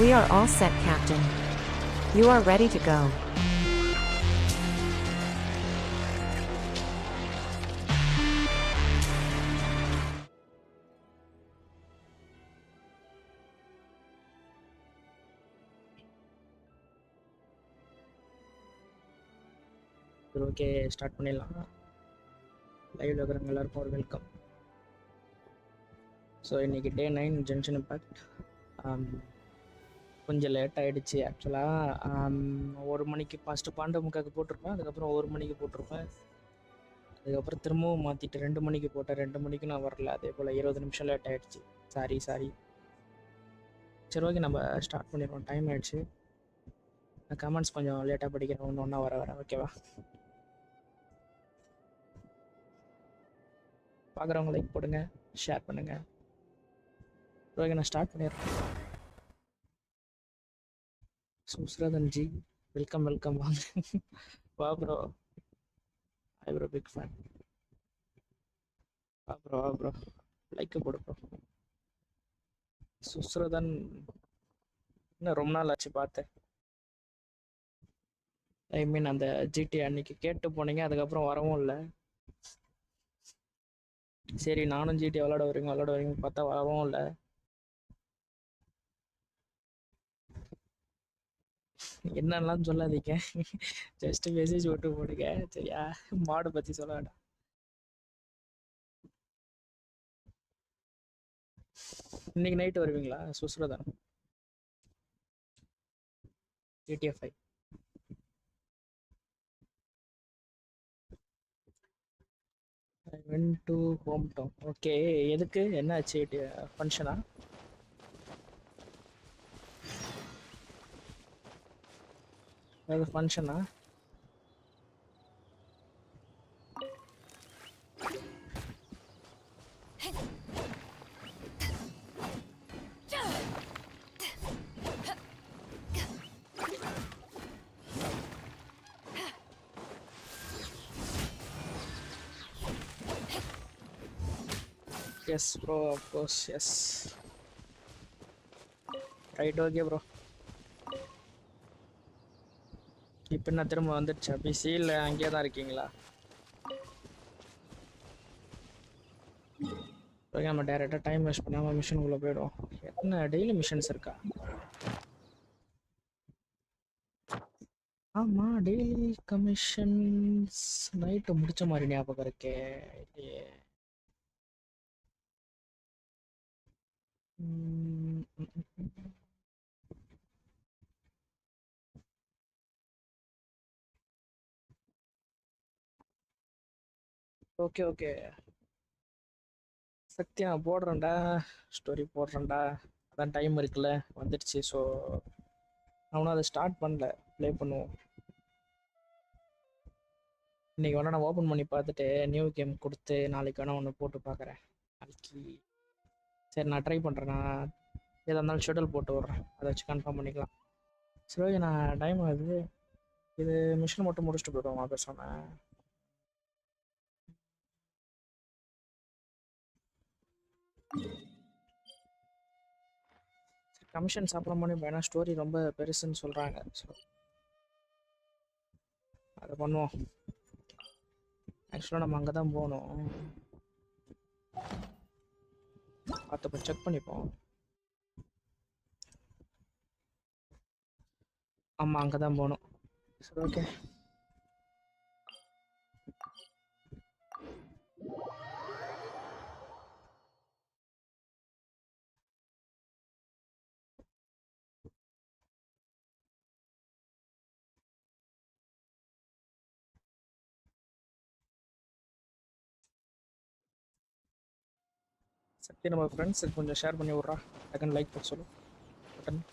We are all set, Captain. You are ready to go. Okay start பண்ணிடலாம். லைவ்ல இருக்கிறவங்க எல்லாருக்கும் ஒரு வெல்கம். ஸோ இன்றைக்கி டே 9 ஜென்ஷன் இம்பேக்ட். கொஞ்சம் லேட் ஆகிடுச்சு ஆக்சுவலாக. 1 மணிக்கு ஃபஸ்ட்டு 12:45 போட்டிருப்பேன், அதுக்கப்புறம் 1 மணிக்கு போட்டிருப்பேன், அதுக்கப்புறம் திரும்பவும் மாற்றிட்டு 2 மணிக்கு போட்டேன். 2 மணிக்கு நான் வரல, அதே போல் 20 நிமிஷம் லேட் ஆகிடுச்சு. சாரி. சரி ஓகே, நம்ம ஸ்டார்ட் பண்ணிடுவோம். டைம் ஆகிடுச்சு. கமெண்ட்ஸ் கொஞ்சம் லேட்டாக படிக்கிறேன், ஒன்றா வர ஓகேவா? பார்க்குறவங்க லைக் போடுங்க, ஷேர் பண்ணுங்கள். ஓகே, நான் ஸ்டார்ட் பண்ணிடுறேன். சுஸ்ரதன் ஜி, வெல்கம் வாங்க. வா bro. Hi bro, big fan. வா ப்ரோ, லைக் போடு ப்ரோ. சுஸ்ரதன், இன்னும் ரொம்ப நாள் ஆச்சு பார்த்தேன். ஐ மீன் அந்த ஜிடி அன்னைக்கு கேட்டு போனீங்க, அதுக்கப்புறம் வரவும் இல்லை. சரி, நானும் ஜிடி விளாட வரீங்க பார்த்தா வரவும் இல்லை. என்னெல்லாம் சொல்லாதீங்க, ஜஸ்ட் மெசேஜ் விட்டு போடுங்க சரியா? மாடு பற்றி சொல்ல வேண்டாம். இன்னைக்கு நைட்டு வருவீங்களா சுஸ்ரதன்? ஜிடிஎஃப் 5 I went to hometown. Okay, எதுக்கு, என்ன ஆச்சு? ஃபங்க்ஷனா? அது ஃபங்க்ஷனா? Yes bro, of course yes. Right, okay bro. இப்போ என்ன திரும்ப வந்துடுச்சா பிசி, இல்லை அங்கேயே தான் இருக்கீங்களா? ஓகே, நம்ம டேரெக்டாக டைம் வேஸ்ட் பண்ணாமல் மிஷினுக்குள்ளே போய்டும். என்ன டெய்லி மிஷன்ஸ் இருக்கா? ஆமாம், டெய்லி கமிஷன்ஸ் நைட்டு முடிச்ச மாதிரி ஞாபகம் இருக்கே. இல்லையே. ஓகே சக்தியா, போடுறேன்டா, ஸ்டோரி போடுறேன்டா. அதான் டைம் இருக்குல்ல, வந்துடுச்சு. ஸோ அவனும் அதை ஸ்டார்ட் பண்ணல, ப்ளே பண்ணுவோம். இன்றைக்கி வேணால் நான் ஓப்பன் பண்ணி பார்த்துட்டு நியூ கேம் கொடுத்து நாளைக்கு வேணால் ஒன்று போட்டு பார்க்குறேன். நாளைக்கு சரி நான் ட்ரை பண்ணுறேன். நான் எதாக இருந்தாலும் ஷெடியூல் போட்டு விட்றேன், அதை வச்சு கன்ஃபார்ம் பண்ணிக்கலாம். சரி ஓகே, நான் டைம் ஆகுது. இது மிஷின் மட்டும் முடிச்சுட்டு போய்டுவோம் பேசாமல். கமிஷன் சாப்பிட முடியும், ஏன்னா ஸ்டோரி ரொம்ப பெருசுன்னு சொல்கிறாங்க. ஸோ அதை பண்ணுவோம். ஆக்சுவலாக நம்ம அங்கே தான் போகணும். பார்த்து செக் பண்ணிப்போம். ஆமாம், அங்கே தான் போகணும். சரி ஓகே. சக்தி, நம்ம ஃப்ரெண்ட்ஸுக்கு கொஞ்சம் ஷேர் பண்ணி விட்றா. டக்குன்னு லைக் போட்டு சொல்லு பட்டன்.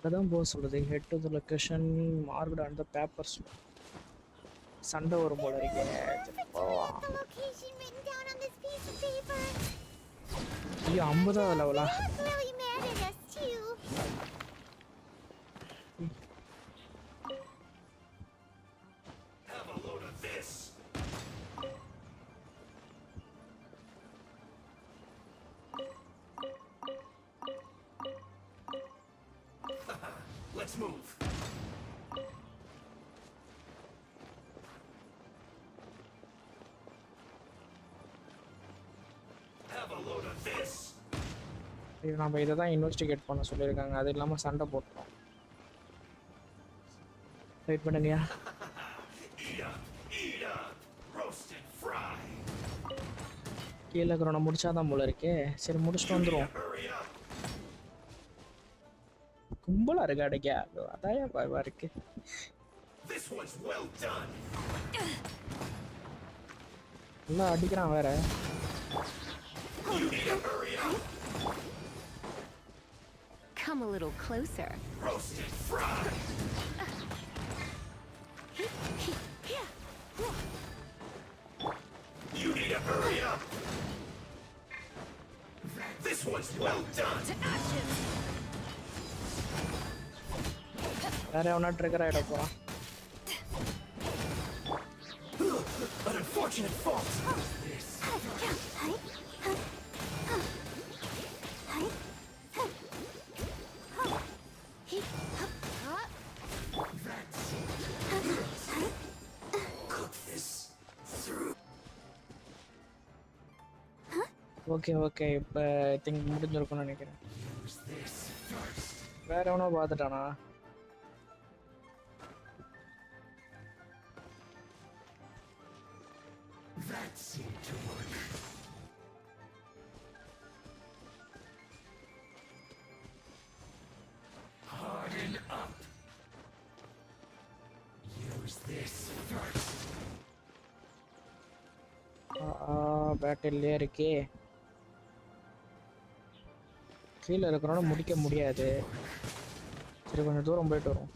அங்கதான் போக சொல்லுது. Head to the location marked on the papers. சண்டை வரும் போல இருக்கே. Write the location written down on this piece of paper. ஐயோ 50வது லெவலா? That's really mad at us too. Have a load of this. Let's move. Have a load of this. இது நம்ம இதை தான் இன்வெஸ்டிகேட் பண்ண சொல்லியிருக்காங்க. அது இல்லாமல் சண்டை போட்டோம். Wait பண்ணுங்கயா. Eat up, eat up. Roasted fry. கீழே இருக்கிறவனை முடிச்சாதான் போல இருக்கே. சரி முடிச்சுட்டு வந்துடும். Hurry up. கும்பலா இருக்கு அடைக்க. அதாயா பயமா இருக்கு. This one's well done. நல்லா அடிக்கிறான் வேற. You need to hurry up. Come a little closer. Roasted fry. You need to hurry up. This one's well done. வேற எவனா ட்ரிகர் ஆகிட போகிறான். An unfortunate fault. This. Cook this through. Okay okay இப்போ think முடிஞ்சிருக்கும்னு நினைக்கிறேன். Use this first. வேற எவனோ பார்த்துட்டானா? That seemed to work. Harden up. Use this first. பேட்டில்லே இருக்கே. கீழே இருக்கிறோட முடிக்க முடியாது. சரி கொஞ்சம் தூரம் போயிட்டு வரும்.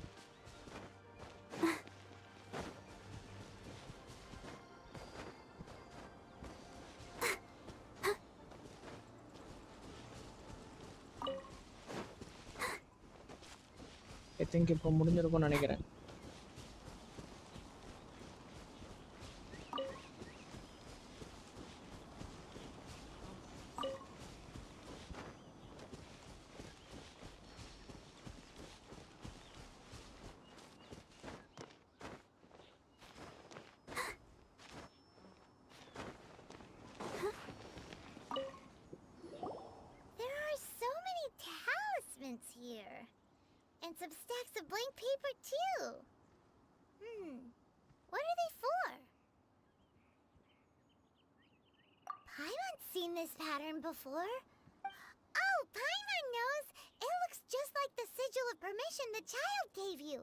ஐ திங்க் இப்போ முடிஞ்சிருக்கும்னு நினைக்கிறேன். There are so many talismans here. And some stacks of blank paper too. What are they for? Paimon's seen this pattern before. Oh, Paimon knows. It looks just like the sigil of permission the child gave you.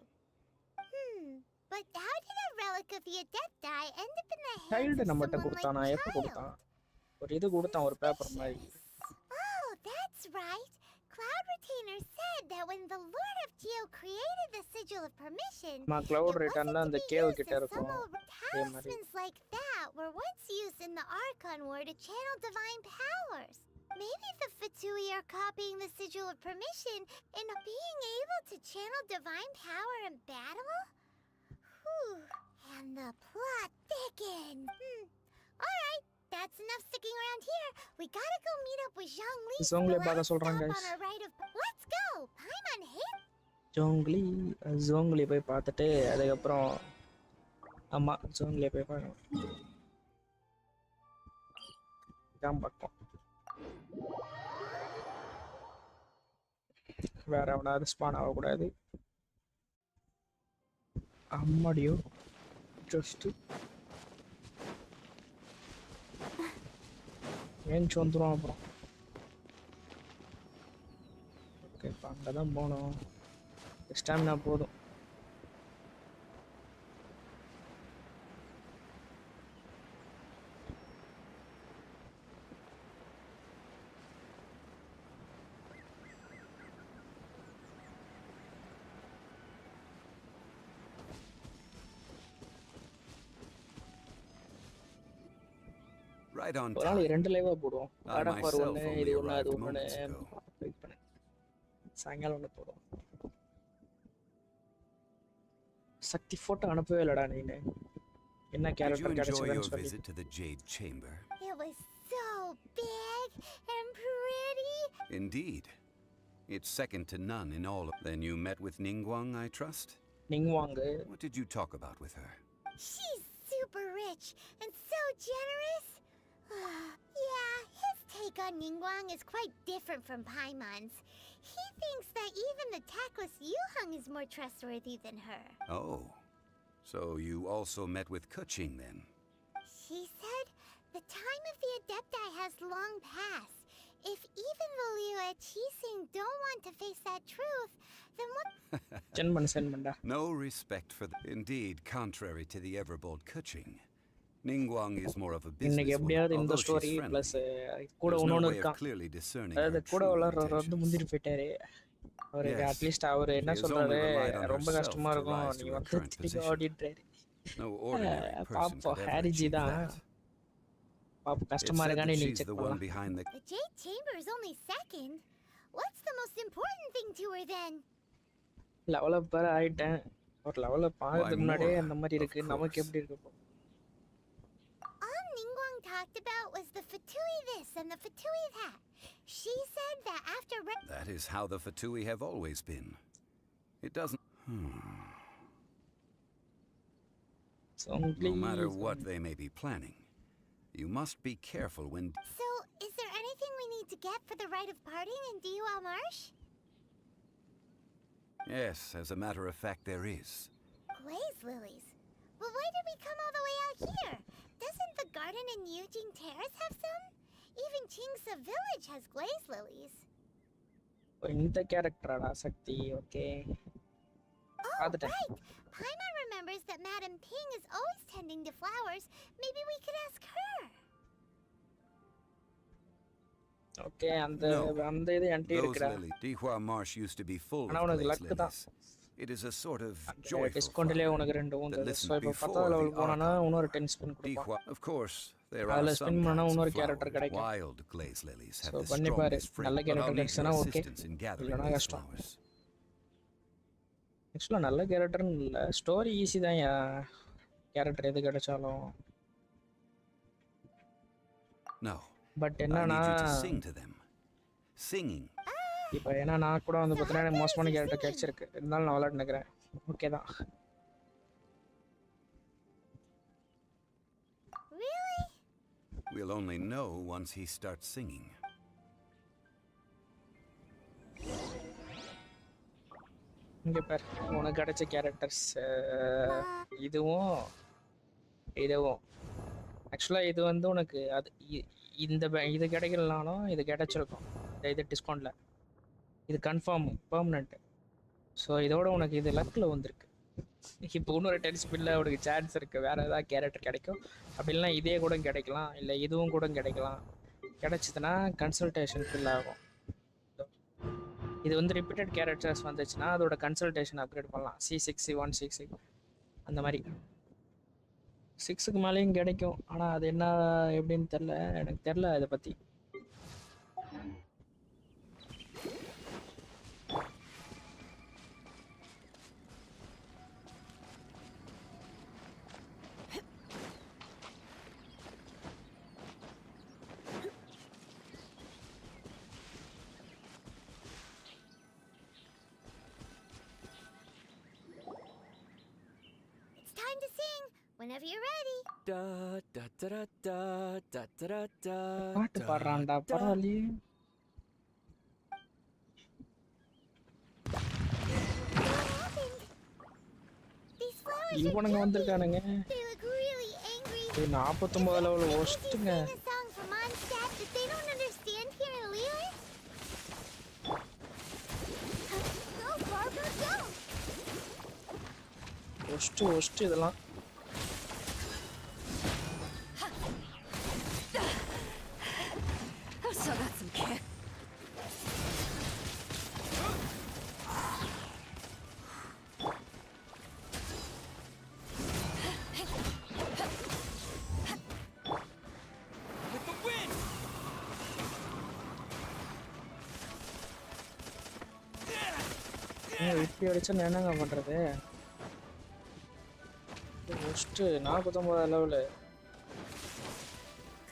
But how did a relic of your death die end up in the hands child of நம்மகிட்ட someone கொடுத்தானா? like எப்போ child? கொடுத்தான்? ஒரு இது கொடுத்தான், ஒரு paper மாதிரி. Oh, that's right. Cloud Retainer said that when the Lord of Geo created the sigil of permission, Cloud it Return wasn't அந்த to be கேவ் used கிட்ட as இருக்கும். some old talismans like that were once used in the Archon War to channel divine powers. Maybe the Fatui are copying the sigil of permission and being able to channel divine power in battle? Whew. And the plot thickens. Alright, that's enough sticking around here. We gotta go meet up with Zhongli for Zhongli the பார்க்க last சொல்றாங்க stop guys. on our ride of... Let's go! Paimon hate... ஜோங்லி போய் பார்த்துட்டு அதுக்கப்புறம் ஆமா ஜோங்லியை போய் பார்க்கணும். இதான் பக்கம். வேற எவனாவது ஸ்பான் ஆகக்கூடாது. அம்மாடியோ ஜஸ்ட் ஏன் வந்துடும் அப்புறம். ஓகே இப்போ அங்கே தான் போகணும். ஸ்டாமினா போதும். Right on ஒரு நாளைக்கு time. 2 லைவா போடுவோம். I God of War myself 1 only இது 1 அது arrived 1 moments ago. வெயிட் பண்ணு. சாயங்காலம் ஒன்று போடுவோம். சக்தி ஃபோட்டோ அனுப்பவே இல்லடா நீனு. என்ன Did you கேரக்டர் enjoy கிடைச்சதுன்னு your சொல்லி. visit to the Jade Chamber? It was so big and pretty. Indeed. It's second to none in all. Then you met with Ningguang, I trust? நிங்வாங். What did you talk about with her? She's super rich and so generous. Yeah, his take on Ningguang is quite different from Paimon's. He thinks that even the tactless Yuheng is more trustworthy than her. Oh. So you also met with Kuching then? She said the time of the Adepti has long passed. If even the Liu at Qixing don't want to face that truth, then what? Sent பண்ணா. No respect for the... Indeed, contrary to the ever-bold Kuching, Ningguang is more of a இன்னைக்கு businesswoman, எப்படியாவது இந்த although she's story friendly. Plus கூட There's no இன்னொன்னு way of இருக்கான். clearly discerning அதாவது her கூட true வளர்றவர் வந்து intentions. முந்திரி போயிட்டாரு. அவருக்கு Yes. அட்லீஸ்ட் அவர் என்ன She has only சொல்றாரு, relied on ரொம்ப herself கஷ்டமா to இருக்கும் rise நீ to her வந்து current திருப்பி position. ஓடிட்டுறாரு. No ordinary person பாப்போம் could ever ஹாரிஜி achieve தான். that. பாப்போம் It's கஷ்டமா said இருக்கானே that நீ she's செக் the one பண்ணலாம். behind the... The Jade Chamber is only second. What's the most important thing to her then? Level up வேற ஆயிட்டேன். ஒரு லெவலப் ஆகிறதுக்கு Why முன்னாடியே more? அந்த மாதிரி இருக்கு. Of நமக்கு course. எப்படி இருக்கு இப்போ? All Ningguang talked about was the Fatui this and the Fatui that. She said that after That is how the Fatui have always been. It doesn't... No matter what they may be planning, you must be careful when... So, is there anything we need to get for the rite of parting in Diwa Marsh? Yes, as a matter of fact, there is. Glaze lilies. But why did we come all the way out here? Doesn't the garden in Eugene Terrace have some? Even Chingsa village has glaze lilies. இந்த கேரக்டராடா சக்தி. Okay Oh, பார்த்துட்டேன். right. Paimon remembers that Madame Ping is always tending to flowers. Maybe we could ask her. Okay அந்த No. அந்த இது என்கிட்ட Those இருக்குடா. lilies. Dihua Marsh used to be full ஆனா of உனக்கு glaze luck தான். lilies. It is a sort of joyful டிஸ்கவுண்ட்லயே flower உனக்கு 2 that வந்து listened ஸோ இப்போ before 10th லெவல் the போனானா Archon. இன்னொரு 10 ஸ்பின் கொடுப்பான். Dihua, of course, there are அதுல some spin பண்ணா kinds இன்னொரு of character flowers. கிடைக்கும். Wild glaze lilies have So the பண்ணி பாரு. strongest நல்ல fragrance, but character I'll need கிடைச்சனா your okay. assistance in gathering இல்லனா these கஷ்டம். flowers. ஆக்சுவலா நல்ல கேரக்டர்னு இல்ல ஸ்டோரி ஈஸி தான். கேரக்டர் எது கிடைச்சாலும் No, பட் I என்னன்னா need you to sing to them. Singing. இப்போ ஏன்னா நான் கூட வந்து பார்த்தீங்கன்னா எனக்கு மோசமான கேரக்டர் கிடைச்சிருக்கு. இருந்தாலும் நான் விளையாட்டு நினைக்கிறேன். ஓகே தான். Really? We'll only know once he starts singing. இங்க பாரு உனக்கு கிடைச்ச கேரக்டர்ஸ் இதுவும் இதுவும். ஆக்சுவலாக இது வந்து உனக்கு அது இந்த இது கிடைக்கலனாலும் இது கிடைச்சிருக்கும். இது டிஸ்கவுண்ட்டில் இது கன்ஃபார்ம் பெர்மனெண்ட். ஸோ இதோட உனக்கு இது லக்கில் வந்திருக்கு. இப்போ இன்னொரு 10 ஸ்பின்ல உனக்கு சான்ஸ் இருக்குது வேறு ஏதாவது கேரக்டர் கிடைக்கும். அப்படின்னா இதே கூட கிடைக்கலாம், இல்லை இதுவும் கூட கிடைக்கலாம். கிடைச்சிதுன்னா கன்சல்டேஷன் ஃபில் ஆகும். இது வந்து ரிப்பீட்டட் கேரக்டர்ஸ் வந்துச்சுன்னா அதோட கன்சல்டேஷன் அப்கிரேட் பண்ணலாம். C6 C1 C6 அந்த மாதிரி 6க்கு மேலேயும் கிடைக்கும். ஆனால் அது என்ன எப்படின்னு தெரில, எனக்கு தெரில இதை பற்றி. It's time to sing. Whenever you're ready. Da da da da da da da da. பாட்டு பாடுறான்டா பரவாயில்லையே. What happened? These flowers are இவனுங்க வந்திருக்கானுங்க. They look really angry. 49 level ஒஸ்ட்டுங்க. Sing a song for Mondstadt that they don't understand here in Lille? Go, Barbara, go! Worst இதெல்லாம். I still got some kick. இப்படி அடிச்சா நான் என்னங்க பண்றது? First 49 level.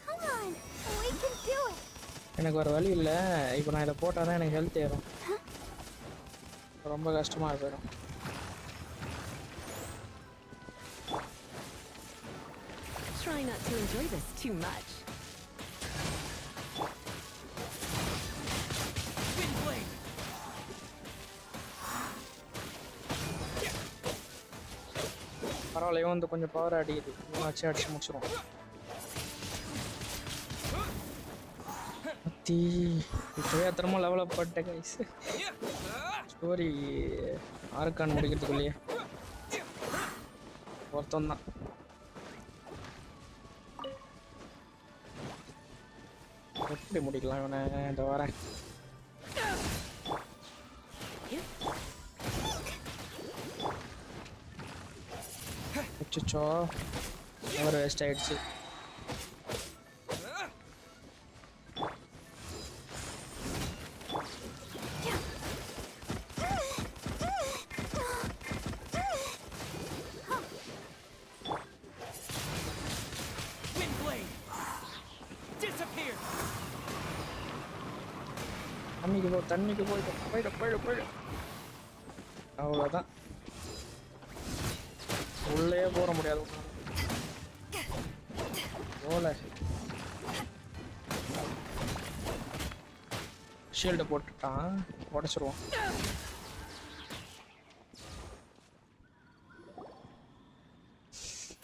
Come on, we can do it. எனக்கு ஒரு வழி இல்ல. இப்போ நான் இத போட்டா தான் எனக்கு ஹெல்த் ஏறும். ரொம்ப கஷ்டமா போயிடும். Try not to enjoy this too much. Wind blade. பரவாயில்ல, இவன் வந்து கொஞ்சம் பவர் அடிக்குது. இவன் வச்சு அடிச்சு முடிச்சிருவோம். இப்போவே அத்தனமா லெவல் அப் பண்ணிட்டேன் கைஸ். ஸ்டோரி ஆர்கான் முடிக்கிறதுக்குள்ளேயே ஒருத்தன் தான். எப்படி முடிக்கலாம் இவனை? இந்த வரேன். அச்சோ, ஒரு வேஸ்ட் ஆயிடுச்சு. Wind blade. Disappear. தண்ணிக்கு போயிடும். அவ்வளோதான். உள்ளே போற முடியாது. போல ஷீல்ட போட்டுட்டான், உடைச்சிருவோம்.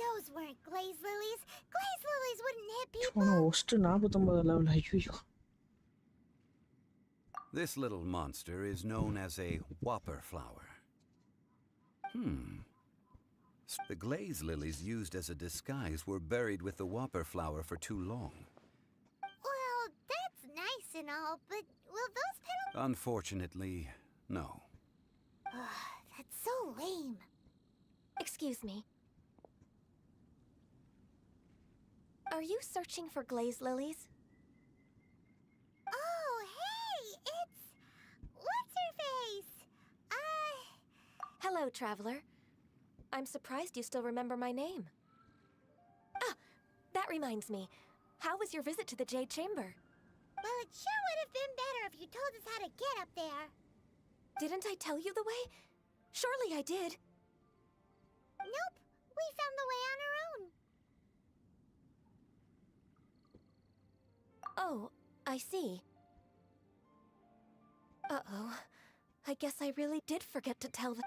Those weren't glaze lilies. Glaze lilies wouldn't hit people. First 49 level. ஐயோ. This little monster is known as a whopper flower. The glaze lilies used as a disguise were buried with the whopper flower for too long. Well, that's nice and all, but will those petals... Unfortunately, no. That's so lame. Excuse me. Are you searching for glaze lilies? Oh, hey, it's... What's her face? Hello, traveler. I'm surprised you still remember my name. Ah, that reminds me. How was your visit to the Jade Chamber? Well, it sure would have been better if you told us how to get up there. Didn't I tell you the way? Surely I did. Nope, we found the way on our own. Oh, I see. Uh-oh. I guess I really did forget to tell the...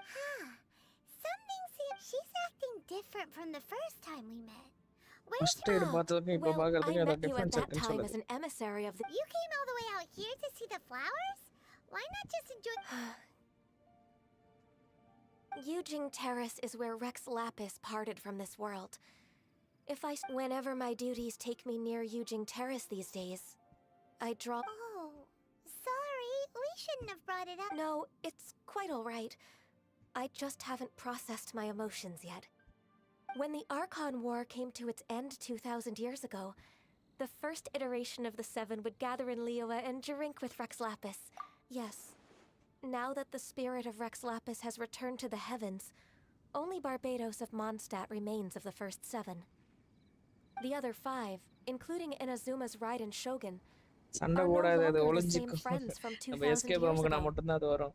Something seems... She's acting different from the first time we met. Where's first eight பார்த்ததுக்கு இப்போ Well, I பார்க்கறதுக்கு ஏதோ met you at difference that இருக்குன்னு time சொல்லுது. as an emissary of the... You came all the way out here to see the flowers? Why not just enjoy... Yujing Terrace is where Rex Lapis parted from this world. Whenever my duties take me near Yujing Terrace these days, I draw... Oh, sorry. We shouldn't have brought it up. No, it's quite all right. I just haven't processed my emotions yet. When the Archon War came to its end 2,000 years ago, the first iteration of the Seven would gather in Liyue and drink with Rex Lapis. Yes. Now that the spirit of Rex Lapis has returned to the heavens, only Barbados of Mondstadt remains of the first seven. The other five, including Inazuma's Raiden Shogun, சண்டை are no போடாது, அது longer the ஒளிஞ்சிக்கும். same friends from நம்ம 2,000 escape years அமுக்குனா ago. மட்டும்தான் அது வரும்.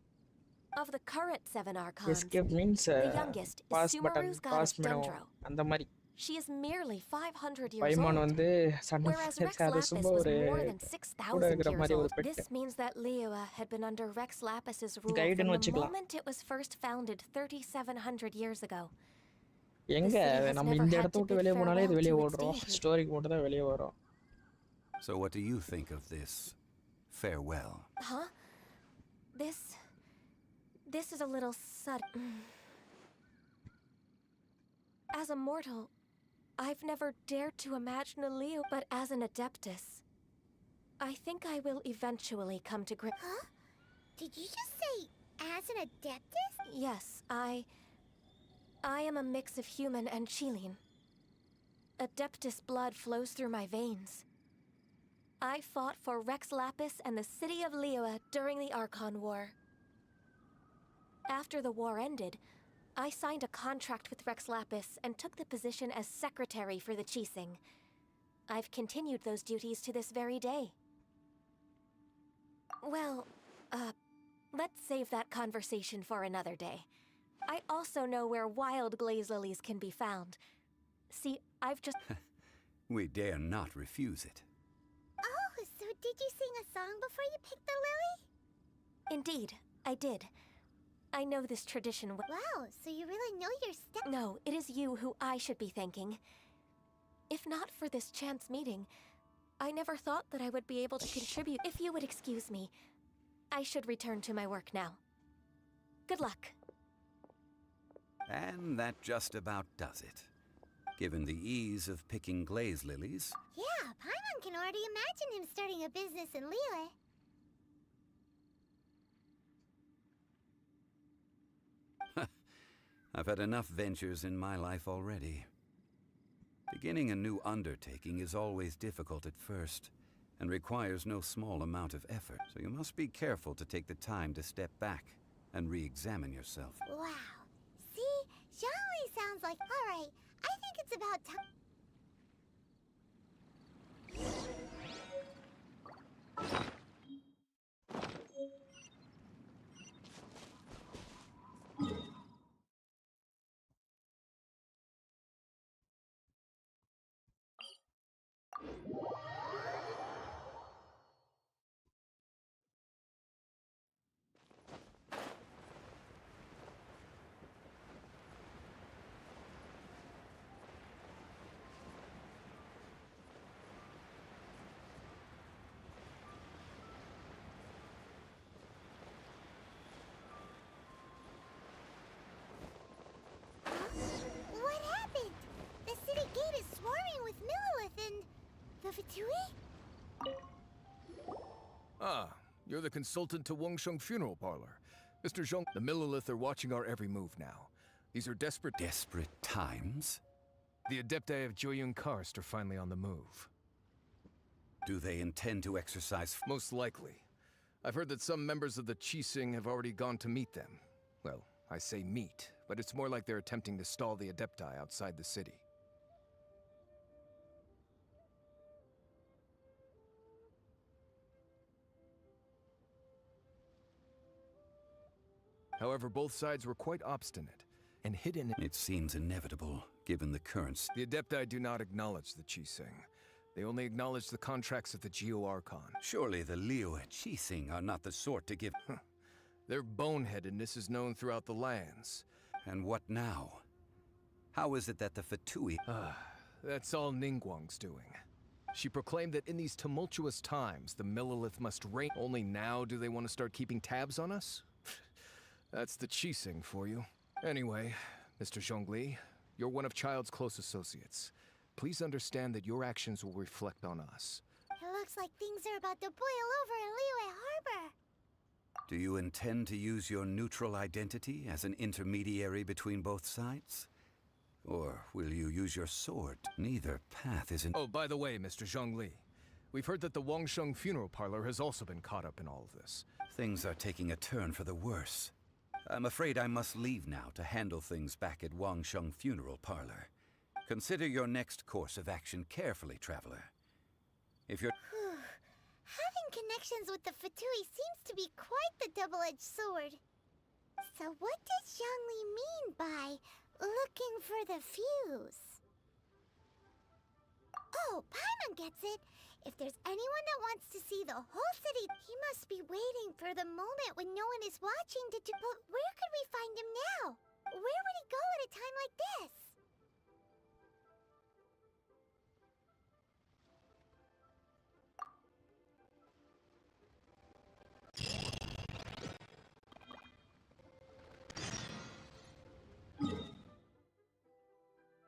Of the current seven Archons, escape means the youngest is pause button, Sumeru's god pause of menu Dendro. அந்த மாதிரி. She is merely 500 years பைமான் old, வந்து சண்டை whereas Rex அது Lapis சும்மா was ஒரு more than கூட 6,000 இருக்கிற years மாதிரி ஒரு old. Bet. This means that Liyue had been under Rex Lapis's rule Guide from னு the வச்சுக்கலாம். moment it was first founded 3,700 years ago. எங்க The city has நம்ம never இந்த had இடத்த to விட்டு bid வெளியே போனாலே இது farewell வெளியே to its ஓடுறோம். deity. ஸ்டோரிக்கு மட்டும் தான் வெளியே வரும். So what do you think of this farewell? Huh? This is a little sudden. As a mortal, I've never dared to imagine a Leo, but as an Adeptus, I think I will eventually come to grips. Huh? Did you just say as an Adeptus? Yes, I am a mix of human and Chilean. Adeptus blood flows through my veins. I fought for Rex Lapis and the city of Liyue during the Archon War. After the war ended, I signed a contract with Rex Lapis and took the position as secretary for the Qixing. I've continued those duties to this very day. Well, let's save that conversation for another day. I also know where wild glaze lilies can be found. See, I've just... We dare not refuse it. Oh, so did you sing a song before you picked the lily? Indeed, I did. I know this tradition Wow, so you really know your step. No, it is you who I should be thanking. If not for this chance meeting, I never thought that I would be able to contribute. If you would excuse me, I should return to my work now. Good luck. And that just about does it. Given the ease of picking glaze lilies, Yeah, Paimon can already imagine him starting a business in Liyue. I've had enough ventures in my life already. Beginning a new undertaking is always difficult at first, and requires no small amount of effort, so you must be careful to take the time to step back and re-examine yourself. Wow. See? Zhongli sounds like... Alright, I think it's about time... What happened? The city gate is swarming with Millilith and... the Fatui? Ah, you're the consultant to Wangsheng Funeral Parlor. Mr. Zhong, the Millilith are watching our every move now. These are desperate times? The Adepti of Joyun Karst are finally on the move. Do they intend to exercise... Most likely. I've heard that some members of the Qixing have already gone to meet them. Well, I say meet, but it's more like they're attempting to stall the Adepti outside the city. However, both sides were quite obstinate, and hidden... It seems inevitable, given the currents. The Adepti do not acknowledge the Qixing. They only acknowledge the contracts of the Geo Archon. Surely the Liyue Qixing are not the sort to give... Their boneheadedness is known throughout the lands. And what now? How is it that the Fatui... That's all Ningguang's doing. She proclaimed that in these tumultuous times, the Millilith must reign. Only now do they want to start keeping tabs on us? That's the Qixing for you. Anyway, Mr. Zhongli, you're one of Child's close associates. Please understand that your actions will reflect on us. It looks like things are about to boil over in Liyue Harbor. Do you intend to use your neutral identity as an intermediary between both sides? Or will you use your sword? Neither path is in... Oh, by the way, Mr. Zhongli, we've heard that the Wangsheng Funeral Parlor has also been caught up in all of this. Things are taking a turn for the worse. I'm afraid I must leave now to handle things back at Wangsheng Funeral Parlor. Consider your next course of action carefully, traveler. If you're... Having connections with the Fatui seems to be quite the double-edged sword. So what does Zhongli mean by looking for the fuse? Oh, Paimon gets it. If there's anyone that wants to see the whole city, he must be waiting for the moment when no one is watching to do... But where could we find him now? Where would he go at a time like this?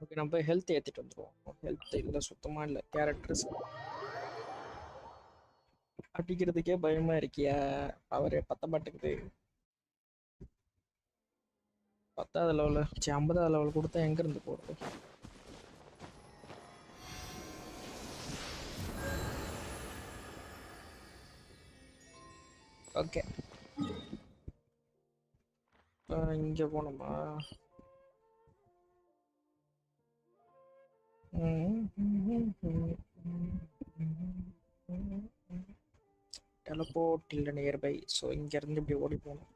Okay நம்ம போய் health ஏற்றிட்டு வந்துடுவோம். Health இல்லை சுத்தமாக இல்லை. Characters அடிக்கிறதுக்கே பயமாக இருக்கியா? அவரே பத்த மாட்டேங்குது. 10வது லெவலில் 50வது லெவல் கொடுத்தா எங்கேருந்து போகிறது? ஓகே இங்க போணுமா? டெலபோர்ட் இல்ல நியர்பை. ஸோ இங்க இருந்து இப்படி ஓடி போகணும்.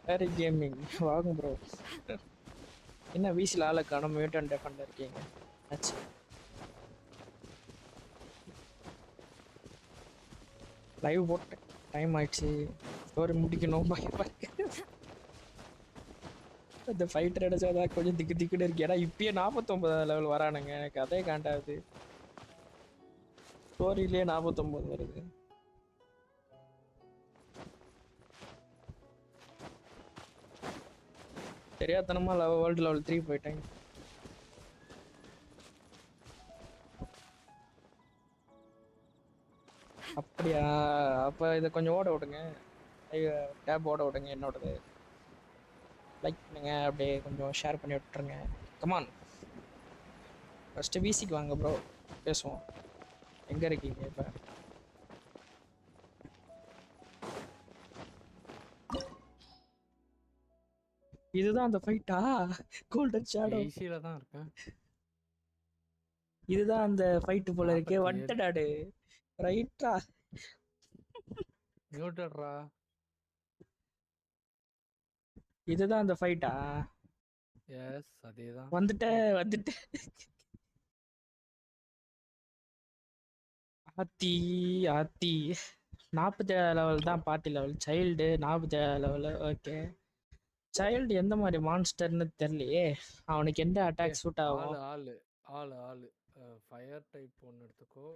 வேற கேமிங் வாங்க ப்ரோ. என்ன வீசில் ஆளை காணும், மியூட்டன் டெஃபன்ல இருக்கீங்க. ஆச்சு லைவ் போட்டேன், டைம் ஆயிடுச்சு, ஸ்டோரி முடிக்கணும். இந்த ஃபைட்டர் அடிச்சாதான் கொஞ்சம் திக்கு திக்குன்னு இருக்கு. ஏன்னா இப்பயே 49 லெவல் வரானுங்க, எனக்கு அதே காண்டாது. ஸ்டோரியிலே 49 வருது. தெரியாதனமா வேர்ல்டு லெவல் 3 போயிட்டாங்க. அப்படியா? அப்ப இதை கொஞ்சம் ஓட விடுங்க, டேப் ஓட விடுங்க. என்னோடது லைக் பண்ணுங்க, அப்படியே கொஞ்சம் ஷேர் பண்ணி விட்டுருங்க. கமான், ஃபர்ஸ்ட் விசிக்கு வாங்க ப்ரோ, பேசுவோம். எங்க இருக்கீங்க இப்ப? இதுதான் அந்த ஃபைட்டா? கோல்டன் ஷேடோ ஈஸியில தான் இருக்கேன். இதுதான் அந்த ஃபைட் போல இருக்கே. வட்டடாடு ரைட்டா? மியூட்டட்ரா. இதுதான் அந்த ஃபைட்டா? எஸ், அதேதான். வந்துட்டேன். ஆத்தி ஆத்தி 47 லெவல் தான் party level. Child 47 level. Okay, child எந்த மாதிரி மான்ஸ்டர்னு தெரியலையே. அவனுக்கு எந்த அட்டாக் சூட் ஆகும்? ஆளு ஃபயர் டைப் ஒன்று எடுத்துக்கோ.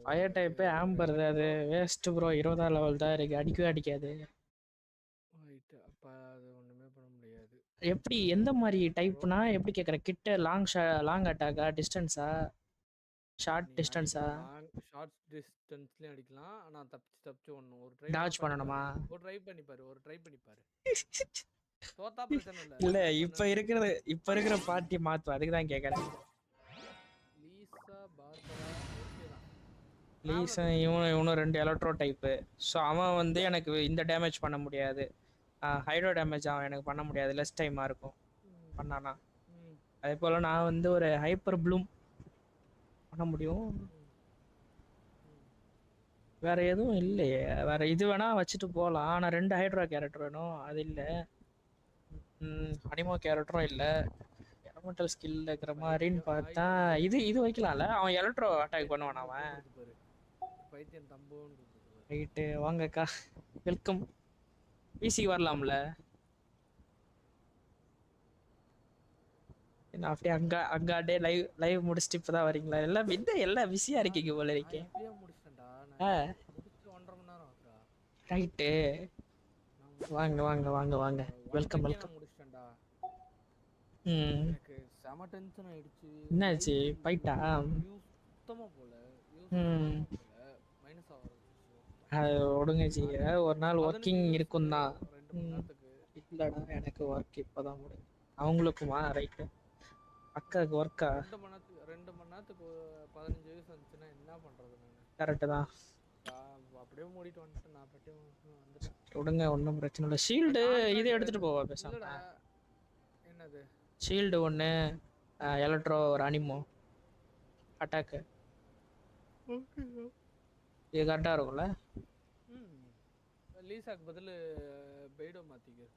ஃபயர் டைப் ஆம்பர், அது வேஸ்ட் ப்ரோ. 20 லெவல் தான் இருக்கு, அடிக்கவே அடிக்காது. அப்போ அது ஒன்றுமே பண்ண முடியாது. எப்படி, எந்த மாதிரி டைப்னா எப்படி கேட்குற? கிட்ட லாங் அட்டாக்கா, டிஸ்டன்ஸா, ஷார்ட் டிஸ்டன்ஸா? ஷார்ட் டிஸ்டன்ஸ்லயும் அடிக்கலாம். நான் தப்பிச்சு ஒன்று ஒரு டாட்ச் பண்ணணுமா? ஒரு ட்ரை பண்ணி பாரு. தோத்தா பிரச்சனை இல்லை. இல்ல, இப்ப இருக்கிற பார்ட்டி மாத்தும், அதுக்கு தான் கேட்கறேன். லீசா இவனும் 2 எலக்ட்ரோ டைப்பு. ஸோ அவன் வந்து எனக்கு இந்த டேமேஜ் பண்ண முடியாது, ஹைட்ரோ டேமேஜ் அவன் எனக்கு பண்ண முடியாது, லெஸ் டைமாக இருக்கும் பண்ணானா. அதே போல் நான் வந்து ஒரு ஹைப்பர் ப்ளூம் பண்ண முடியும். வேற எதுவும் இல்லையே. வேற இது வேணா வச்சுட்டு போகலாம். ஆனால் 2 ஹைட்ரோ கேரக்டர் வேணும், அது இல்லை. அனிமோ கேரக்டரும் இல்லை. எலமெண்டல் ஸ்கில் இருக்கிற மாதிரின்னு பார்த்தா இது வைக்கலாம்ல. அவன் எலக்ட்ரோ அட்டாக் பண்ணுவான் அவன். பைத்தியம் தம்போன்னு. ரைட்டு, வாங்கக்கா, வெல்கம். பிசிக்கு வரலாம்ல? என்ன அப்படியே அங்காடே லைவ் முடிச்சுட்டு இப்பதான் வரீங்களா? எல்லாம் பிஸியா இருக்கீங்க போல இருக்கே. ரைட்டு, வாங்க வாங்க வாங்க வாங்க, வெல்கம் வெல்கம். எனக்கு செம டென்ஷன் ஆயிடுச்சு. என்னாச்சு? ஃபைட்டா? சுத்தமா போல. மைனஸ் ஆகுது. அது ஒடுங்க ஜி, ஒரு நாள் ஒர்க்கிங் இருக்கும் தான். இல்லடா, எனக்கு ஒர்க் இப்போதான் முடியும். அவங்களுக்குமா? ரைட்டு, அக்காவுக்கு ஒர்க்கா? 2 மணி நேரத்துக்கு 15 வயசு வந்துச்சுன்னா என்ன பண்றது? கரெக்டு தான். அப்படியே மூடிட்டு வந்துட்டு நான் வந்துட்டேன். விடுங்க, ஒன்றும் பிரச்சனை இல்லை. ஷீல்டு இதை எடுத்துட்டு போவா பேசாம. என்னது ஷீல்டு ஒன்று, எலக்ட்ரோ ஒரு அனிமோ அட்டாக்கு. இது கரெக்டாக இருக்கும்ல? லீசாக்கு பதில் பெய்டோ மாத்திக்க.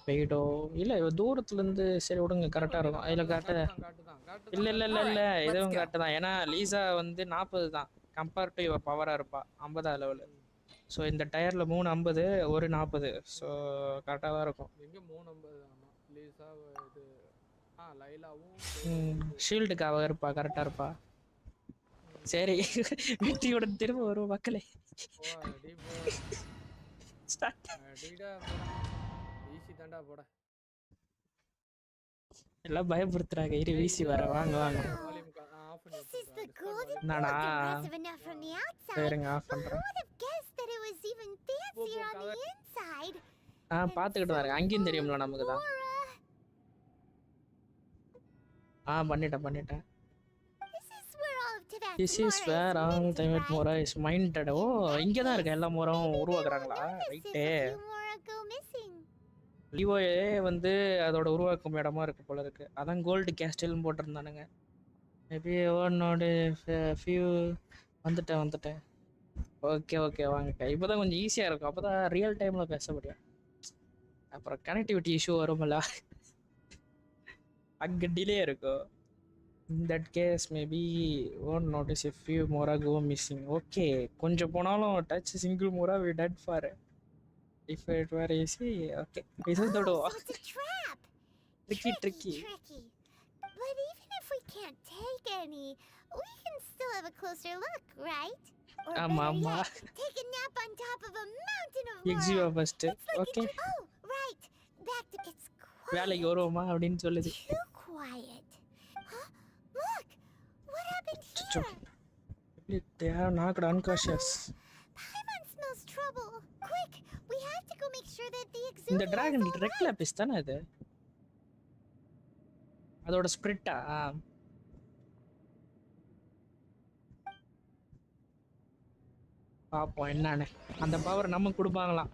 பெய்டோ இல்லை, தூரத்துலேருந்து. சரி விடுங்க, கரெக்டாக இருக்கும். அதில் இல்லை இதுவும் கரெக்டு தான். ஏன்னா லீசா வந்து 40 தான், கம்பேர் டு இவ பவராக இருப்பா 50 லெவலு. ஸோ இந்த டயரில் 3 50 ஒரு 40. ஸோ கரெக்டாக தான் இருக்கும். எங்கே 350? ஆமாம், லீசா இது லைலாவும் ஷீல்டுக்கு அவ இருப்பா, கரெக்டாக இருப்பா. சரி, வெற்றியுடன் திரும்ப வரும் மக்களே. எல்லாம் பயப்படுத்துறாங்க. இரு, வீசி வர. வாங்க வாங்க. நானா? சரிங்க, ஆஃப் பண்றேன். பார்த்துக்கிட்டு தான் இருக்கேன். அங்கேயும் தெரியும்ல நமக்கு தான். பண்ணிட்டேன். This is where all Timid Mora is minded. ஓ இங்கே தான் இருக்கு எல்லா மோரும் உருவாக்குறாங்களா? ரைட்டே. லிவோயே வந்து அதோட உருவாக்கும் இடமா இருக்கு போல இருக்கு. அதான் கோல்டு கேஸ்டில்னு போட்டிருந்தானுங்க. மேபி ஒன்னோட ஃபியூ வந்துட்டேன். ஓகே வாங்க. இப்போதான் கொஞ்சம் ஈஸியாக இருக்கும். அப்போ தான் ரியல் டைமில் பேச முடியும். அப்புறம் கனெக்டிவிட்டி இஷ்யூ வரும்ல, அங்கே டிலே இருக்கும். In that case, maybe won't notice if few Mora go missing. Okay, கொஞ்சம் போனாலும் touch single Mora we dead for it. If it were easy, okay. This is the door. It's a trap. Tricky. But even if we can't take any, we can still have a closer look, right? Or Amma. take a nap on top of a mountain of Mora. Exio first. Like Okay. Oh, right. Back to it's quiet. வேலைக்கு வருவோமா அப்படின்னு சொல்லுது. Too quiet. Huh? Look. What happened here? They are knocked unconscious. Paimon smells trouble. Quick, we have to go make sure that the இந்த exuvians dragon all red லேபிஸ் தானே அது? அதோட ஸ்பிரிட்டா? பாப்போம் என்னன்னு. அந்த பவர் நமக்கு கொடுப்பாங்களாம்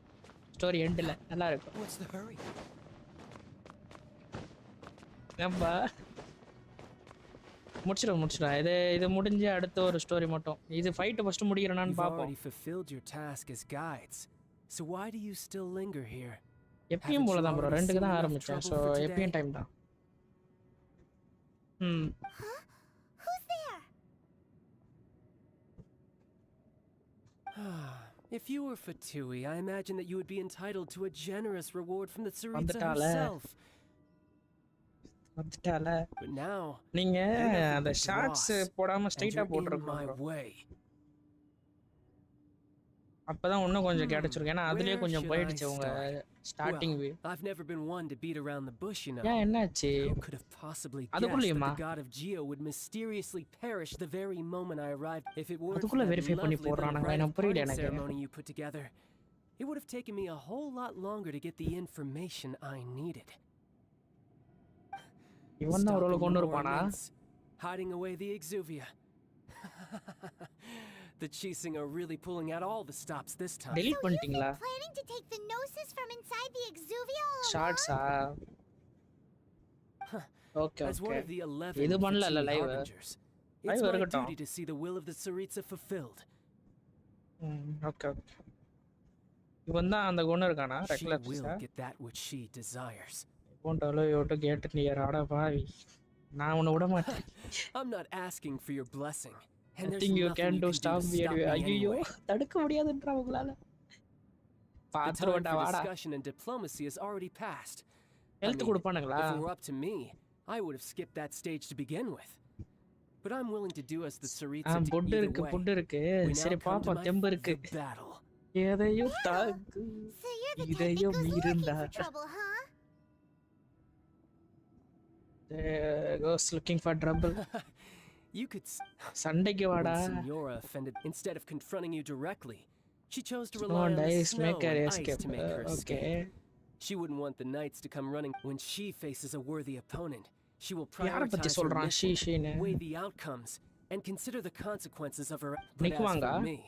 ஸ்டோரி எண்டில். நல்லா இருக்கும். What's the hurry? நம்ம முடிச்சிடும். இது முடிஞ்சு அடுத்த ஒரு ஸ்டோரி மட்டும். இது ஃபைட் ஃபர்ஸ்ட் முடிக்கிறேனான்னு You've பாப்போம். already fulfilled your task as guides. So why do you still linger here? எப்பயும் போல தான் ப்ரோ. ரெண்டுக்கு தான் ஆரம்பிச்சேன். ஸோ எப்பயும் டைம் தான். Huh? Who's there? If you were Fatui, I imagine that you would be entitled to a generous reward from the Tsaritsa வந்துட்டால. herself. வந்துட்டால. But now, நீங்க you're அந்த nothing but ஷார்ட்ஸ் dross, போடாம and ஸ்ட்ரைட்டா you're in போட்டுருக்கோம் my bro. way. அப்பதான் இன்னும் கொஞ்சம் கிடைச்சிருக்கு. ஏன்னா அதுலயே Where கொஞ்சம் should போயிடுச்சு I உங்க start? Starting Well, view. I've never been one to beat around the bush, you know. ஏன் என்னாச்சு? Who could have possibly guessed that அதுக்குள்ளேயுமா? the god of Geo would mysteriously perish the very moment I arrived? If it weren't for அதுக்குள்ள that verify பண்ணி lovely little போடுறானுங்க. rite of எனக்கு புரியல parting எனக்கு. ceremony you put together, it would have taken me a whole lot longer to get the information I needed. இவன் தான் ஒரு Stopping கொண்டு the இருப்பானா? Mormons, hiding away the exuvia. The Chising are really pulling out all the stops this time. Delete பண்ணிட்டீங்களா? Planning to take the gnosis from inside the exuvia all along? ஷார்ட்ஸா? Okay As one okay. of the 11 இது பண்ணல Fatui live. harbingers, Live it's my இருக்கட்டும். duty to see the will of the Tsaritsa fulfilled. Okay. இவன் தான் அந்த கொண்டு இருக்கானா? She ரெக்லப்ஸ். will get that which she desires. போன்டலோ யோட்டு கேட் நியர் ஆட பாவி. நான் உன்னை விட மாட்டேன். I'm not asking for your blessing. And there's Nothing you nothing can you do can do stop to me stop me ஐயோ anyway. தடுக்க முடியாதுன்றா உங்களால. The time பாத்துறடா for வாடா. discussion and diplomacy has already passed. Health கொடுப்பானுங்களா? If it were up to me, I would have skipped that stage to begin with. But I'm willing to do as the Tsaritsa do put either இருக்கு way. Put இருக்கு. We now சரி come to பாப்போம் my தெம்பு இருக்கு. the battle. எதையும் தாக்கு. So you're the type that இதையும் goes looking மீறுண்டா. for trouble, huh? Goes looking for trouble. You could சண்டைக்கு when வாடா. Senora offended, instead of confronting you directly, she chose to Snow rely on and the ice snow make her and ice escape. to make her escape. Okay. She wouldn't want the knights to come running when she faces a worthy opponent. She will யார பத்தி prioritize her சொல்றான் mission, ஷீஷின்னு? weigh the outcomes, and consider the consequences of her. But as நிக்குவாங்க. for me,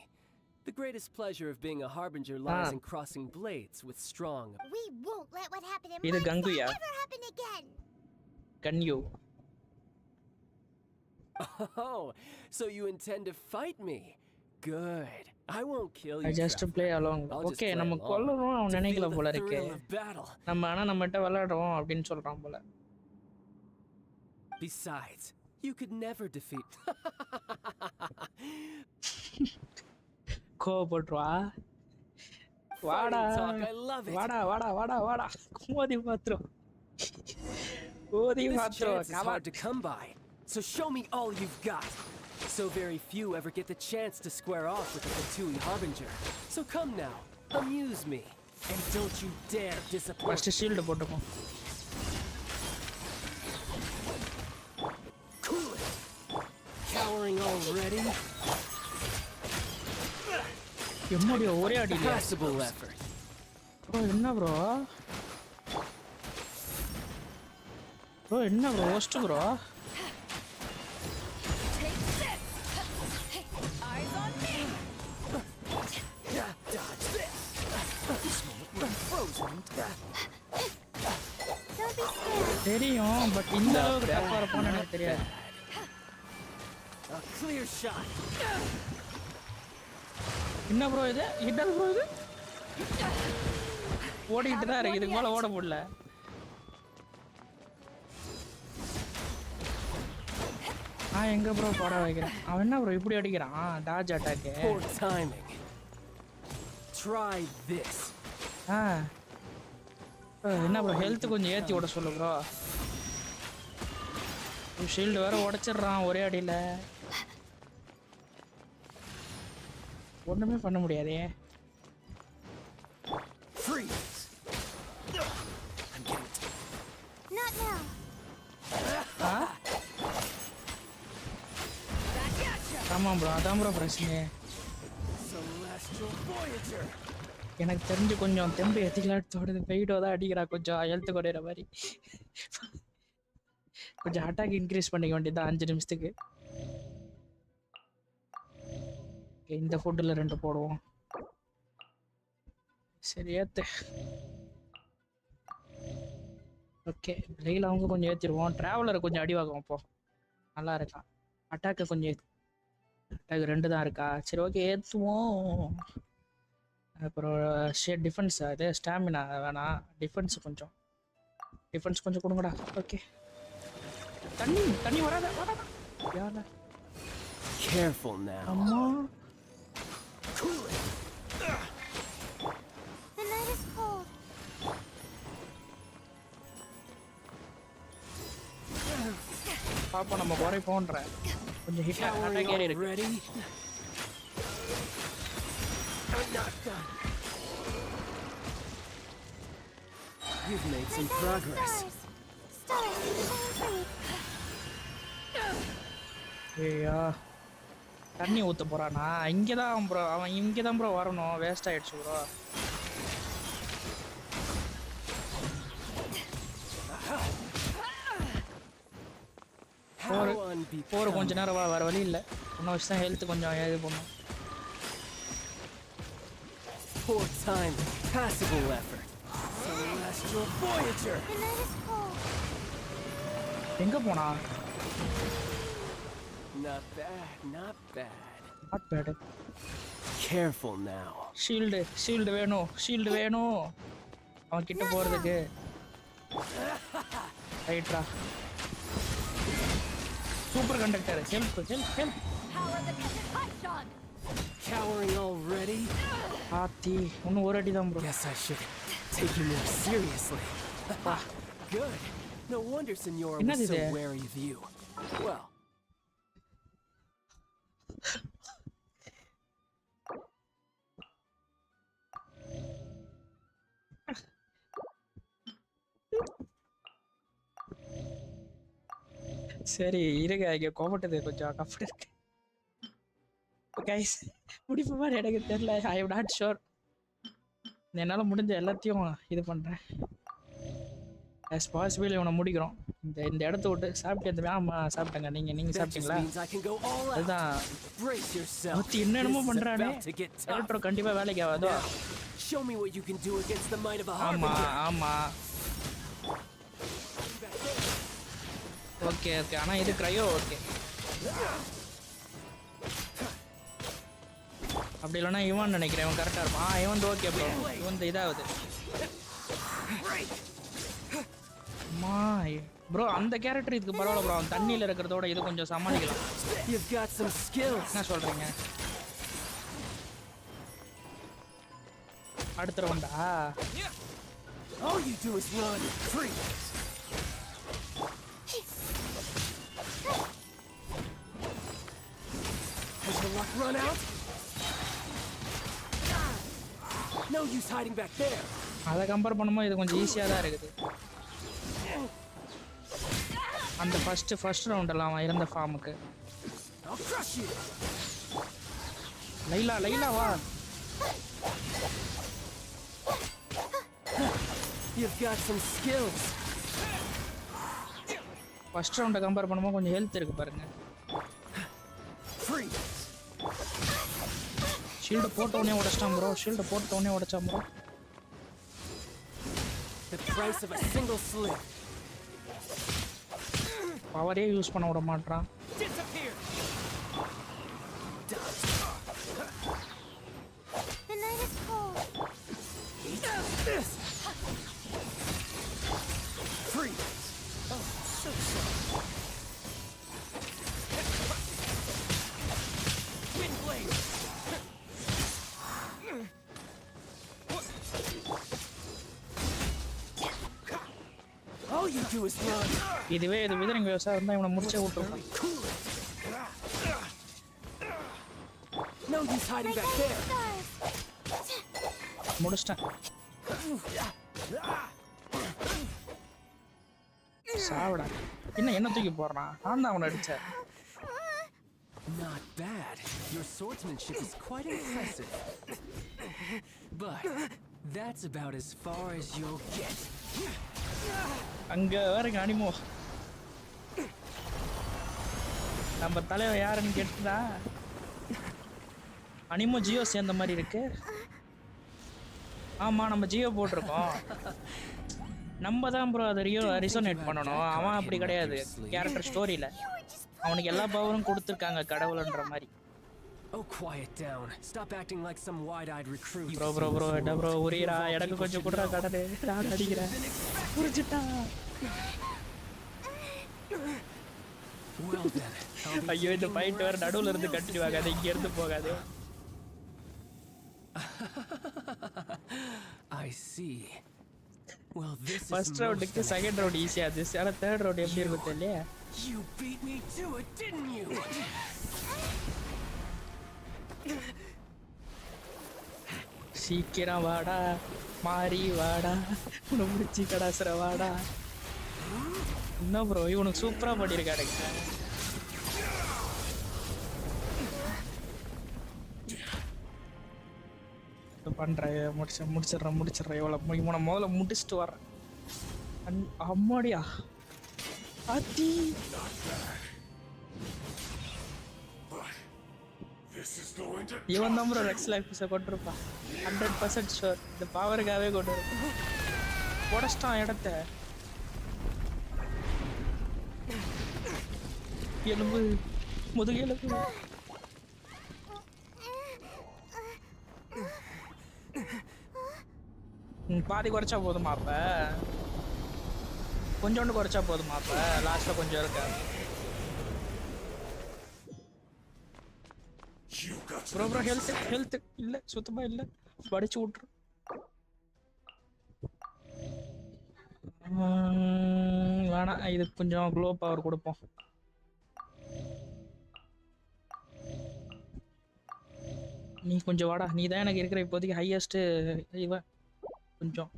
the greatest pleasure of being a harbinger lies in crossing blades with strong. We won't let what happened in இது my கங்குயா? ever happen again. கன்யூ. Oh, so you intend to fight me? Good. I won't kill you. I just Traveler. play along. I'll just Okay, play நம்ம along. கொல்லணும் அவன் To நினைக்கல feel போல the இருக்கு. thrill of battle. நம்ம ஆனா நம்மகிட்ட விளையாடுவோம் அப்படின்னு சொல்றான் போல. Besides, you could never defeat. கோபப்படுவா. வாடா. Fighting talk, I love it. வாடா. மோதி bathroom. Modi This bathroom. chance is hard to come by, so show me all you've got. So very few ever get the chance to square off with the Fatui Harbinger. So come now, amuse me, and don't you dare disappoint. First shield போட்டுப்போம். Cool it. Cowering already? எம்முடைய ஒரே அடியில. Passable effort. Bro என்ன bro என்ன bro worst bro தெரியும் but இந்த அளவுக்கு டஃப்பா இருப்பான்னு எனக்கு தெரியாது. என்ன ப்ரோ இது ஹிட்டல் ப்ரோ இது ஓடிக்கிட்டு தான் இருக்கு இதுக்கு மேல ஓட முடியல. நான் எங்க ப்ரோ போட வைக்கிறேன் அவன் என்ன ப்ரோ இப்படி அடிக்கிறான் டாஜ் அட்டாக்கு. என்ன ப்ரோ ஹெல்த் கொஞ்சம் ஏற்றி விட சொல்லு ப்ரோ. ஷீல்டு வேற உடைச்சிடுறான் ஒரே அடியில் ஒன்றுமே பண்ண முடியாதே. ஆமாம் ப்ரோ அதான் ப்ரோ பிரச்சனை. எனக்கு தெரிஞ்சு கொஞ்சம் தெம்பு ஏற்றிக்கலான்னு தோடுது. பெய்டோ தான் அடிக்கிறா கொஞ்சம் ஹெல்த் குறையிற மாதிரி. கொஞ்சம் அட்டாக் இன்க்ரீஸ் பண்ணிக்க வேண்டியது 5 நிமிஷத்துக்கு. இந்த ஃபுட்டில் 2 போடுவோம். சரி ஏற்று ஓகே லையில் அவங்க கொஞ்சம் ஏற்றிடுவோம். ட்ராவலரை கொஞ்சம் அடிவாகும் அப்போ நல்லா இருக்கான். அட்டாக்கை கொஞ்சம் அட்டாக் 2 தான் இருக்கா சரி ஓகே ஏற்றுவோம். அப்புறம் டிஃபென்ஸ் அது ஸ்டாமினா வேணாம் டிஃபென்ஸ் கொஞ்சம் கொடுங்கடா. ஓகே தண்ணி வராத யாரா Careful now. அம்மா The night is cold. பாப்பா நம்ம குறை போன்ற கொஞ்சம் ஹிட் அட்டாக் ஏறி இருக்கு. Ready? I'm not done. You've made some progress. Stars shine free. ஐயா தண்ணி ஊற்ற போறானா இங்கே தான் ப்ரோ அவன் இங்கே தான் ப்ரோ வரணும். வேஸ்ட் ஆயிடுச்சு ப்ரோ. போர் கொஞ்ச நேரம் வர வழி இல்லை. இன்னும் வச்சு தான் ஹெல்த் கொஞ்சம் இது பண்ணும். Poor time, passable effort. Celestial Voyager. The night is cold. எங்க போனா? Not bad, not bad. Not bad. Careful now. Shield வேணும். அவன் கிட்ட போறதுக்கு. ரைட்ரா. Super conductor help. Cowering already? ஆத்தி இன்னும் ஒரு அடி தான் bro. Guess I should take you more seriously. Good. No wonder Senora was so wary of you. Well. சரி இருங்க இங்கே கோபட்டது கொஞ்சம் கஃப்ட் இருக்கு. கைஸ் முடிப்பு மாதிரி எனக்கு தெரியல. I am not sure. என்னால் முடிஞ்ச எல்லாத்தையும் இது பண்ணுறேன். as possible இவனை முடிக்கிறோம். இந்த இடத்த விட்டு சாப்பிட்டு ஆமாம் சாப்பிட்டேங்க. நீங்கள் சாப்பிட்டீங்களா? அதுதான் என்னென்னமோ பண்ணுறானே. எலக்ட்ரோ கண்டிப்பாக வேலைக்கு ஆகாதோ. ஆமாம் ஓகே ஆனால் இது க்ரையோ ஓகே. அப்படி இல்லைன்னா இவன் நினைக்கிறேன் இவன் கரெக்டாக இருப்பான். இவன் ஓகே ப்ரோ இவன் இதாகுது. அம்மா ப்ரோ அந்த கேரக்டர் இதுக்கு பரவாயில்ல ப்ரோ. அவன் தண்ணியில் இருக்கிறதோட இது கொஞ்சம் சமாளிக்கலாம். என்ன சொல்கிறீங்க? அடுத்த ரவுண்டா? All you do is run, freeze. Has your luck run out? No use hiding back there. அதை கம்பேர் பண்ணும்போது இது கொஞ்சம் ஈஸியாக தான் இருக்குது. அந்த ஃபர்ஸ்ட் ரவுண்டெல்லாம் அவன் இருந்த ஃபார்முக்கு. லைலா வா. You've got some skills. First ரவுண்டை கம்பேர் பண்ணும்போது கொஞ்சம் ஹெல்த் இருக்கு பாருங்க. Freeze. ஷீல்டு போட்டோனே உடைச்சிட்டான் ப்ரோ. ஷீல்டு போட்டோனே உடைச்சான் bro. The price of a single slip. பவரே யூஸ் பண்ண விட மாட்டான். Disappear. The night is cold. This. Freeze. Oh, so soft. Wind blade. All you do is run. இதுவே இது விதரிங் விவசாயம் இருந்தா இவனை முடிச்சே விட்டுருப்பான். No use hiding back there. முடிச்சிட்டேன். சாவடா. என்ன தூக்கி போறான்? நான் தான் அவனை அடிச்சேன். Not bad. Your swordsmanship is quite impressive. But that's about as far as you'll get. அங்க வேறங்க அனிமோ. நம்ம தலைவர் யாருன்னு கேட்டா அனிமோ ஜியோ சேர்ந்த மாதிரி இருக்கு. ஆமா நம்ம ஜியோ போட்டிருக்கோம். நம்ம தான் ப்ரோ அதை ரிசோனேட் பண்ணணும். அவன் அப்படி கிடையாது. கேரக்டர் ஸ்டோரியில அவனுக்கு எல்லா பவரும் கொடுத்துருக்காங்க கடவுள்ன்ற மாதிரி. Oh, quiet down. Stop acting like some wide-eyed recruit. Bro என்ன ப்ரோ உரியரா எனக்கு கொஞ்சம் குடுறா கடனே. நான் அடிக்கிறேன். புரிஞ்சிட்டா. Well then. ஐயோ இந்த ஃபைட் வேற நடுவுல இருந்து கண்டினியூ ஆகாது. இங்க இருந்து போகாது. I see. Well, this first is ரவுண்டுக்கு செகண்ட் ரவுண்ட் ஈஸியா இருந்துச்சு. ஆனா தேர்ட் ரவுண்ட் எப்படி இருக்கும் தெரியல. You beat me to it, didn't you? சீக்கிரம் வாடா மாறி வாடா உன முடிச்சு கடாசுற வாடா. என்ன ப்ரோ இவனுக்கு சூப்பரா பண்ணியிருக்கானுங்க. பண்றேன் முடிச்சிடுறேன் இவனை முதல்ல முடிச்சுட்டு வர்றேன். அம்மாடியா அத்தி. இவன் தான் ப்ரோ ரெக்ஸ் லைஃப்ஸை கொண்டிருப்பான். 100% ஷோர். இந்த பவருக்காகவே கொண்டு இருப்பான். உடச்சிட்டான் இடத்த. எலும்பு முதுகெலும்பு. பாதி குறைச்சா போதுமா? அப்ப கொஞ்சோண்டு குறைச்சா போதுமா? அப்ப லாஸ்ட்ல கொஞ்சம் இருக்கா ப்ரோ ஹெல்த் இல்ல சுத்தமா இல்ல. படிச்சு விட்டுரு. வேணாம் இது கொஞ்சம் க்ளோ பவர் கொடுப்போம். நீ கொஞ்சம் வாடா. நீ தான் எனக்கு இருக்கிற இப்போதைக்கு ஹையஸ்ட். இவன் கொஞ்சம்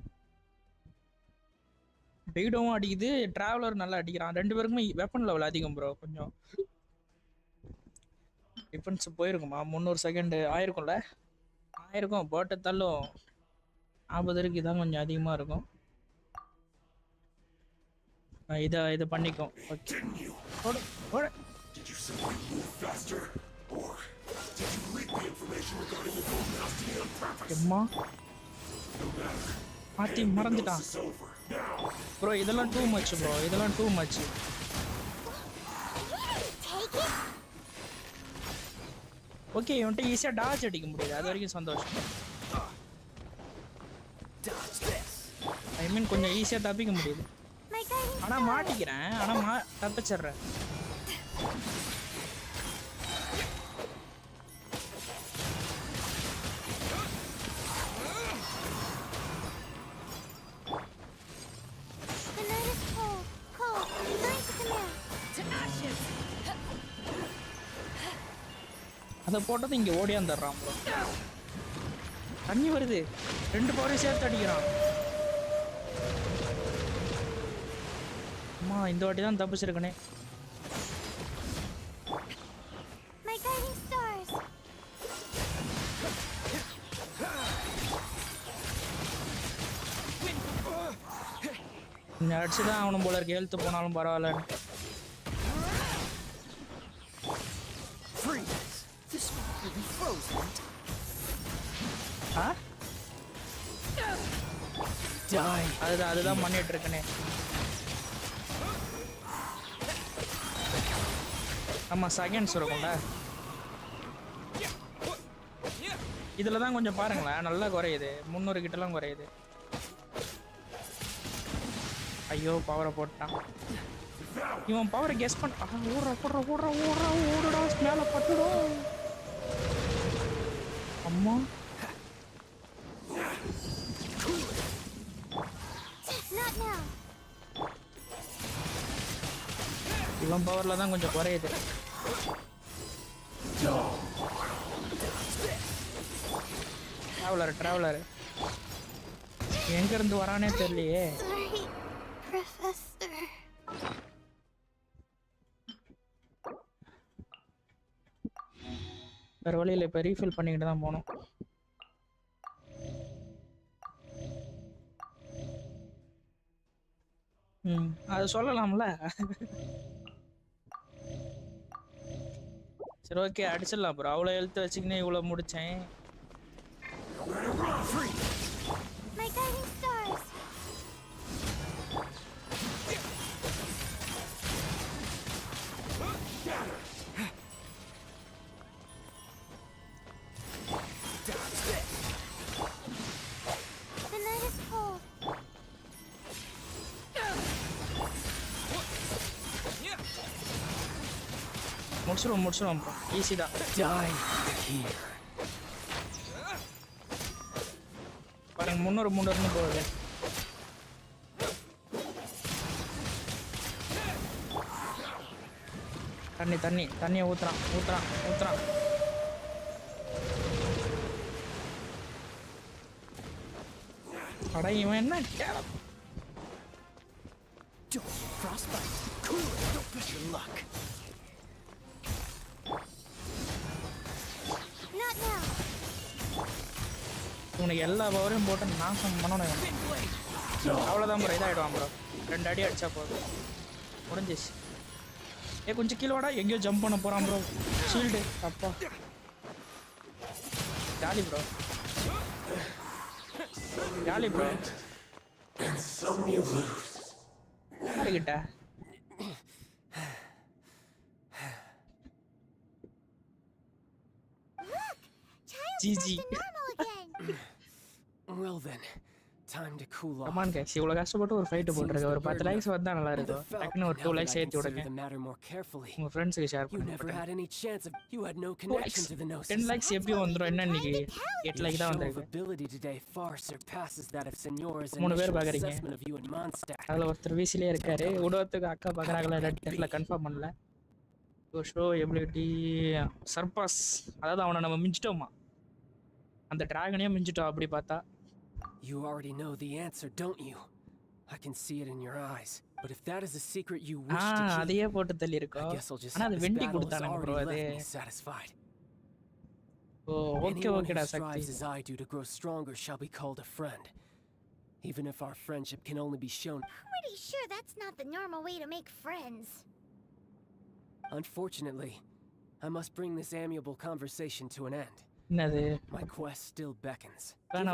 பெய்டோவும் அடிக்குது. டிராவலர் நல்லா அடிக்கிறான். ரெண்டு பேருக்குமே வெப்பன் லெவல் அதிகம் ப்ரோ. கொஞ்சம் டிஃபென்ஸ் போயிருக்குமா? 300 செகண்ட் ஆயிருக்கும்ல. ஆயிருக்கும். போட்ட தள்ளும் 50 இருக்கு. இதான் கொஞ்சம் அதிகமாக இருக்கும். இதை பண்ணிக்கும். ஓகே எம்மா மாத்தி மறந்துட்டான் ப்ரோ. இதெல்லாம் டூ மச் ப்ரோ. இதெல்லாம் டூ மச். ஓகே இவன்ட்ட ஈஸியாக டாச் அடிக்க முடியுது. அது வரைக்கும் சந்தோஷம். ஐ மீன் கொஞ்சம் ஈஸியாக தப்பிக்க முடியுது. ஆனால் மாட்டிக்கிறேன். ஆனால் தப்பிச்சிடுறேன். அதை போட்டது இங்கே ஓடியாந்துடுறான் ப்ரோ. தண்ணி வருது. 2 பவரையும் சேர்த்து அடிக்கிறான். அம்மா இந்த வாட்டி தான் தப்பிச்சிருக்கனே. கொஞ்சம் அடிச்சு தான் ஆகணும் போல இருக்கு, ஹெல்த் போனாலும் பரவாயில்லன்னு. Freeze! This will be frozen. Ah Die. அதுதான் பண்ணிட்டு இருக்கனே. ஆமா செகண்ட்ஸ் இருக்கும்ல. இதுல தான் கொஞ்சம் பாருங்களேன் நல்லா குறையுது, 300 கிட்டலாம் குறையுது. ஐயோ பவரை போட்டான் இவன், பவரை கெஸ் பண்ண. ஓடுடா மேல பட்டுடும். அம்மா Not now. இவன் பவர்ல தான் கொஞ்சம் குறையுது. டிராவலர் எங்க இருந்து வரானே தெரியலையே. Sorry, Professor. வேற வழியில் இப்போ ரீஃபில் பண்ணிக்கிட்டு தான் போகணும். அது சொல்லலாம்ல. சரி ஓகே அடிச்சிடலாம் ப்ரோ. அவ்வளோ ஹெல்த் வச்சுக்கினே இவ்வளோ முடிச்சேன். My guiding stars. The night is cold. முடிச்சிருவோம் ப்ரோ, ஈஸி தான். Die here. பாருங்க 300 போகுது. தண்ணியை ஊத்துறான். அட இவன் என்ன Frostbite. Cool it. Don't push your luck. Not now. உனக்கு எல்லா பவரையும் போட்டு நாசம் பண்ணணும். அவ்வளோதான் ப்ரோ, இதாகிடுவான் ப்ரோ. 2 அடி அடிச்சா போதும், முடிஞ்சிச்சு. கொஞ்சம் கீழே வாடா, எங்கேயோ ஜம்ப் பண்ண போகிறான் ப்ரோ. ஷீல்டு அப்பா ஜாலி ப்ரோ. யாருக்கிட்ட Child back to normal again. Well then, time to cool off. Come on guys, இவ்வளோ கஷ்டப்பட்டு ஒரு ஃபைட்டு போட்டுருக்கு. ஒரு 10 லைக்ஸ் வந்தால் நல்லா இருக்கும். டக்குன்னு ஒரு 2 லைக்ஸ் சேர்த்து விடுங்க, உங்கள் ஃப்ரெண்ட்ஸுக்கு ஷேர் பண்ணுங்க. 10 லைக்ஸ் எப்படி வந்துடும்? என்ன இன்னைக்கு 8 லைக் தான் வந்திருக்கு. 3 பேர் பார்க்குறீங்க. அதில் ஒருத்தர் வீசிலே இருக்காரு, உடவத்துக்கு அக்கா பார்க்குறாங்களா தெரியல, கன்ஃபார்ம் பண்ணல. ஷோ எபிலிட்டி சர்பாஸ், அதாவது அவனை நம்ம மிஞ்சிட்டோமா, அந்த டிராகனே மிஞ்சிட்டோம் அப்படி பார்த்தா. You already know the answer, don't you? I can see it in your eyes. But if that is a secret you wish to keep, அதையே போட்டு தள்ளி இருக்கோம். ஆனா அது வெண்டி கொடுத்தானுங்க ப்ரோ. அது ஓ ஓகேடா சக்தி. As I do to grow stronger shall be called a friend. Even if our friendship can only be shown. Pretty sure that's not the normal way to make friends. Unfortunately, I must bring this amiable conversation to an end. என்னது? My quest still beckons. வேணா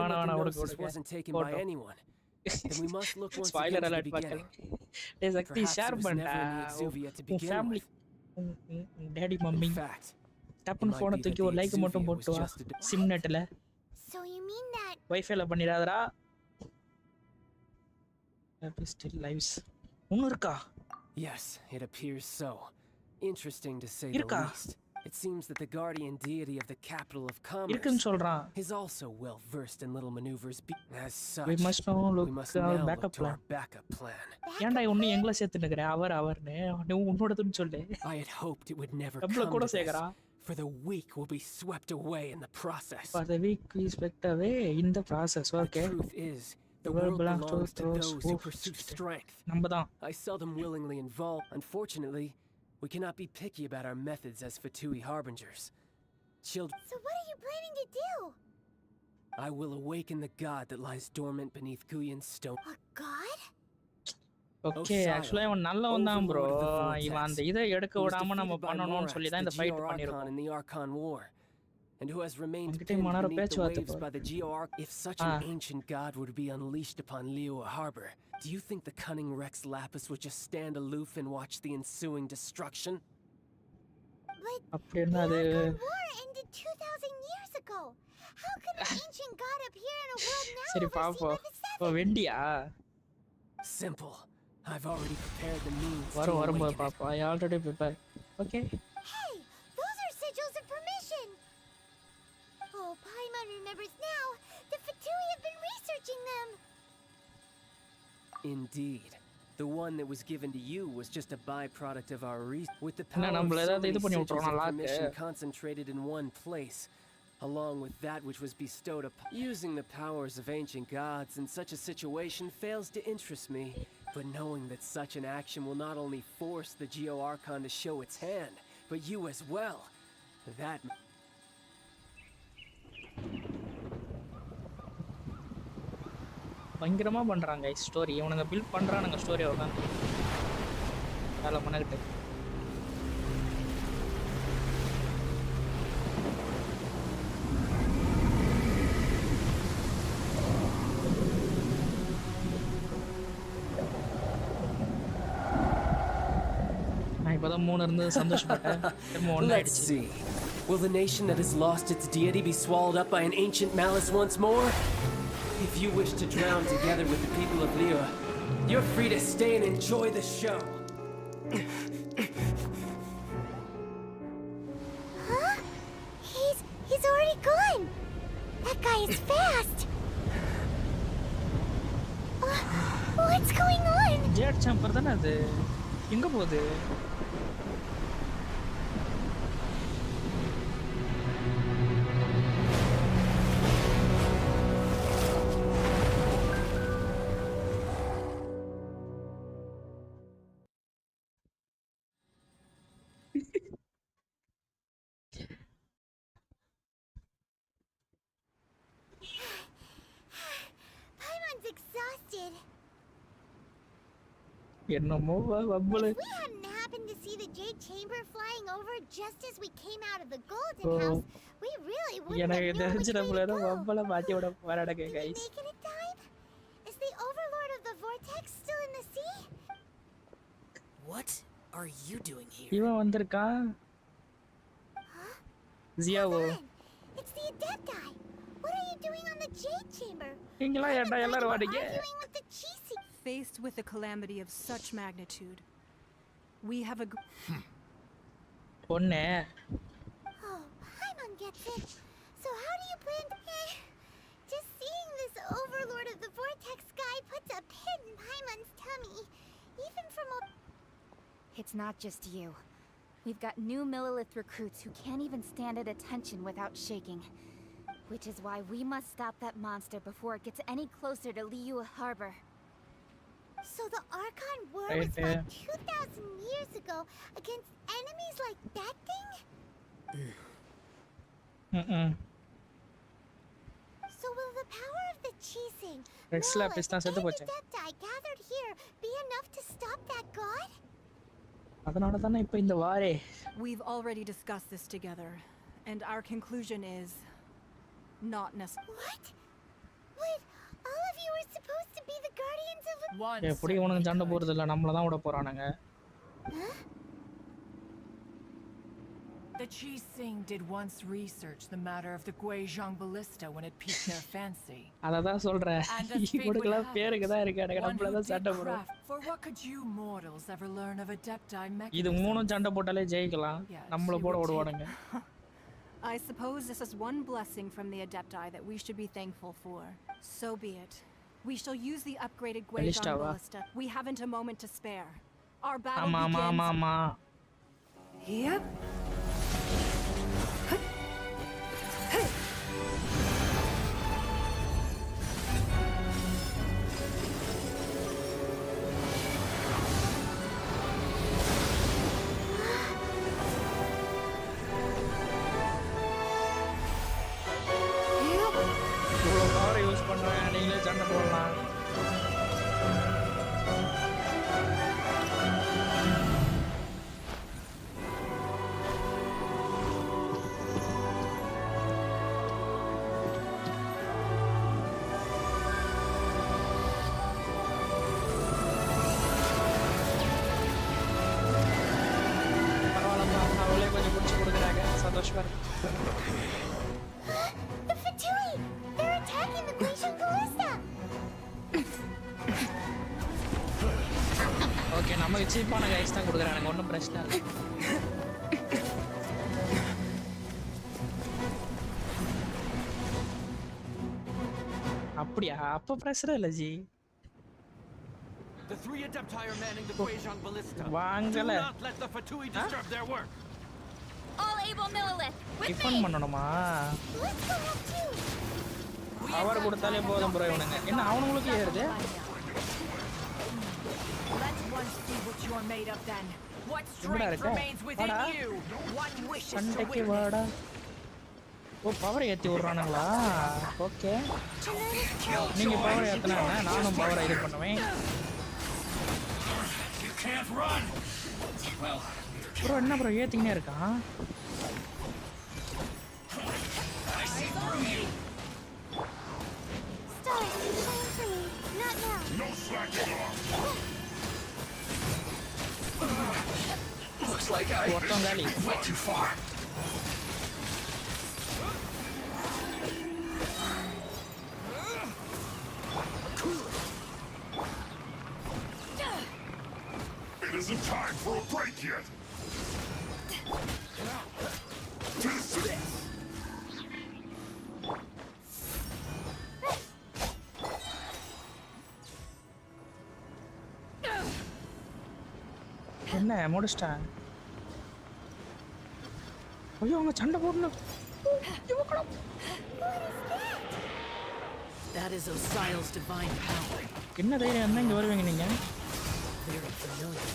wasn't taken by anyone. Then we must look once Spoiler again at alert the beginning. டேய் சக்தி share பண்ணடா. Family daddy mummy டப்புன்னு ஃபோனை தூக்கி ஒரு like மட்டும் போட்டு வா சிம் நெட்ல. So you mean that வைஃபைல பண்ணிடாதடா. Happy still lives. ஒன்னு இருக்கா? Yes, it appears so. Interesting to say the இருக்கா? least. It seems that the guardian deity of the capital of commerce இருக்குன்னு சொல்றான். is also well versed in little maneuvers. As such, we must now look our backup plan. ஏன்டா ஒண்ணு எங்கள சேர்த்து நிக்கற அவர்னு நீ உன்னோடதுன்னு சொல்லு. I had hoped it would never come கூட to சேகரா. For the weak will be swept away in the process. For the weak we swept away in the process. Okay. The truth is, the world belongs to those who pursue strength. நம்பதான். I seldom willingly involve. Unfortunately, we cannot be picky about our methods as Fatui harbingers. Children. So what are you planning to do? I will awaken the god that lies dormant beneath Guyon's stone. A god? Okay ஆக்சுவலா இவன் நல்லவன் தான் bro. இவன் அந்த இதை எடுக்க விடாம நம்ம பண்ணணும்னு சொல்லி தான் இந்த ஃபைட் பண்ணிருக்கோம். in the Archon War, and who has remained உன்கிட்ட pinned மனர beneath the பேச்சுவார்த்தை waves போ. by the Geo-Arch. If such an ancient god were to be unleashed upon Liyue Harbor, do you think the cunning Rex Lapis would just stand aloof and watch the ensuing destruction? But அப்படின்னா அது the war ended 2,000 years ago. How can an ancient god appear in a world now சரி overseen பாப்போம். by the seven? O வெண்டியா? Simple. I've already prepared the means to வரும்போது awaken it. பாப்போம். I already prepared. Okay. Hey, those are sigils of permission. Oh, Paimon remembers now. The Fatui have been researching them. Indeed. The one that was given to you was just a byproduct of our research. With the என்ன power of நம்மள so ஏதாவது many இது பண்ணி sigils விட்டுறோம் of lock. permission concentrated in one place, along with that which was bestowed upon. Using the powers of ancient gods in such a situation fails to interest me, but knowing that such an action will not only force the Geo-Archon to show its hand, but you as well, that... பயங்கரமா பண்றாங்க story. இவனுங்க build பண்றானுங்க story உட்காந்து வேலை பண்ணக்கிட்டு. நான் இப்பதான் 3 இருந்தது சந்தோஷப்பட்டேன். திரும்ப 1 Let's ஆயிடுச்சு. see. Will the nation that has lost its deity be swallowed up by an ancient malice once more? If you wish to drown together with the people of Liyue, you're free to stay and enjoy the show. Huh? He's already gone. That guy is fast. What's going on? Jet சாம்பர் தானே அது. எங்க போகுது? Paimon's exhausted. என்னமோ வம்பளு. If we hadn't happened to see the Jade Chamber flying over just as we came out of the Golden Oh. House, we really wouldn't எனக்கு have known which தெரிஞ்ச way to நம்மள go. வம்பள மாட்டி விட போறானுங்க Did we guys. make it in time? Is the Overlord of the Vortex still in the sea? What are you doing here? இவன் வந்திருக்கான். Huh? Xiao. Hold on. It's the Adepti. What are you doing on the Jade Chamber? நீங்களா Why ஏன்டா are you எல்லாரும் வாடீங்க? arguing with the Chisi? Faced with a calamity of such magnitude, we have a பொண்ணே. Oh, Paimon gets it. So how do you plan to... Just seeing this Overlord of the Vortex guy puts a pit in Paimon's tummy. Even from a... It's not just you. We've got new Millilith recruits who can't even stand at attention without shaking. Which is why we must stop that monster before it gets any closer to Liyue Harbor. So the Archon War Right was there. fought 2,000 years ago against enemies like that thing? So will the power of the Chising, Rex Lapis தான் செத்து and போச்சு. Adepti gathered here be enough to stop that god? அதனால தானே இப்போ இந்த வாரே. We've already discussed this together, and our conclusion is not necessary. What? Wait, all of you are supposed to be the guardians of the... One எப்படி உனக்கு சண்டை போறது இல்ல, நம்மள தான் விட போறானுங்க. Huh? The Qixing did once research the matter of the Guizhong ballista when it piqued their fancy. அததான் சொல்றேன். And as fate would இவனுக்குலாம் have பேருக்கு தான் இருக்கானுங்க. one நம்மள who தான் did சண்டை போடுவோம். craft. For what could you mortals ever learn of Adepti இது மூணும் mechanisms? சண்டை போட்டாலே ஜெயிக்கலாம். Yes, நம்மள you போட would விடுவானுங்க. I suppose this is one blessing from the Adepti that we should be thankful for. So be it. We shall use the upgraded Guizhong Ballista-வா? ballista. We haven't a moment to spare. Our battle ஆமா ஆமா ஆமா begins. ஆமா. Yep. இவ்வளவு power use பண்றேன், நீங்களே சண்டை போடலாம். பாரு. The Fatui! They're attacking the Genshin ballista! Okay நமக்கு சீப்பான கைஸ் தான் கொடுக்குறேன், எனக்கு ஒன்றும் பிரச்சனை இல்லை. அப்படியா? அப்போ பிரச்சனை இல்லை G. The 3 Adepti are manning the Guizhong ballista. வாங்கல. Do not let the Fatui disturb their work. All able Millilith, with tiffin me! பண்ணணுமா? Let's go up too! Power கொடுத்தாலே போதும் ப்ரோ இவனுங்க. என்ன அவனுங்களுக்கு ஏறுது? Let's once see what you are made of then. What எங்கடா strength இருக்க? remains within வாடா. you? One wishes to சண்டைக்கு witness. வாடா. ஓ பவர் ஏற்றி விட்றானுங்களா? ஓகே, நீங்கள் பவர் ஏற்றினாங்க, நானும் பவரை இது பண்ணுவேன். You can't run! Well, bro என்ன ப்ரோ ஏற்றிக்கினே இருக்கான்? I see through you! Stars, shine for me. Not now. No slacking off! Looks like I ஒருத்தன் காலி. went too far. It isn't time for a break yet. என்ன முடிச்சிட்டேன்? ஐயோ அவங்க சண்டை போடணும். That is Osial's divine power. என்ன தைரியம் இருந்தால் இங்கே வருவீங்க நீங்கள்? Very familiar.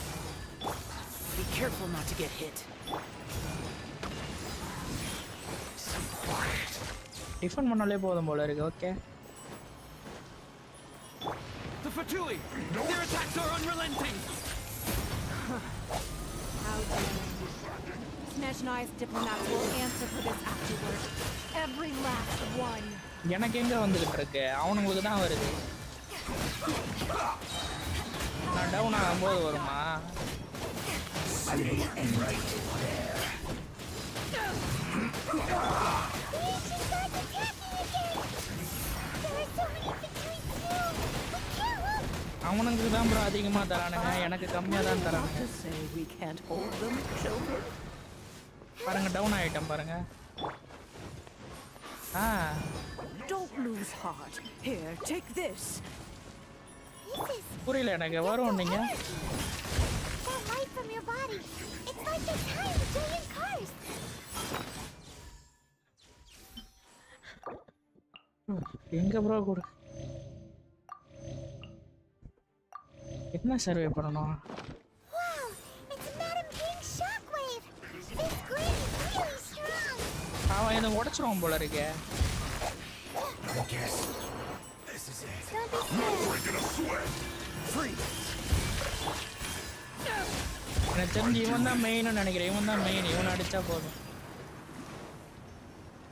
Be careful not to get hit. Tiffin பண்ணாலே போதும் போல இருக்கு. Okay The Fatui! Their attacks are unrelenting! How dare you? Snezhnai's diplomats will answer for this afterward. Every last one. எனக்கு எங்கே வந்துக்கிட்டு இருக்கு? அவனுங்களுக்கு தான் வருது. நான் டவுன் ஆகும்போது வருமா? அவனுக்கு தான் ப்ரோ அதிகமாக தரானுங்க, எனக்கு கம்மியாக தான் தரானுங்க. பாருங்க டவுன் ஆகிட்டேன் பாருங்க. ஆ Don't lose heart. Here, take this. புரியல எனக்கு. வரும் நீங்க That light from your body. It's like the time of giant cars. எங்க ப்ரோ கூட என்ன சர்வே பண்ணணும்? Wow, it's Madam King's shockwave. This grid is really strong. அவன் எனக்கு உடச்சிருவான் போல இருக்கே. I guess this is it. Don't be scared. எனக்கு தெரிஞ்சு இவன் தான் மெயின்னு நினைக்கிறேன். இவன் தான் மெயின். இவன் அடிச்சா போதும்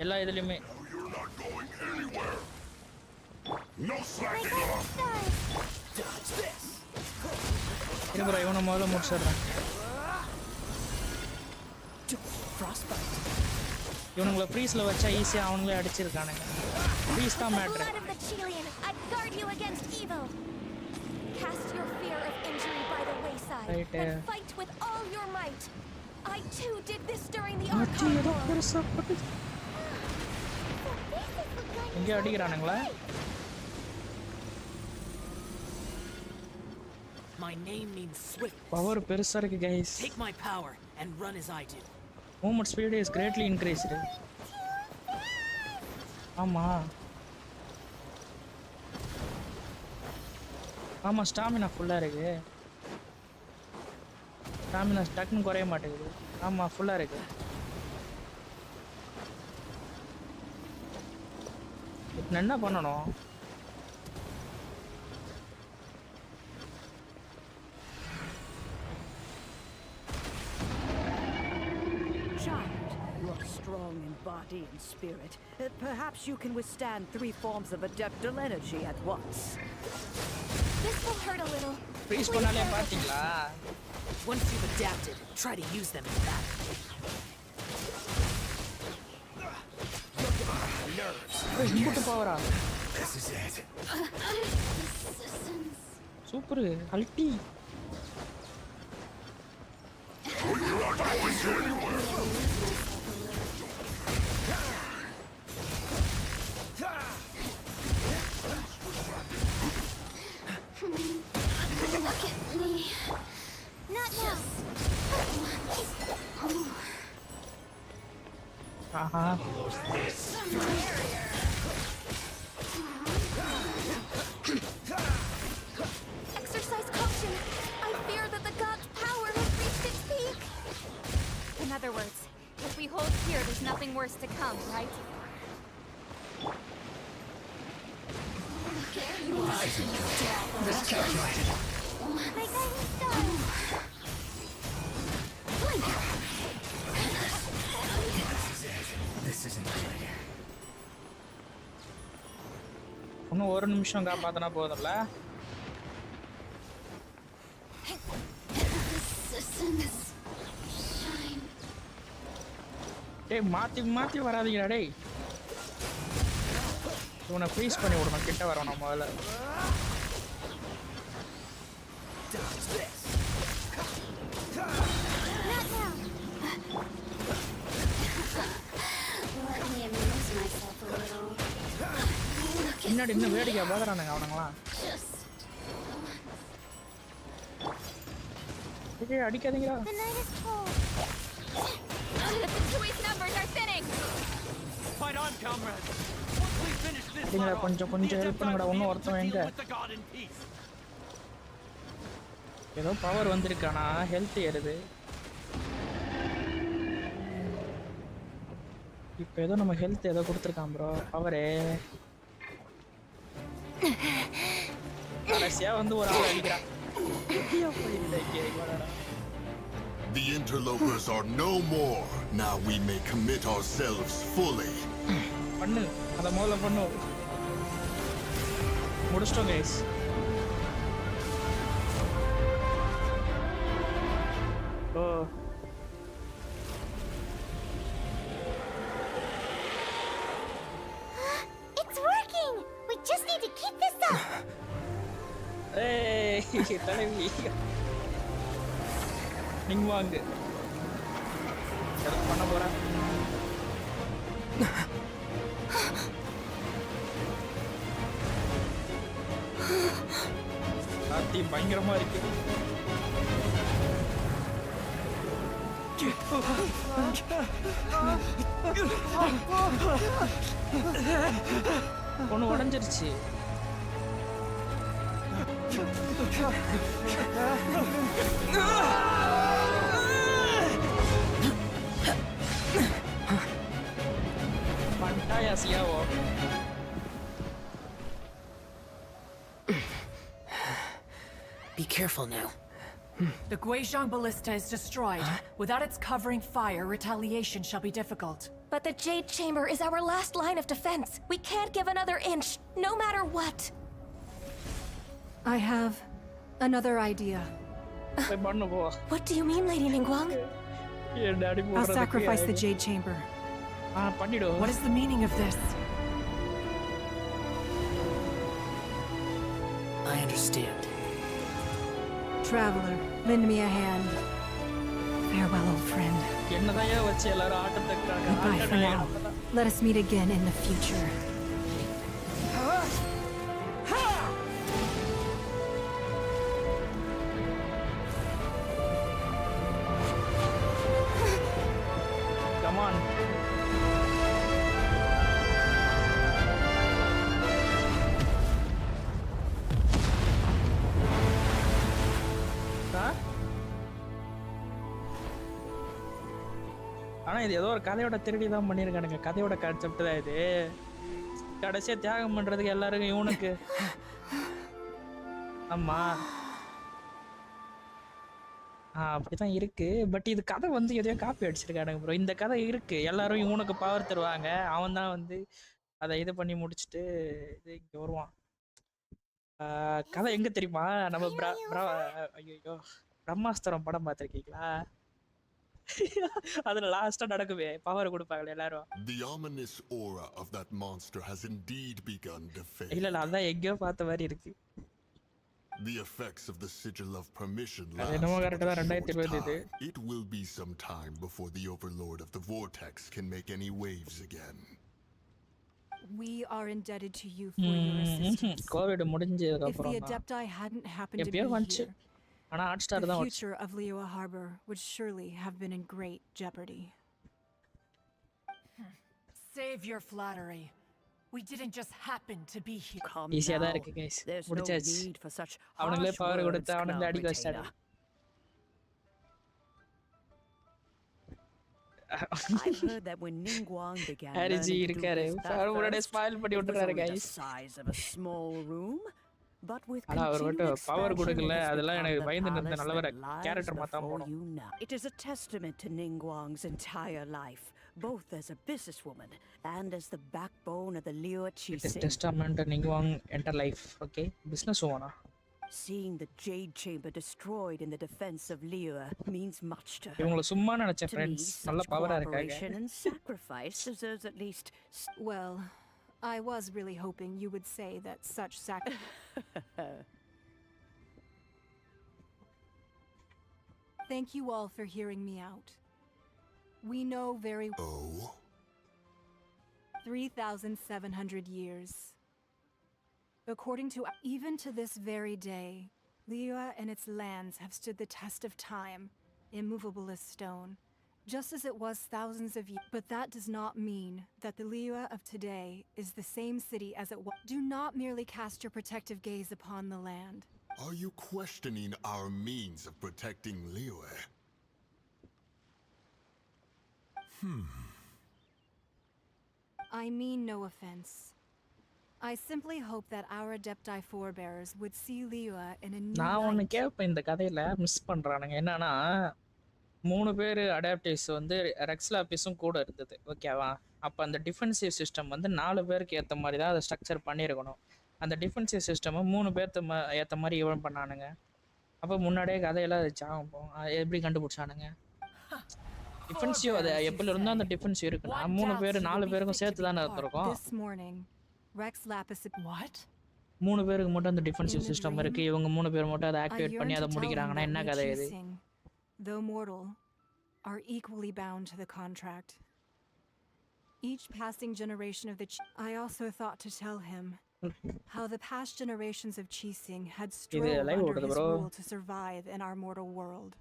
எல்லா இதுலையுமே. You're not going anywhere. No Like slacking other off. stars. இரு ப்ரோ இவனை முதல்ல முடிச்சிடுறேன். இவனுங்களை ஃப்ரீஸில் வச்சா ஈஸியாக அவங்களே அடிச்சிருக்கானுங்க. ஃப்ரீஸ் தான் matter. Blood of the Chilean, I guard you against evil. Cast your fear of injury by the wayside Right, and fight with all your might. I too did this during the அடி Archon ஏதோ War. பெருசாக பட்டுது. எங்கேயோ அடிக்கிறானுங்களா? My name means swift. Power பெருசாக இருக்கு guys. Take my power and run as I do. Movement speed is greatly increased. ஆமாம் ஆமாம் stamina ஃபுல்லாக இருக்கு. ஸ்டாமினா டக்குன்னு குறைய மாட்டேங்குது. ஆமாம் ஃபுல்லாக இருக்கு. இப்போ என்ன பண்ணணும்? Child, you are strong in body and spirit. Perhaps you can withstand 3 forms of adeptal energy at once. This will hurt a little. Freeze பண்ணாலே பார்த்தீங்களா? Once you've adapted, try to use them in battle. nerves. இம்புட்டு பவரா This is it. Super ulti Look at me. Not now. ஆஹா Exercise caution. I fear that the god's power has reached its peak. In other words, if we hold here, there's nothing worse to come, right? Miscalculated. My guiding star. This isn't good. இன்னும் ஒரு நிமிஷம் காப்பாத்தினா போதும்ல டேய் மாத்தி மாத்தி வராதீங்கடா டேய் இவனை freeze பண்ணி விடணும் கிட்ட வரணும் முதல்ல Not now. Let me amuse myself a little. பின்னாடி இன்னும் வேடிக்கை பார்க்குறானுங்க அவனுங்களாம் அடிக்காதீங்களா The night is cold. The Fatoui's numbers are thinning! Fight on, comrades. Once we finish this அப்படிங்களா கொஞ்சம் ஹெல்ப் பண்ணுங்கடா ஒன்றும் ஒருத்தன் எங்க with the god in peace. ஏதோ பவர் வந்திருக்கானா ஹெல்த் ஏறுது இப்போ ஏதோ நம்ம ஹெல்த் ஏதோ கொடுத்துருக்கான் ப்ரோ பவரே கடைசியா வந்து ஒரு ஆள் அடிக்கிறான் The interlopers are no more. Now we may commit ourselves fully. பண்ணு அத முதல்ல பண்ணு முடிச்சிட்டோம் guys O It's working. We just need to keep this up. ஏய் தலைவி நீங்க வாங்க எல்லாம் பண்ண போறேன் ஆத்தி பயங்கரமா இருக்கு ஒண்ணு உடைஞ்சிருச்சு Pantalla siawo. Be careful now. The Guizhong Ballista is destroyed. Without its covering fire, retaliation shall be difficult. But the Jade Chamber is our last line of defense. We can't give another inch, no matter what. I have another idea. What do you mean, Lady Ningguang? I'll sacrifice the Jade Chamber. What is the meaning of this? I understand. Traveler, lend me a hand. Farewell, old friend. Goodbye for now. Let us meet again in the future. Come on. ஆனா இது ஏதோ ஒரு கதையோட திருடி தான் பண்ணிருக்கானுங்க கதையோட concept தான் இது கடைசியா தியாகம் பண்றதுக்கு எல்லாருக்கும் இவனுக்கு ஆமா அப்படிதான் இருக்கு பட் இது கதை வந்து எதையோ காப்பி அடிச்சிருக்கானுங்க ப்ரோ இந்த கதை இருக்கு எல்லாரும் இவனுக்கு பவர் தருவாங்க அவன் தான் வந்து அதை இது பண்ணி முடிச்சுட்டு இது இங்க வருவான் கதை எங்க தெரியுமா நம்ம ஐயோ பிரம்மாஸ்திரம் படம் பார்த்துருக்கீங்களா அதுல லாஸ்டா நடக்குமே பவர் கொடுப்பாங்க எல்லாரும். The ominous aura of that monster has indeed begun to fade. இல்ல அதான் எங்கேயோ பார்த்த மாதிரி இருக்கு. The effects of the sigil of permission அது last என்னமோ but கரெக்டா a தான் short 2020 time. It will be some time before the overlord of the vortex can make any waves again. We are indebted to you for your assistance. Covid முடிஞ்சதுக்கு If the அப்புறம் தான் Adepti hadn't happened to எப்பயோ be வந்துச்சு. here, ஆனா hot star the தான் வந்துச்சு. future of Liyue Harbor would surely have been in great jeopardy. Save your flattery. We didn't just happen to be here. Come ஈஸியா தான் now. இருக்கு guys. There's no முடிச்சாச்சு. need for such அவனுங்களே harsh power words, கொடுத்து அவனுங்களே Cloud அடிக்க வச்சிட்டாரு. Retainer. I've heard that when Ningguang began Hariji learning to do இருக்காரு. this power at முன்னாடியே first, spoil பண்ணி it was விட்டுறாரு only the guys. size of a small room, but with ஆனா அவர் continued மட்டும் power expansion, கொடுக்கல it has அதெல்லாம் become எனக்கு the பயந்து நிறுத்த palace நல்லவர that lies கேரக்டர் மாத்தாம before போணும். you now. It is a testament to Ningguang's entire life, both as a businesswoman and as the backbone of the Liyue It is Qixing. testament Ningguang enter life. Okay, business woman. Seeing the Jade Chamber destroyed in the defense of Liyue means much to her. இவங்கள சும்மா நினைச்ச To me, फ्रेंड्ஸ் நல்ல such பவரா இருக்காங்க. cooperation and sacrifice deserves at least. Well, I was really hoping you would say that such Thank you all for hearing me out. We know very Oh? 3,700 years. According to even to this very day, Liyue and its lands have stood the test of time, immovable as stone, just as it was thousands of years. But that does not mean that the Liyue of today is the same city as it was. Do not merely cast your protective gaze upon the land. Are you questioning our means of protecting Liyue? I mean no offense. I simply hope that our Adepti forebears would see Liyue in a new நான் ஒன்னு light. கேட்பேன் இந்த கதையில miss பண்றானுங்க என்னன்னா 3 பேர் அடாப்டிவ்ஸ் வந்து ரெக்ஸ்லாபிஸும் கூட இருந்தது ஓகேவா. அப்போ அந்த டிஃபென்சிவ் சிஸ்டம் வந்து 4 பேருக்கு ஏற்ற மாதிரி தான் அதை ஸ்ட்ரக்சர் பண்ணியிருக்கணும். அந்த டிஃபென்சிவ் சிஸ்டம் 3 பேர்த்து ஏற்ற மாதிரி இவன் பண்ணானுங்க. அப்போ முன்னாடியே கதையெல்லாம் எப்படி கண்டுபிடிச்சானுங்க? டிஃபென்சிவ் அது எப்பல இருந்தோ அந்த டிஃபென்சிவ் இருக்குன்னா 3 பேர் 4 பேருக்கும் சேர்த்து தானே இருந்திருக்கும். This morning, Rex Lapis. What? 3 பேருக்கு மட்டும் அந்த டிஃபென்சிவ் சிஸ்டம் இருக்கு. இவங்க 3 பேர் மட்டும் அதை ஆக்டிவேட் பண்ணி அதை முடிக்கிறாங்கன்னா என்ன கதை இது? Though mortal, are equally bound to the contract. Each passing generation of the I also thought to tell him how the past generations of Qixing had strove under his rule to survive in our mortal world,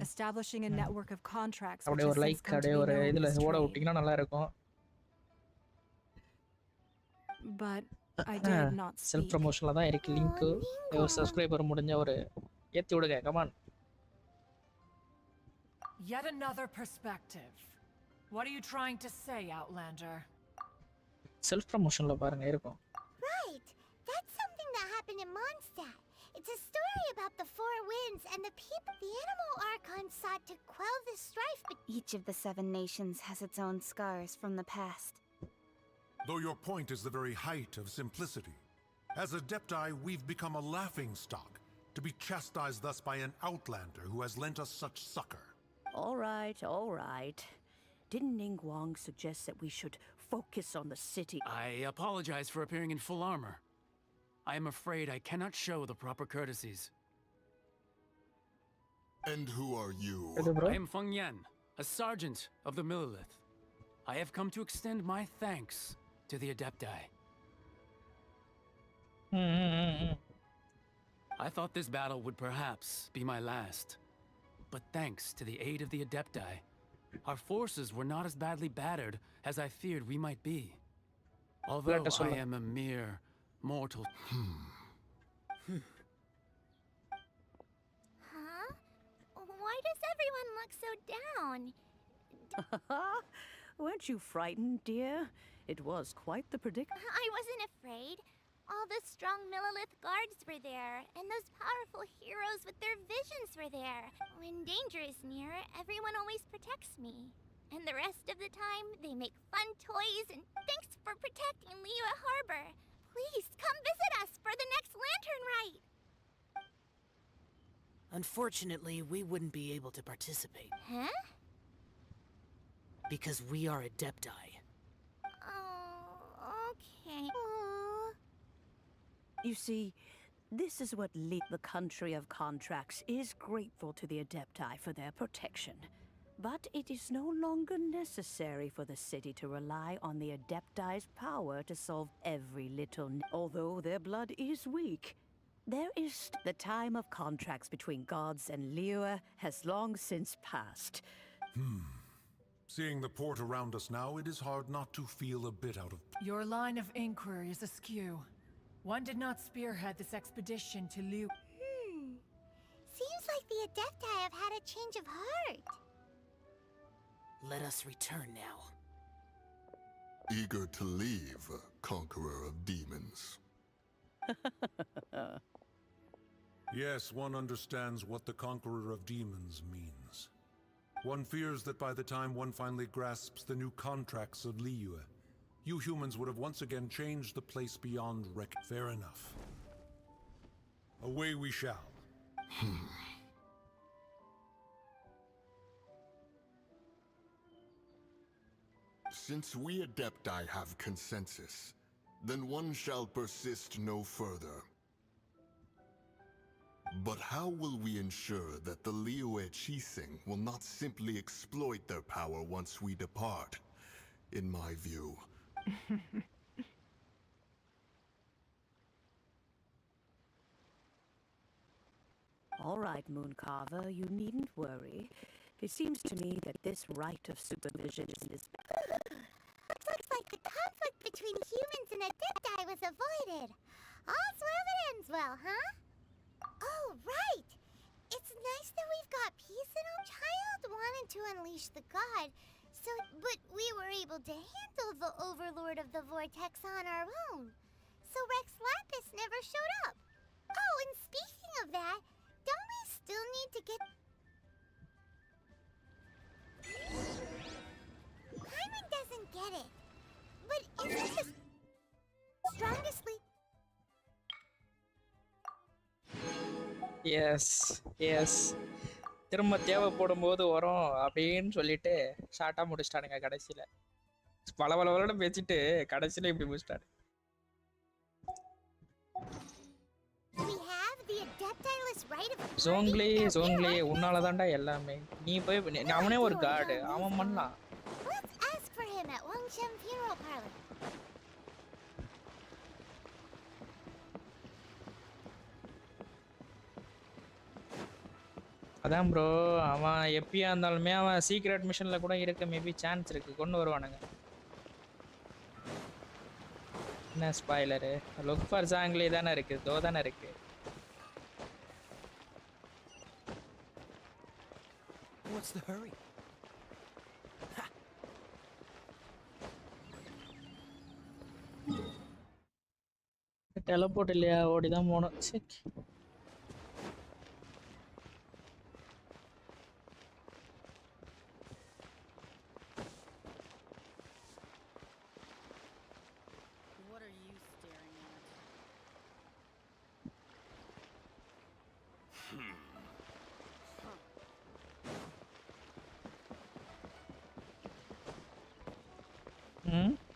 establishing a network of contracts which has since come to be known as trade. But I dared not speak. Self ப்ரமோஷன்ல தான் இருக்கு link. ஒரு subscriber முடிஞ்ச ஒரு ஏத்தி விடுங்க come on. Yet another perspective. What are you trying to say, Outlander? Self ப்ரமோஷன்ல பாருங்க இருக்கும். Right. That's something that happened in Mondstadt. It's a story about the four winds and the people. The animal Archon sought to quell the strife. Each of the 7 nations has its own scars from the past. Though your point is the very height of simplicity. As Adepti, we've become a laughing stock, to be chastised thus by an outlander who has lent us such succor. All right. Didn't Ningguang suggest that we should focus on the city? I apologize for appearing in full armor. I am afraid I cannot show the proper courtesies. And who are you? I am Feng Yan, a sergeant of the Millilith. I have come to extend my thanks to the Adepti. I thought this battle would perhaps be my last. But thanks to the aid of the Adepti, our forces were not as badly battered as I feared we might be. Although I am a mere mortal. Huh? Why does everyone look so down? Weren't you frightened, dear? It was quite the predicament. I wasn't afraid. All the strong Millilith guards were there, and those powerful heroes with their visions were there. When danger is near, everyone always protects me. And the rest of the time, they make fun toys and thanks for protecting Liyue Harbor. Please, come visit us for the next lantern rite. Unfortunately, we wouldn't be able to participate. Huh? because we are Adepti. Oh, okay. You see, this is what the country of contracts is grateful to the Adepti for their protection. But it is no longer necessary for the city to rely on the Adepti's power to solve every little although their blood is weak. There is the time of contracts between gods and Liyue has long since passed. Seeing the port around us now, it is hard not to feel a bit out of... Your line of inquiry is askew. One did not spearhead this expedition to Liu. Seems like the Adepti have had a change of heart. Let us return now. Eager to leave, conqueror of demons. Yes, one understands what the Conqueror of Demons means. One fears that by the time one finally grasps the new contracts of Liyue, you humans would have once again changed the place beyond wreck. Fair enough. Away we shall. Since we Adepti have consensus, then one shall persist no further. But how will we ensure that the Liyue Qixing will not simply exploit their power once we depart? In my view. All right, Mooncarver, you needn't worry. It seems to me that this right of supervision is... Looks like the conflict between humans and Adepti was avoided. All's well that ends well, huh? Oh, right! It's nice that we've got peace and our child wanted to unleash the god, but we were able to handle the Overlord of the Vortex on our own. So Rex Lapis never showed up. Oh, and speaking of that, don't we still need to get... Hyman doesn't get it. But isn't the strongest lead... yes திரும்ப தேவைப்படும் போது வரும் அப்படின்னு சொல்லிட்டு ஷார்ட்டாக முடிச்சிட்டானுங்க கடைசியில். பல பேசிட்டு கடைசியில் இப்படி முடிச்சிட்டாரு. ஜோங்லி உன்னால தான்டா எல்லாமே. நீ போய் அவனே ஒரு கார்டு, அவன் பண்ணலாம். அதான் ப்ரோ, அவன் எப்பயா இருந்தாலுமே அவன் சீக்ரெட் மிஷன்ல கூட இருக்க மேபி சான்ஸ் இருக்கு, கொண்டு வருவானுங்க. என்ன ஸ்பாயிலரு? லுக் ஃபார் ஜாங்லி தானே இருக்கு, தோ தானே இருக்கு. What's the hurry? டெலபோர்ட் இல்லையா? ஓடிதான் போகணும். சரி.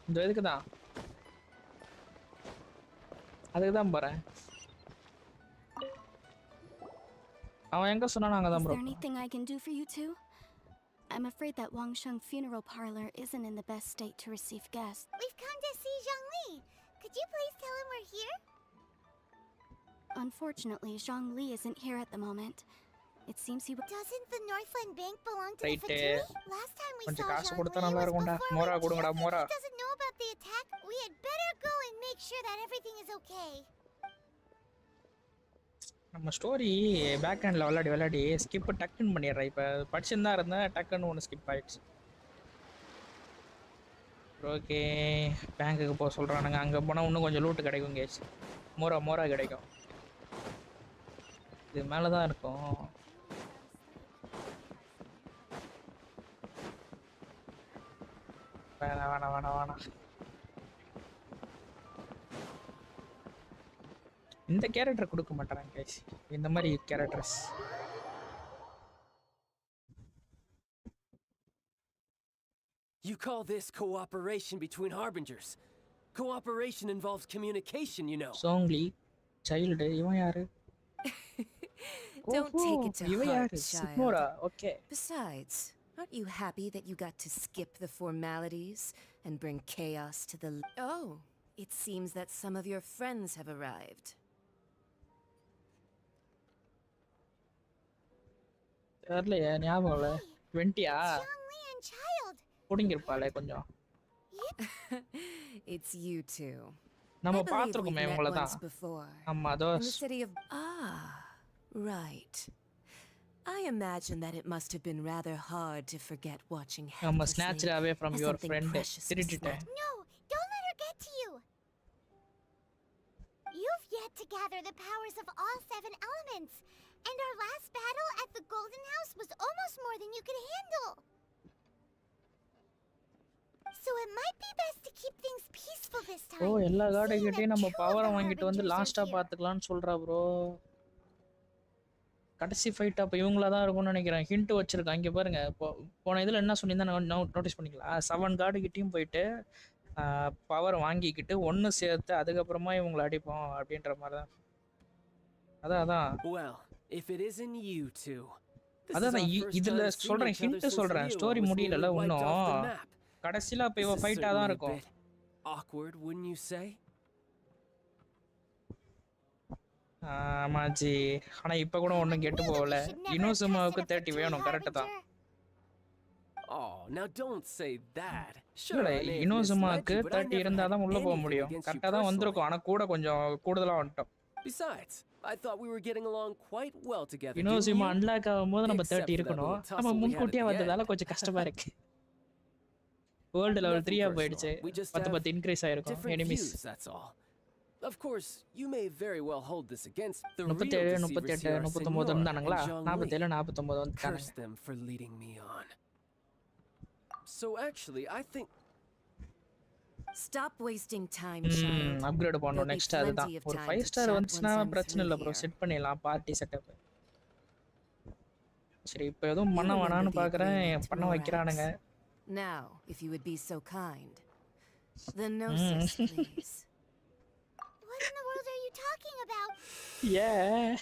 இந்த இதுக்கு தான், அதுக்கு தான் போறேன். அவன் எங்க சொன்னானோ அங்க தான் bro. Is there anything I can do for you two? I'm afraid that Wangsheng funeral parlor isn't in the best state to receive guests. We've come to see Zhongli. Could you please tell him we're here? Unfortunately, Zhongli isn't here at the moment. It seems he doesn't the Northland Bank belong to Right, the Fatui? Last time we கொஞ்சம் saw காசு Zhongli கொடுத்தா was நல்லா இருக்கும்டா. before மோரா we கொடுங்கடா, left. மோரா. He doesn't know about the attack. We had better go and make sure that everything is okay. நம்ம story back ஹேண்ட்ல விளையாடி skip டக்குன்னு பண்ணிடுறேன். இப்போ படிச்சுன்னு தான் இருந்தேன், டக்குன்னு ஒன்று ஸ்கிப் ஆயிடுச்சு. ஓகே, பேங்க்குக்கு போக சொல்கிறானுங்க. அங்கே போனால் இன்னும் கொஞ்சம் லூட்டு கிடைக்கும். கேஸ் மோரா கிடைக்கும். இது மேலே தான் இருக்கும். வேணாம். இந்த கேரக்டர் கொடுக்க மாட்டாங்க கைஸ், இந்த மாதிரி characters. You call this cooperation between harbingers? Cooperation involves communication, you know. Songli, child, இவன் யாரு? Don't take it to இவன் heart, யாரு? child. சிக்னோரா, okay. Besides, aren't you happy that you got to skip the formalities and bring chaos to the... Oh, it seems that some of your friends have arrived. தெரியலையே, ஞாபகம் இல்ல. 20யா? புடிங்கிருப்பாளே கொஞ்சம். It's you two. நம்ம பாத்துறோமே உங்கள தான். ஆமா those. Right. I imagine that it must have been rather hard to forget watching நம்ம snatch it away from your friend. திருடிட்டேன். No, don't let her get to you. You've yet to gather the powers of all 7 elements, and our last battle at the Golden House was almost more than you could handle. So it might be best to keep things peaceful this time. ஓ எல்லா கார்டையும் நம்ம பவரை வாங்கிட்டு வந்து லாஸ்டா பாத்துக்கலாம்னு சொல்றா bro. கடைசி fight அப்ப இவங்களா தான் இருக்கும்னு நினைக்கிறேன். ஹிண்ட் வச்சிருக்காங்க இங்க பாருங்க. போன இதுல என்ன சொன்னீங்கன்னா நோட்டீஸ் பண்ணிக்கலாம். 7 கார்டு கிட்டயும் போயிட்டு பவர் வாங்கிக்கிட்டு ஒன்னு சேர்த்து அதுக்கு அப்புறமா இவங்களை அடிப்போம் அப்படின்ற மாதிரி தான். அதான். Well, if it isn't you two. அதான் இதுல சொல்றேன் ஹிண்ட் சொல்றேன். ஸ்டோரி முடியலல இன்னும். கடைசில அப்ப இவ ஃபைட்டா தான் இருக்கும். Awkward, wouldn't you say? ஆமாஜி. ஆனா இப்ப கூட ஒண்ணும் கெட்டு போகல. இனோசுமாவுக்கு 30 வேணும் கரெக்ட் தான். Oh, now don't say that. Sure, இனோசுமாவுக்கு 30 இருந்தா தான் உள்ள போக முடியும். கரெக்ட்டா தான் வந்திருக்கும். ஆனா கூட கொஞ்சம் கூடுதலா வந்துட்டோம். Besides, I thought we were getting along quite well together. Inazuma unlock ஆகும்போது நம்ம 30 இருக்கணும். நம்ம முன்கூட்டியே வந்ததால கொஞ்சம் கஷ்டமா இருக்கு. World level 3 போயிடுச்சு. 10 இன்கிரீஸ் ஆயிருக்கும் enemies. That's all. Of course, you may very well hold this against the 37 39 இருந்தானுங்களா? 47 49 வந்துட்டாங்க. Curse them for leading me on. So actually, I think Stop wasting time, child. Upgrade பண்ணனும் next அதுதான். ஒரு 5 star வந்துச்சுனா பிரச்சனை இல்ல bro. Set பண்ணிடலாம் party setup. சரி இப்போ ஏதோ பண்ண வேணாம்னு பார்க்கறேன். பண்ண வைக்கறானுங்க. Now, if you would be so kind. The gnosis, please. What in the world are you talking about? Yeah.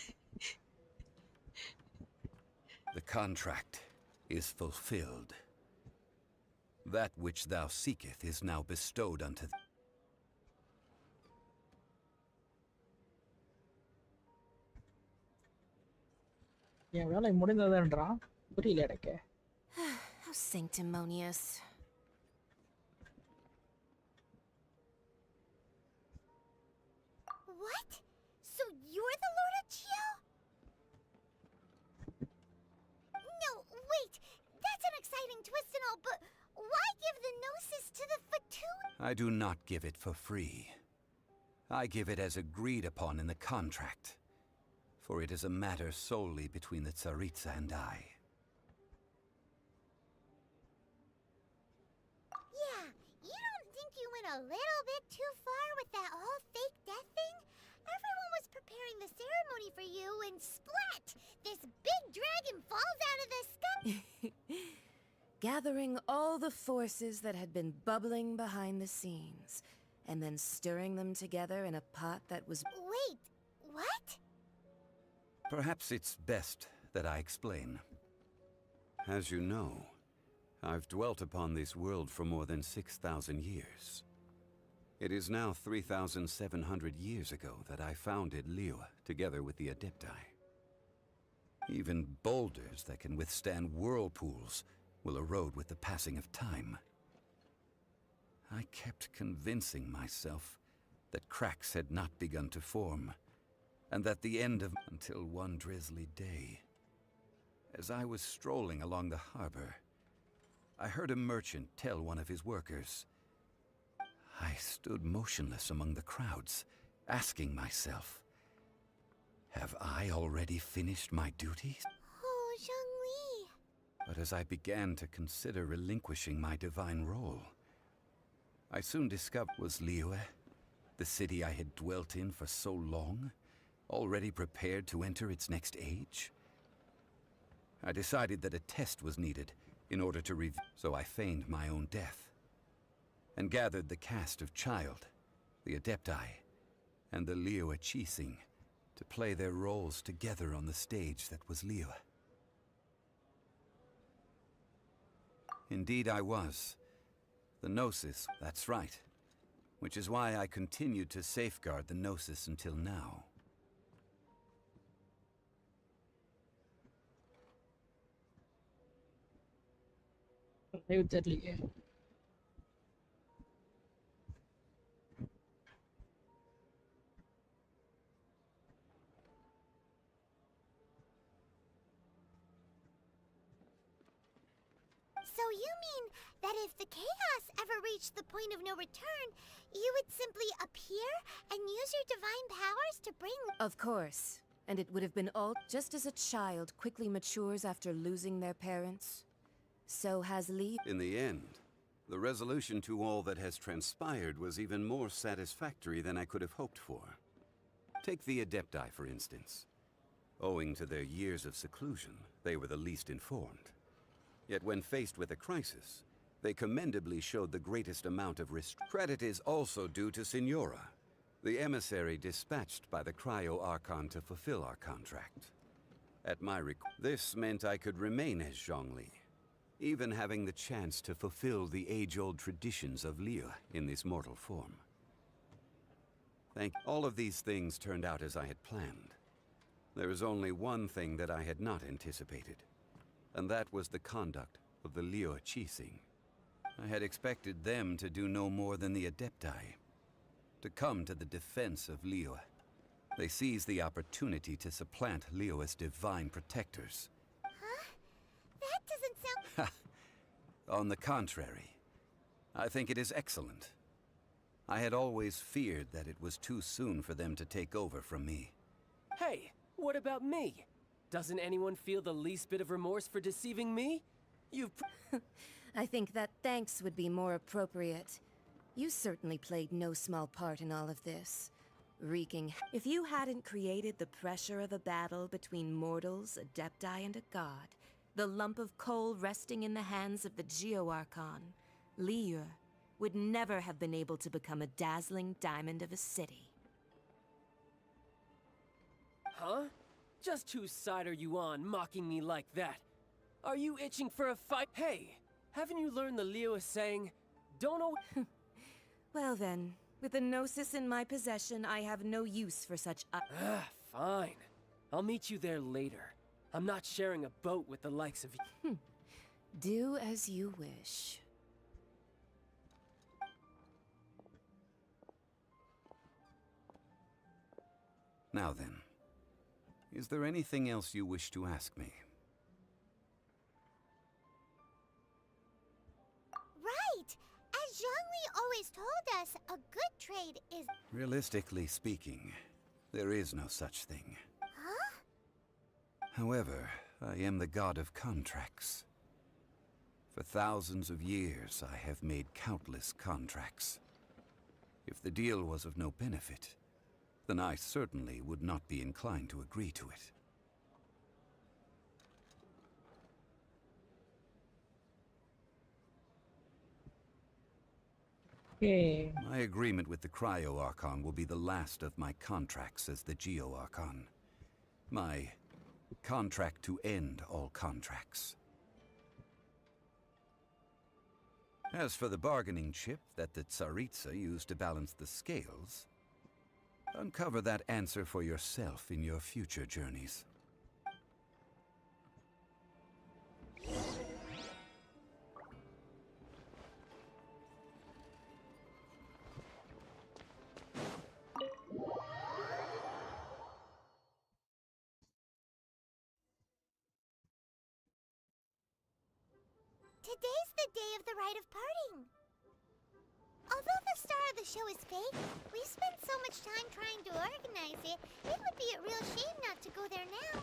The contract is fulfilled. That which thou seeketh is now bestowed unto thee. ஏன் வேலை முடிந்ததுன்றான் புரியல எனக்கு. How sanctimonious. What? So you're the Lord of Chio? No, wait. That's an exciting twist and all, but why give the gnosis to the Fatui? I do not give it for free. I give it as agreed upon in the contract, for it is a matter solely between the Tsaritsa and I. Yeah, you don't think you went a little bit too far with that whole fake death thing? Everyone was preparing the ceremony for you and splat! This big dragon falls out of the sky! Gathering all the forces that had been bubbling behind the scenes, and then stirring them together in a pot that was... Wait, what? Perhaps it's best that I explain. As you know, I've dwelt upon this world for more than 6,000 years. It is now 3,700 years ago that I founded Liyue together with the Adepti. Even boulders that can withstand whirlpools will erode with the passing of time. I kept convincing myself that cracks had not begun to form, and that the end of... until one drizzly day, as I was strolling along the harbor, I heard a merchant tell one of his workers. I stood motionless among the crowds, asking myself, have I already finished my duties? Oh, Zhongli. But as I began to consider relinquishing my divine role, I soon discovered was Liyue, the city I had dwelt in for so long, already prepared to enter its next age? I decided that a test was needed in order to so I feigned my own death, and gathered the cast of Child, the Adepti, and the Liyue Qixing to play their roles together on the stage that was Liyue. Indeed I was. The Gnosis, that's right. Which is why I continued to safeguard the Gnosis until now. So you mean that if the chaos ever reached the point of no return, you would simply appear and use your divine powers to bring... Of course. And it would have been all just as a child quickly matures after losing their parents. So has Lee. In the end, the resolution to all that has transpired was even more satisfactory than I could have hoped for. Take the Adepti, for instance. Owing to their years of seclusion, they were the least informed. Yet when faced with a crisis, they commendably showed the greatest amount of restraint. Credit is also due to Signora, the emissary dispatched by the Cryo Archon to fulfill our contract. At my request, this meant I could remain as Zhongli, even having the chance to fulfill the age-old traditions of Liyue in this mortal form. All of these things turned out as I had planned. There is only one thing that I had not anticipated, and that was the conduct of the Liyue Qixing. I had expected them to do no more than the Adepti, to come to the defense of Liyue. They seized the opportunity to supplant Liyue as divine protectors. Huh? That doesn't sound... On the contrary, I think it is excellent. I had always feared that it was too soon for them to take over from me. Hey, what about me? Doesn't anyone feel the least bit of remorse for deceiving me? You've... I think that thanks would be more appropriate. You certainly played no small part in all of this. Wreaking... If you hadn't created the pressure of a battle between mortals, Adepti, and a god, the lump of coal resting in the hands of the Geo-Archon, Liyue would never have been able to become a dazzling diamond of a city. Huh? Just whose side are you on, mocking me like that? Are you itching for a fight? Hey, haven't you learned the Liyue saying, don't know... Well then, with a Gnosis in my possession, I have no use for such... Fine. I'll meet you there later. I'm not sharing a boat with the likes of you. Do as you wish. Now then, is there anything else you wish to ask me? Right! As Zhongli always told us, a good trade is... Realistically speaking, there is no such thing. Huh? However, I am the god of contracts. For thousands of years, I have made countless contracts. If the deal was of no benefit, then I certainly would not be inclined to agree to it. Okay. My agreement with the Cryo Archon will be the last of my contracts as the Geo Archon. My contract to end all contracts. As for the bargaining chip that the Tsaritsa used to balance the scales, uncover that answer for yourself in your future journeys. Today's the day of the rite of parting. Although the star of the show is fake, we've spent so much time trying to organize it, it would be a real shame not to go there now.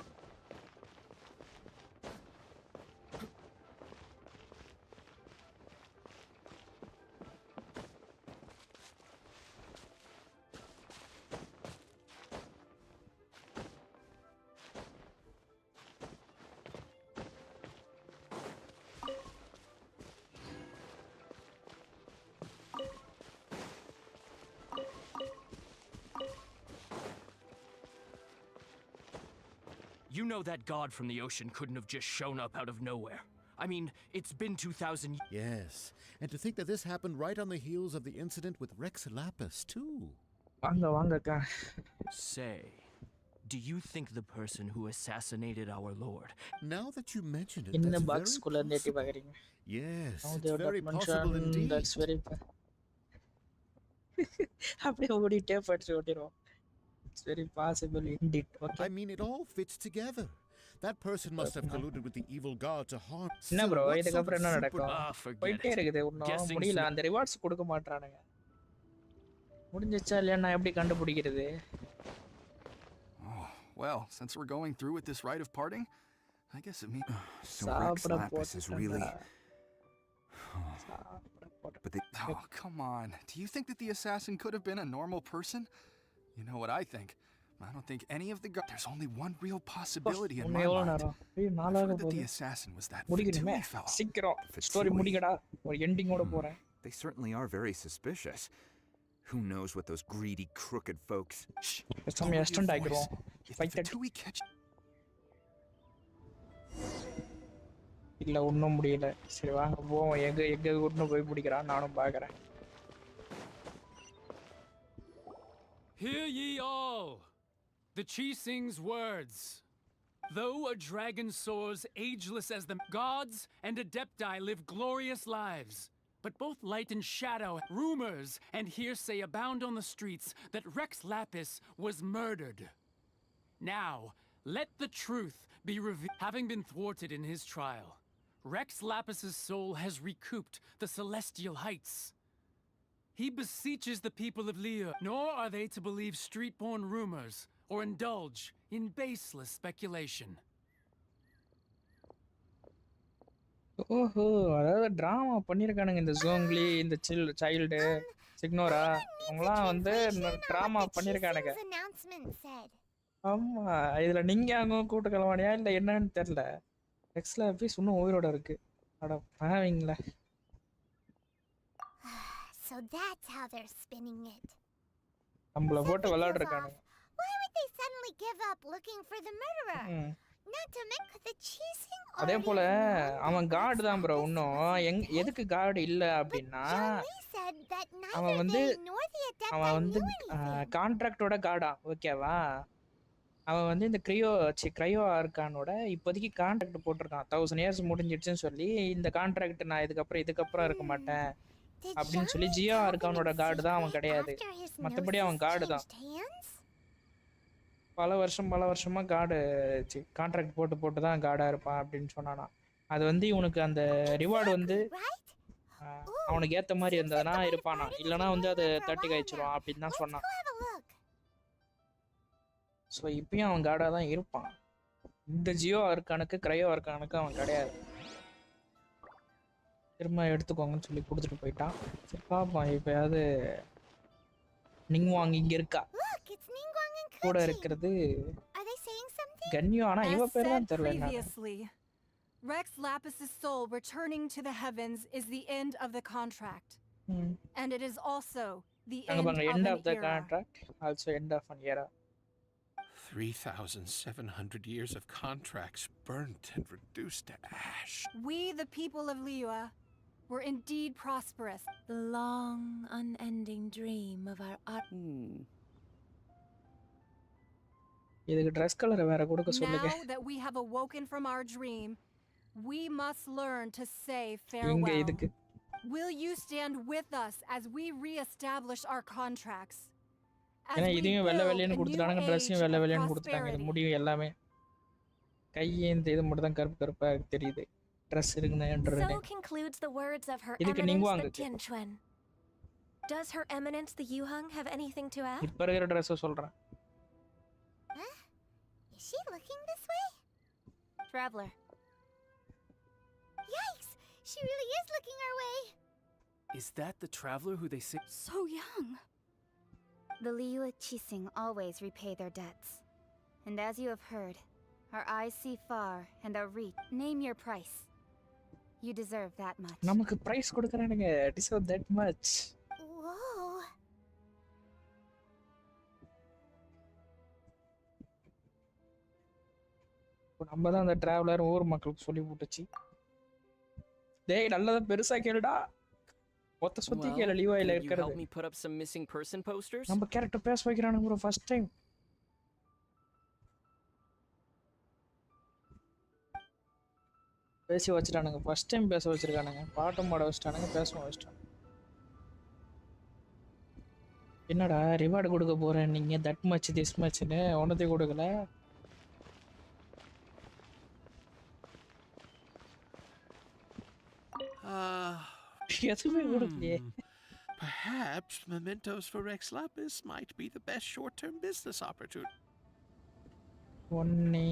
You know that god from the ocean couldn't have just shown up out of nowhere. I mean, it's been 2,000 years. Yes, and to think that this happened right on the heels of the incident with Rex Lapis, too. Say, do you think the person who assassinated our lord? Now that you mention it, In the that's box very school possible. Yes, now it's they have very that possible mention. indeed. That's very அப்படியே ஓடிட்டே போயிடுச்சு ஓட்டிடுவோம். It's very possible indeed. Okay. I mean, it all fits together. That person must have colluded with the evil god to harm. என்ன bro what இதுக்கு sort அப்புறம் of என்ன super- நடக்கும்? போயிட்டே இருக்குது இன்னும் முடியல. அந்த ரிவார்ட்ஸ் கொடுக்க மாட்டானுங்க. முடிஞ்சிச்சா இல்லையா நான் எப்படி கண்டுபிடிக்கிறது? Oh, well, since we're going through with this rite of parting, I guess it means So Rex Lapis is really... But they... Oh, come on. Do you think that the assassin could have been a normal person? You know what I think. I don't think any of the There's only one real possibility in my mind. I've heard that the assassin was that முடிக்கணுமே. fellow. சீக்கிரம் story முடிங்கடா. ஒரு எண்டிங்கோட போறேன். They certainly are very suspicious. Who knows what those greedy, crooked folks... Shh! Some extend ஆகிரும். If the two we catch... இல்ல ஒண்ணும் முடியல. சரி வாங்க போவோம். எங்க கூட்டினு போய் பிடிக்கிறான் நானும் பார்க்கறேன். Hear ye all, the Qixing's words. Though a dragon soars ageless as the gods and Adepti live glorious lives, but both light and shadow, rumors and hearsay abound on the streets that Rex Lapis was murdered. Now, let the truth be revealed. Having been thwarted in his trial, Rex Lapis's soul has recouped the celestial heights. He beseeches the people of Liyue, nor are they to believe street-born rumors or indulge in baseless speculation. ஓஹோ அதாவது drama பண்ணிருக்கானுங்க இந்த ஜோங்லி இந்த child சிக்னோரா அவங்களாம் வந்து drama பண்ணிருக்கானுங்க. ஆமா இதுல நீங்க அவங்க கூட்டு கலவானியா இல்ல என்னன்னு தெரியல. எக்ஸ்ல பீஸ் இன்னும் உயிரோட இருக்கு. அட பாவீங்களா. So that's how they're spinning it. நம்மள போட்டு விளையாடுறாங்க. Why would they suddenly give up looking for the murderer? Not to mention the Qixing. அதே போல அவன் கார்டு தான் ப்ரோ. இன்னும் எதுக்கு கார்டு இல்ல அப்படின்னா அவன் வந்து கான்ட்ராக்டோட கார்டா ஓகேவா. அவன் வந்து இந்த கிரையோ ஆர்கானோட இப்போதைக்கு கான்ட்ராக்ட் போட்டிருக்கான். 1000 இயர்ஸ் முடிஞ்சிடுச்சுன்னு சொல்லி இந்த கான்ட்ராக்ட் நான் இதுக்கப்புறம் இருக்க மாட்டேன் அப்படின்னு சொல்லி ஜியோ ஆர்கானோட கார்டு தான். அவன் கிடையாது. மற்றபடி அவன் கார்டு தான். பல வருஷமா கார்டு கான்ட்ராக்ட் போட்டு தான் கார்டா இருப்பான் அப்படின்னு சொன்னானா. அது வந்து இவனுக்கு அந்த ரிவார்டு வந்து அவனுக்கு ஏத்த மாதிரி இருந்ததுன்னா இருப்பானா, இல்லைன்னா வந்து அதை தட்டி காய்ச்சிருவான் அப்படின்னு தான் சொன்னான். ஸோ இப்பயும் அவன் கார்டா தான் இருப்பான். இந்த ஜியோ ஆர்கானுக்கு கிரையோ ஆர்கானுக்கு அவன் கிடையாது. திரும்ப எடுத்துக்கோங்கன்னு சொல்லி கொடுத்துட்டு போயிட்டான். சரி பாப்பான் இப்பயாவது நிங்வாங் இங்க இருக்கா. கூட இருக்கிறது கன்யு. ஆனா இவ பேர் தான் தெரியல. Rex Lapis's soul returning to the heavens is the end of the contract. And it is also the end of the contract, also end of an era. 3,700 years of contracts burnt and reduced to ash. We, the people of Liyue, were indeed prosperous. The long, unending dream of our இதுக்கு Dress color வேற கொடுக்க சொல்லுங்க. Now that we have awoken from our dream, we must learn to say farewell. Will you stand with us as we re-establish our contracts? ஏன்னா இதையும் வெள்ளைன்னு கொடுத்துட்டாங்க. ட்ரெஸ்ஸையும் வெள்ளைன்னு கொடுத்துட்டாங்க. இது முடியும் எல்லாமே கையேந்த இது மட்டும் தான் கருப்பா தெரியுது. ட்ரெஸ் இருக்குன்னு. So concludes the words of her இதுக்கு eminence the Tianquan. Does her eminence the Yuheng have anything to add? இப்ப இருக்கிற ட்ரெஸ் சொல்றேன். Is she looking this way? Traveler. Yikes! She really is looking our way. Is that the traveler who they say? So young. The Liyue Qixing always repay their debts. And as you have heard, our eyes see far and our reach. Name your price. You deserve that much. நமக்கு price கொடுக்கறானுங்க. Deserve that much. Whoa. நம்ம தான் அந்த traveller ஊர் மக்களுக்கு சொல்லி போட்டுச்சு. டேய் நல்லதா பெருசா கேளுடா. மொத்த சுத்தி கேளு லீவாயில could you help இருக்கிறது. me put up some missing person posters? நம்ம கேரக்டர் பேச வைக்கிறானுங்க ப்ரோ ஃபர்ஸ்ட் டைம். பேசி வச்சிட்டானுங்க ஃபர்ஸ்ட் டைம் பேச வச்சிருக்கானுங்க. பாட்டும் பாட வச்சிட்டானுங்க பேசவும் வச்சிட்டானுங்க. என்னடா ரிவார்டு கொடுக்க போறேன் நீங்க தட் மச் திஸ் மச்னு ஒன்னத்தையும் கொடுக்கல. எதுவுமே கொடுக்கலையே. Perhaps mementos for Rex Lapis might be the best short-term business opportunity. ஒன்னே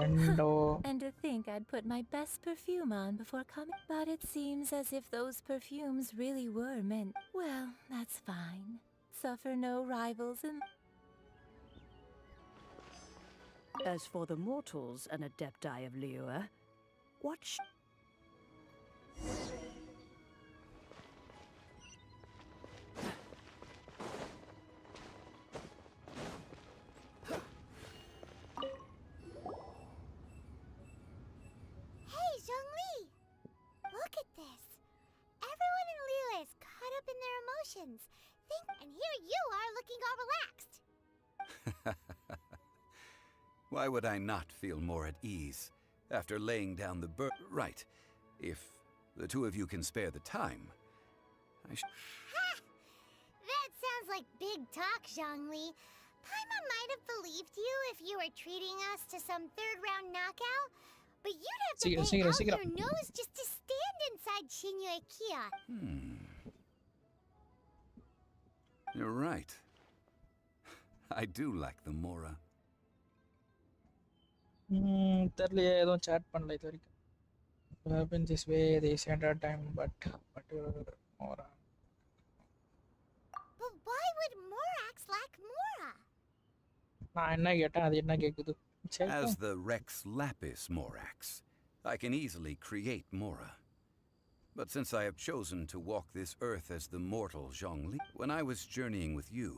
ரெண்டோ. And to think I'd put my best perfume on before coming. But it seems as if those perfumes really were meant. Well, that's fine. Suffer no rivals in. As for the mortals and adepti of Liyue, what Hey, Zhongli! Look at this. Everyone in Liyue is caught up in their emotions. And here you are looking all relaxed. Why would I not feel more at ease after laying down the right, if the two of you can spare the time, That sounds like big talk, Zhongli. Paimon might have believed you if you were treating us to some third-round knockout, but you'd have to pay out your nose just to stand inside Shinyue Kia. You're right. I do like the Mora. தெரியலையே எதுவும் chat பண்ணல இது வரைக்கும். In this way they spend our time but Mora. But why would Morax lack Mora? நான் என்ன கேட்டேன் அது என்ன கேக்குது? As the Rex Lapis Morax, I can easily create Mora. But since I have chosen to walk this earth as the mortal Zhongli, when I was journeying with you,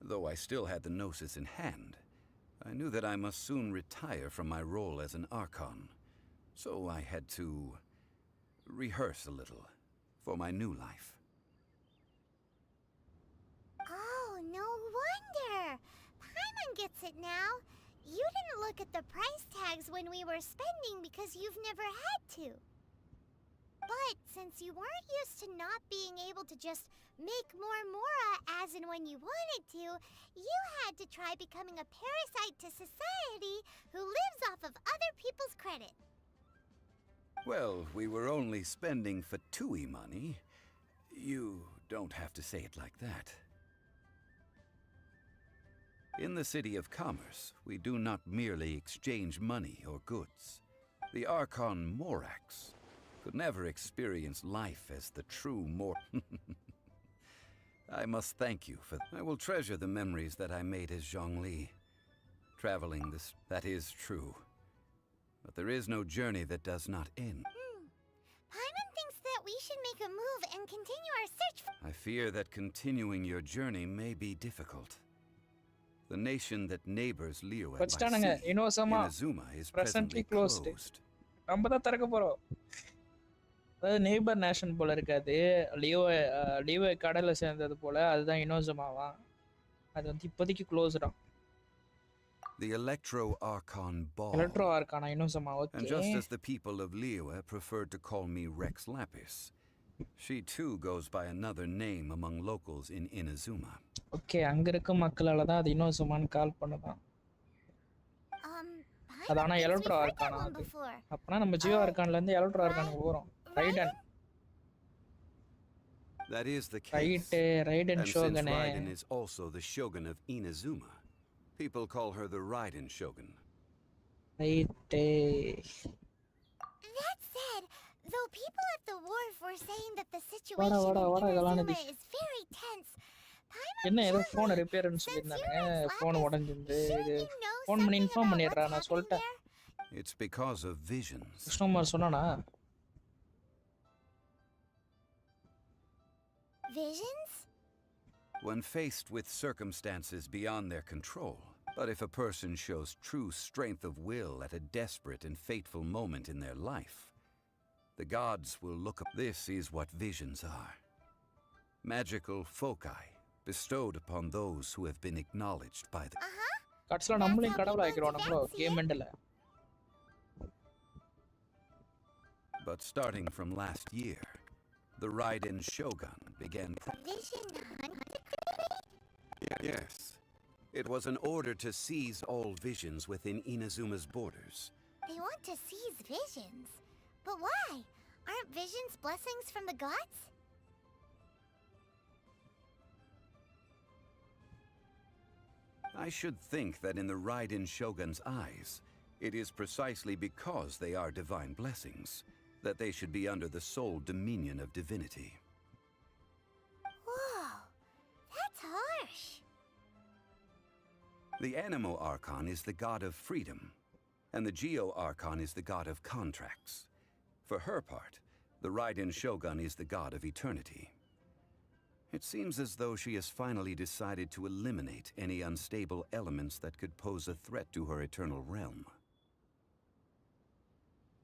though I still had the Gnosis in hand, I knew that I must soon retire from my role as an Archon. So I had to rehearse a little for my new life. Oh, no wonder. Paimon gets it now. You didn't look at the price tags when we were spending because you've never had to. But since you weren't used to not being able to just make more Mora as and when you wanted to, you had to try becoming a parasite to society who lives off of other people's credit. Well, we were only spending Fatui money. You don't have to say it like that. In the City of Commerce, we do not merely exchange money or goods. The Archon Morax could never experience life as the true I must thank you for I will treasure the memories that I made as Zhongli. Traveling this, that is true. But there is no journey that does not end. Paimon thinks that we should make a move and continue our search for... I fear that continuing your journey may be difficult. The nation that neighbors Liyue by sea, Inazuma, is presently closed. நம்ம தான் திறக்க போறோம். அதாவது neighbour nation போல இருக்காது. Leo கடல்ல சேர்ந்தது போல அதுதான் இனோசுமாவா. அது வந்து இப்போதைக்கு க்ளோஸ்டா. The Electro Archon Ball. Electro Archon Inazuma okay. And just as the people of Liyue preferred to call me Rex Lapis, she too goes by another name among locals in Inazuma. Okay அங்க இருக்க மக்களால தான் அது இனோசுமான்னு கால் பண்ணுதான். அதானா electro arcana அது. அப்பனா நம்ம ஜியோ ஆர்கான்ல இருந்து எலக்ட்ரோ ஆர்கானுக்கு போறோம். Radeon. That is the case. Radeon Shogun. Since Radeon is also the Shogun of Inazuma, people call her the Radeon Shogun. That said, though people at the wharf were saying that the situation in Inazuma is very tense, என்ன ஏதோ phone ரிப்பேர்னு சொல்லிருந்தாங்க. Phone உடைஞ்சிருந்து இது phone பண்ணி inform பண்ணிடுறா நான் சொல்லிட்டேன். It's because of visions. Krishnakumar சொன்னானா? Visions? When faced with circumstances beyond their control, But if a person shows true strength of will at a desperate and fateful moment in their life, the gods will look up. This is what visions are. Magical foci bestowed upon those who have been acknowledged by the... கட்ஸ்ல நம்மளையும் கடவுளா ஆக்கிடுவானுங்களோ game எண்ட்ல. But starting from last year, the Raiden Shogun began... Yes. It was an order to seize all visions within Inazuma's borders. They want to seize visions? But why? Aren't visions blessings from the gods? I should think that in the Raiden Shogun's eyes, it is precisely because they are divine blessings that they should be under the sole dominion of divinity. Whoa, that's harsh. The Animo Archon is the god of freedom, and the Geo Archon is the god of contracts. For her part, the Raiden Shogun is the god of eternity. It seems as though she has finally decided to eliminate any unstable elements that could pose a threat to her eternal realm.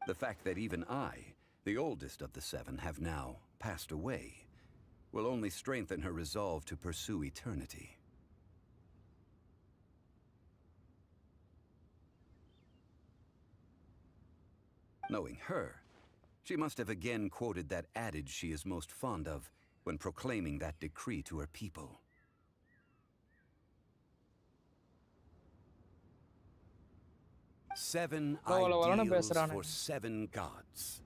The fact that even I, the oldest of the seven, have now passed away, will only strengthen her resolve to pursue eternity. Knowing her, she must have again quoted that adage she is most fond of when proclaiming that decree to her people. Seven ideals for 7 gods.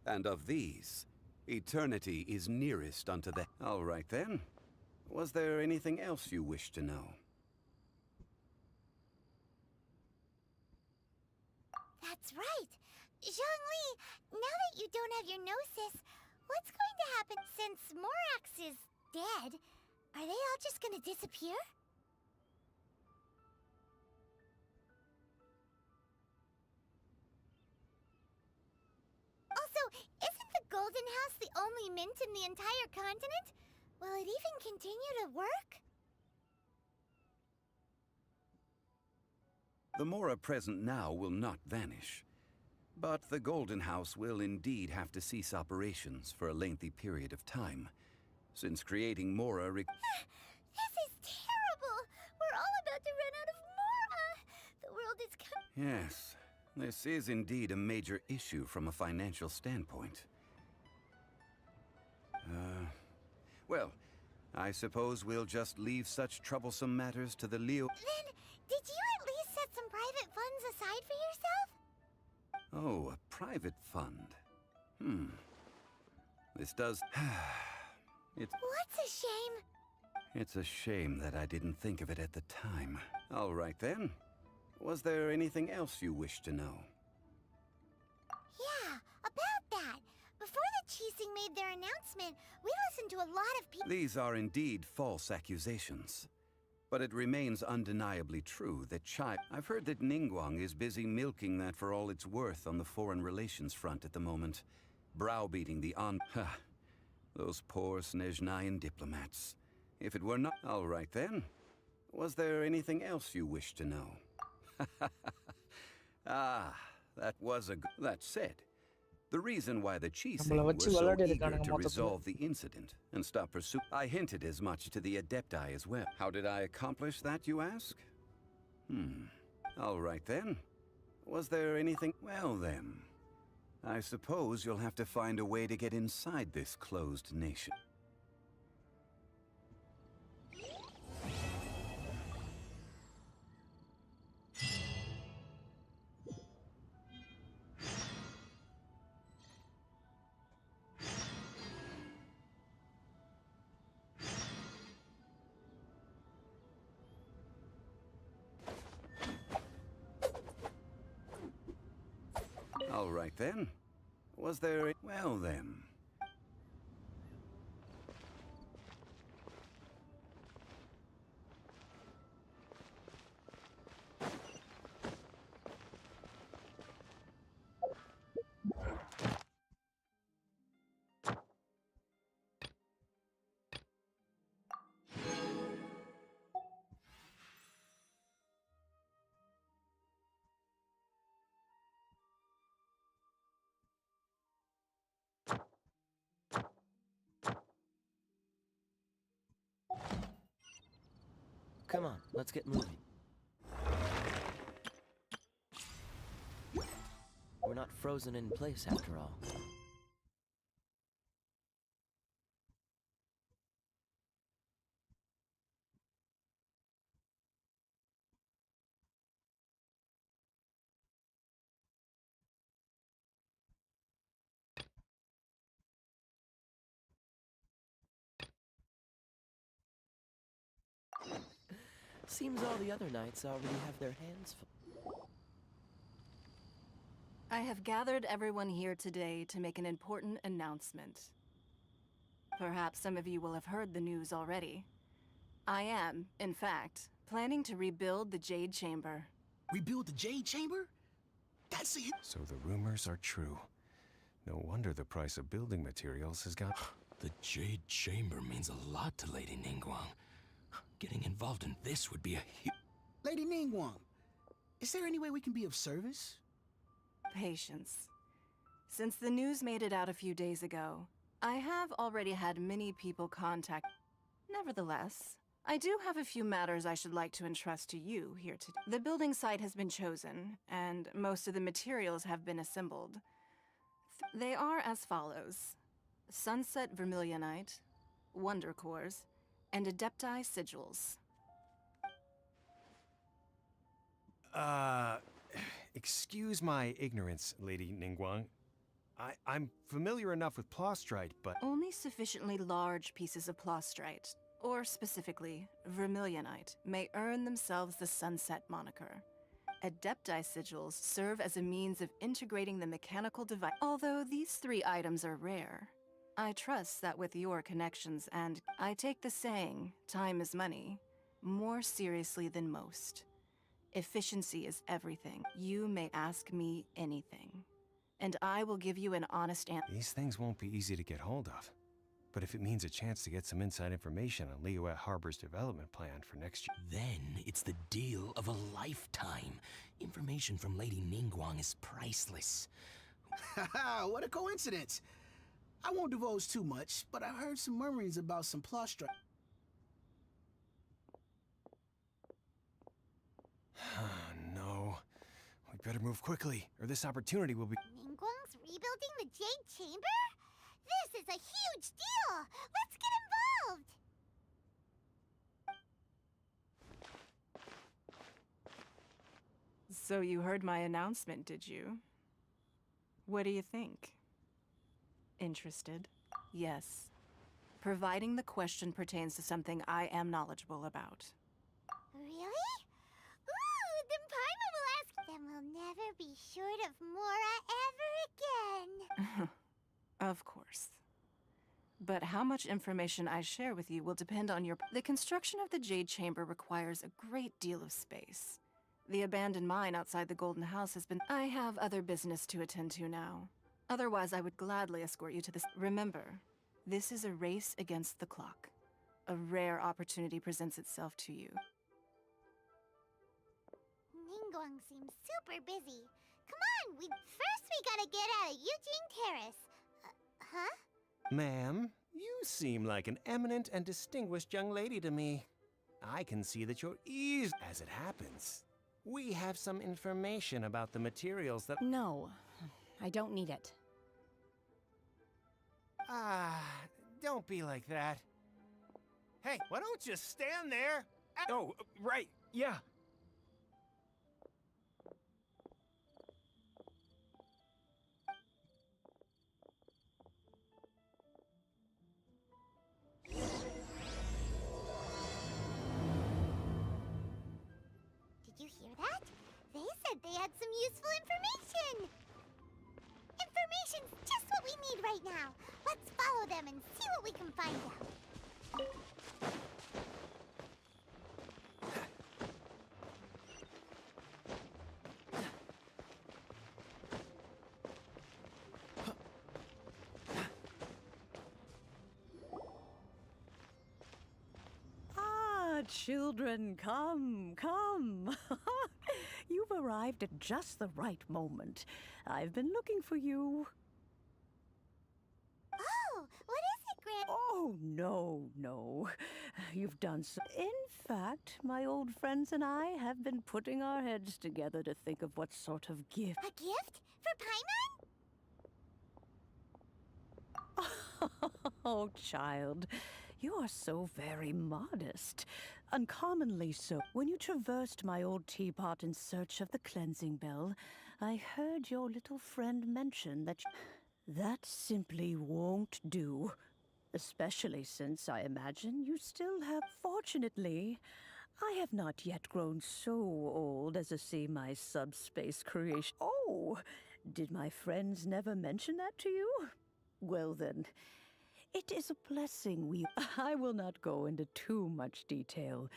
And of these, eternity is nearest unto the... All right then. Was there anything else you wish to know? That's right. Zhongli, now that you don't have your gnosis, what's going to happen since Morax is dead? Are they all just gonna disappear? Also, isn't the Golden House the only mint in the entire continent? Will it even continue to work? The Mora present now will not vanish. But the Golden House will indeed have to cease operations for a lengthy period of time, since creating Mora This is terrible! We're all about to run out of Mora! The world is Yes, this is indeed a major issue from a financial standpoint. Well, I suppose we'll just leave such troublesome matters to the Leo... Then, did you at least set some private funds aside for yourself? Oh, a private fund. This does... What's a shame? It's a shame that I didn't think of it at the time. All right then. Was there anything else you wish to know? Yeah, about that. Before the Qixing made their announcement, we listened to a lot of people... These are indeed false accusations. But it remains undeniably true that I've heard that Ningguang is busy milking that for all it's worth on the foreign relations front at the moment, browbeating the those poor Snezhnayan diplomats. If it were not... All right then. Was there anything else you wish to know? That was a... That said, the reason why the Qixing were so eager to resolve the incident and stop pursuit... I hinted as much to the Adepti as well. How did I accomplish that, you ask? All right then. Was there anything... Well then, I suppose you'll have to find a way to get inside this closed nation. All right then. Was there... Well then. Come on, let's get moving. We're not frozen in place after all. Seems all the other knights already have their hands full. I have gathered everyone here today to make an important announcement. Perhaps some of you will have heard the news already. I am, in fact, planning to rebuild the Jade Chamber. Rebuild the Jade Chamber? That's it. So the rumors are true. No wonder the price of building materials has gone. The Jade Chamber means a lot to Lady Ningguang. Getting involved in this would be a Lady Ningguang, is there any way we can be of service? Patience. Since the news made it out a few days ago, I have already had many people contact. Nevertheless, I do have a few matters I should like to entrust to you here today. The building site has been chosen, and most of the materials have been assembled. They are as follows: Sunset Vermilionite, Wonder Cores, and Adepti Sigils. Excuse my ignorance, Lady Ningguang. I'm familiar enough with Plostrite, but... Only sufficiently large pieces of Plostrite, or specifically, Vermilionite, may earn themselves the Sunset moniker. Adepti Sigils serve as a means of integrating the mechanical device. Although these 3 items are rare, I trust that with your connections and I take the saying, time is money, more seriously than most. Efficiency is everything. You may ask me anything, and I will give you an honest answer. These things won't be easy to get hold of. But if it means a chance to get some inside information on Liyue Harbor's development plan for next year... Then it's the deal of a lifetime. Information from Lady Ningguang is priceless. Haha, what a coincidence. I won't divulge too much, but I heard some murmurings about some Plostrite. No. We better move quickly, or this opportunity will be... Ningguang's rebuilding the Jade Chamber? This is a huge deal! Let's get involved! So you heard my announcement, did you? What do you think? Interested? Yes. Providing the question pertains to something I am knowledgeable about. Really? Ooh, then Paimon will ask. Then we'll never be short of Mora ever again. Of course. But how much information I share with you will depend on your... The construction of the Jade Chamber requires a great deal of space. The abandoned mine outside the Golden House has been... I have other business to attend to now. Otherwise, I would gladly escort you to this... Remember, this is a race against the clock. A rare opportunity presents itself to you. Ningguang seems super busy. Come on, first we gotta get out of Yujing Terrace. Huh? Ma'am, you seem like an eminent and distinguished young lady to me. I can see that you're easy. As it happens, we have some information about the materials that... No, I don't need it. Don't be like that. Hey, why don't you stand there? Oh, right, yeah. Did you hear that? They said they had some useful information! Information's just what we need right now. Let's follow them and see what we can find out. Children, come, come. You've arrived at just the right moment. I've been looking for you. Oh, what is it, Grand? Oh, no. you've done so. In fact, my old friends and I have been putting our heads together to think of what sort of gift. A gift? For Paimon? Oh, child, you are so very modest. Uncommonly so. When you traversed my old teapot in search of the cleansing bell, I heard your little friend mention that that simply won't do. Especially since I imagine you still have. Fortunately, I have not yet grown so old as to see my subspace creation. Oh, did my friends never mention that to you? Well then, it is a blessing I will not go into too much detail,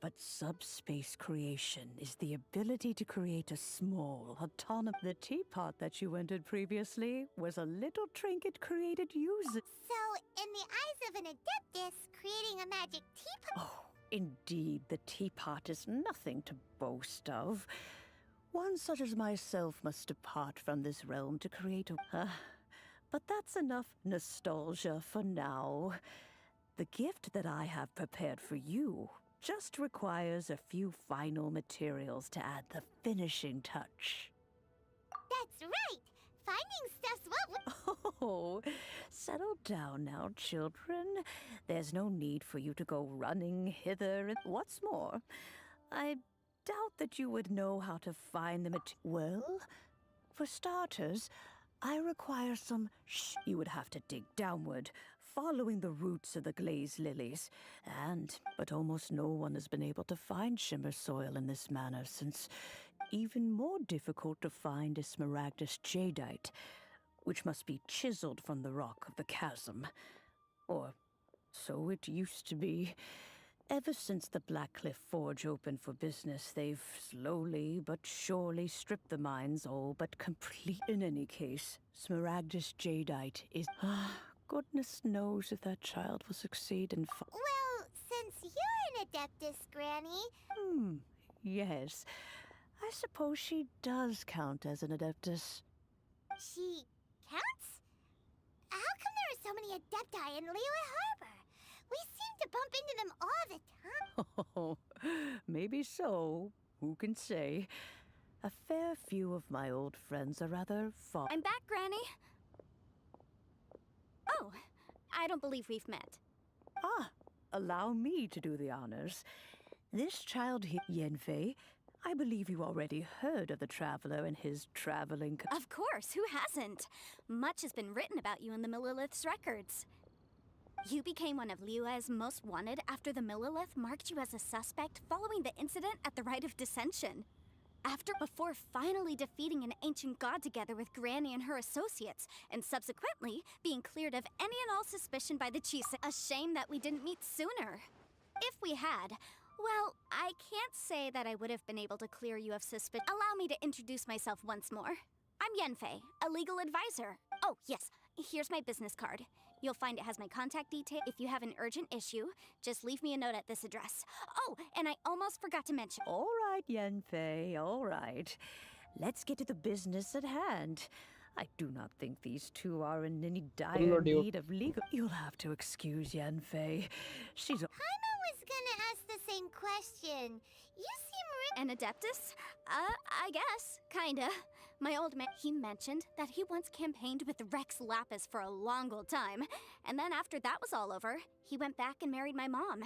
but subspace creation is the ability to create a small, autonomous... The teapot that you entered previously was a little trinket created using... So, in the eyes of an Adeptus, creating a magic teapot... Oh, indeed, the teapot is nothing to boast of. One such as myself must depart from this realm to create a... but that's enough nostalgia for now. The gift that I have prepared for you just requires a few final materials to add the finishing touch. That's right! Finding stuff's what we... Oh, settle down now, children. There's no need for you to go running hither and... What's more, I doubt that you would know how to find the Well, for starters, I require some You would have to dig downward, following the roots of the glazed lilies. But almost no one has been able to find shimmer soil in this manner since even more difficult to find is smaragdus jadeite, which must be chiseled from the rock of the chasm. Or so it used to be. Ever since the Blackcliff Forge opened for business, they've slowly but surely stripped the mines all but complete. In any case, smaragdus jadeite is... Goodness knows if that child will succeed in... Well, since you're an Adeptus, Granny... Yes. I suppose she does count as an Adeptus. She counts? How come there are so many Adepti in Liyue Harbor? We seem to bump into them all the time. Oh, maybe so. Who can say? A fair few of my old friends are rather far... I'm back, Granny. Oh, I don't believe we've met. Ah, allow me to do the honors. This child here, Yenfei, I believe you already heard of the Traveler and his traveling... Of course, who hasn't? Much has been written about you in the Millilith's records. You became one of Liyue's most wanted after the Millilith marked you as a suspect following the incident at the Rite of Dissension. Before finally defeating an ancient god together with Granny and her associates, and subsequently being cleared of any and all suspicion by the chiefs. A shame that we didn't meet sooner. If we had, well, I can't say that I would have been able to clear you of suspicion. Allow me to introduce myself once more. I'm Yenfei, a legal advisor. Oh, yes, here's my business card. You'll find it has my contact detail. If you have an urgent issue, just leave me a note at this address. Oh, and I almost forgot to mention... All right, Yenfei, all right. Let's get to the business at hand. I do not think these two are in any dire need of legal... You'll have to excuse Yenfei. She's... Paimon was gonna ask the same question. You seem An Adeptus? I guess. Kinda. My old man, he mentioned that he once campaigned with Rex Lapis for a long old time. And then after that was all over, he went back and married my mom.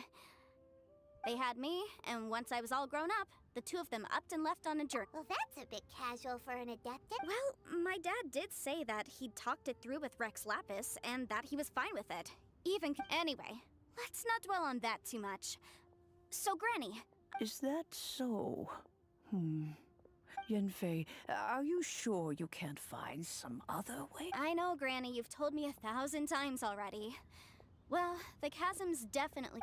They had me, and once I was all grown up, the two of them upped and left on a journey. Well, that's a bit casual for an Adeptus. Well, my dad did say that he'd talked it through with Rex Lapis, and that he was fine with it. Anyway, let's not dwell on that too much. So, Granny... Is that so? Yenfei, are you sure you can't find some other way? I know, Granny, you've told me 1,000 times already. Well, the chasm's definitely...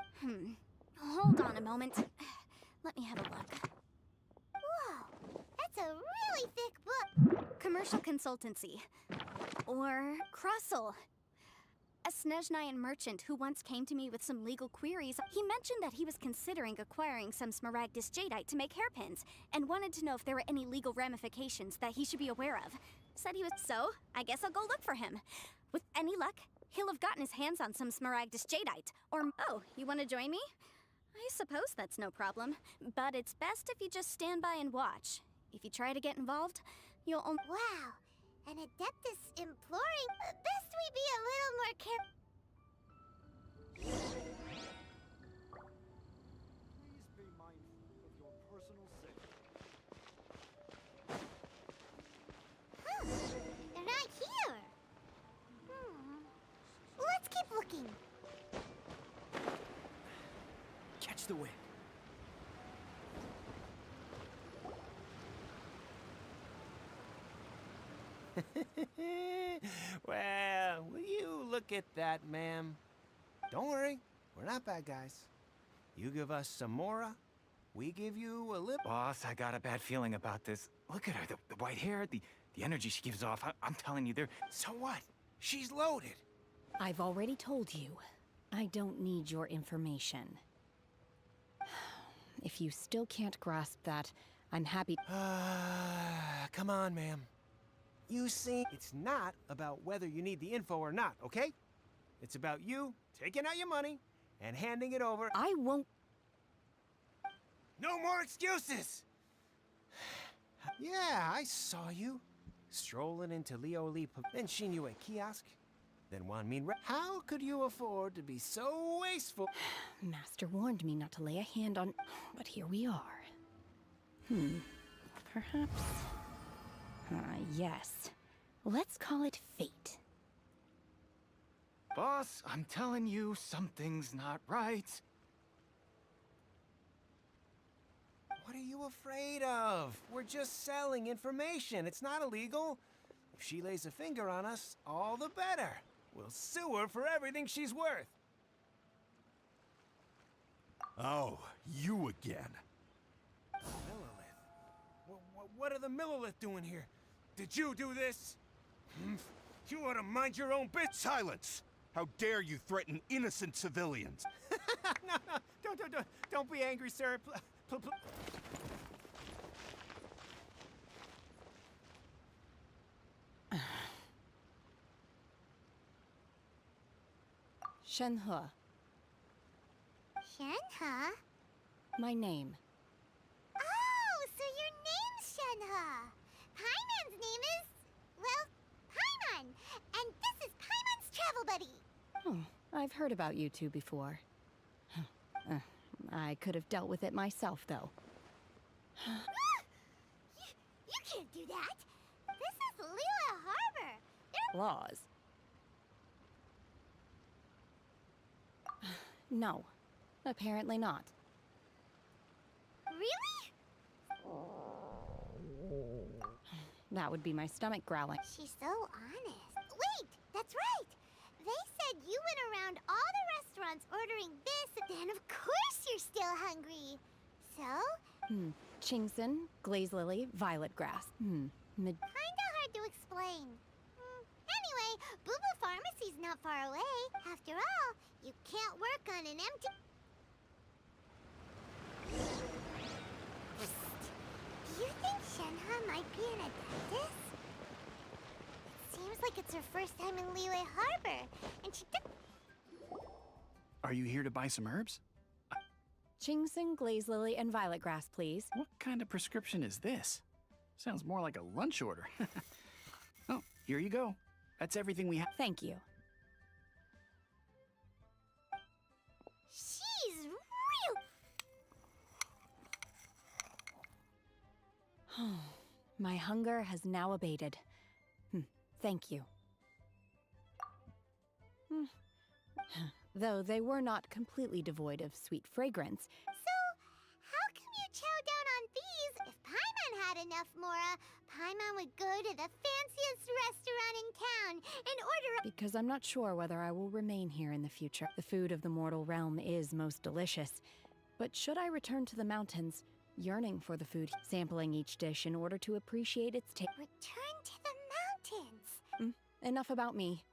Hold on a moment. Let me have a look. Whoa, that's a really thick book. Commercial consultancy. Or Krustle. A Snezhnayan merchant who once came to me with some legal queries. He mentioned that he was considering acquiring some smaragdus jadeite to make hairpins, and wanted to know if there were any legal ramifications that he should be aware of. Said he was... So, I guess I'll go look for him. With any luck, he'll have gotten his hands on some smaragdus jadeite. Or... Oh, you want to join me? I suppose that's no problem, but it's best if you just stand by and watch. If you try to get involved, you'll only— Wow, an Adeptus imploring. Best we be a little more careful. Please be mindful of your personal safety. They're not here. Let's keep looking. Catch the wind. Well, will you look at that, ma'am? Don't worry, we're not bad guys. You give us some Mora, we give you a lip. Boss, I got a bad feeling about this. Look at her, the white hair, the energy she gives off. I'm telling you, they're... So what? She's loaded. I've already told you. I don't need your information. If you still can't grasp that, I'm happy. Come on, ma'am. You see, it's not about whether you need the info or not, okay? It's about you taking out your money and handing it over. I won't. No more excuses! Yeah, I saw you. Strolling into Leo Lee, then she knew a kiosk. Then Wanmin. How could you afford to be so wasteful? Master warned me not to lay a hand on. But here we are. Perhaps. Yes. Let's call it fate. Boss, I'm telling you, something's not right. What are you afraid of? We're just selling information. It's not illegal. If she lays a finger on us, all the better. We'll sue her for everything she's worth. Oh, you again. Millilith? What are the Millilith doing here? Did you do this? You ought to mind your own business. Silence! How dare you threaten innocent civilians? No, don't be angry, sir. Shenhe. Shenhe? My name. Oh, so your name's Shenhe. Paimon's name is, well, Paimon. And this is Paimon's travel buddy. Oh, I've heard about you two before. I could have dealt with it myself, though. You can't do that. This is Liyue Harbor. Laws. No, apparently not. Really? That would be my stomach growling. She's so honest. Wait, that's right. They said you went around all the restaurants ordering this, and of course you're still hungry. So? Chingson, glaze lily, violet grass. Kinda hard to explain. Anyway, Boo Boo Pharmacy's not far away. After all, you can't work on an empty... Psst. Do you think Shenhe might be an Adeptus? It seems like it's her first time in Liyue Harbor, and she took... Are you here to buy some herbs? Chingson, glaze lily, and violet grass, please. What kind of prescription is this? Sounds more like a lunch order. Oh, here you go. That's everything we have. Thank you. She's real... My hunger has now abated. Thank you. Though they were not completely devoid of sweet fragrance. So, how come you chow down on these? If Paimon had enough Mora, Paimon would go to the fanciest restaurant in town and order... Because I'm not sure whether I will remain here in the future. The food of the mortal realm is most delicious. But should I return to the mountains, yearning for the food, sampling each dish in order to appreciate its taste? Return to the mountains! Enough about me.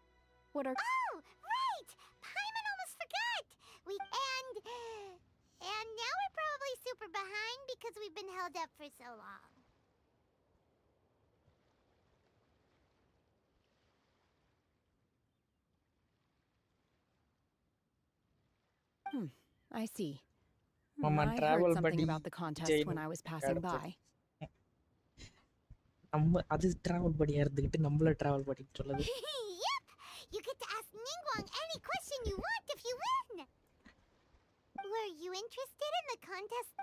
What are... Oh, right! Paimon almost forgot! And now we're probably super behind because we've been held up for so long. I see. Mama I travel heard something buddy. about the contest Jane when I was passing அடுத்தது. by. நம்ம அது travel படியா இருந்துகிட்டு நம்மள travel படி சொல்லுது. Yep! You get to ask Ningguang any question you want if you win! Were you interested in the contest?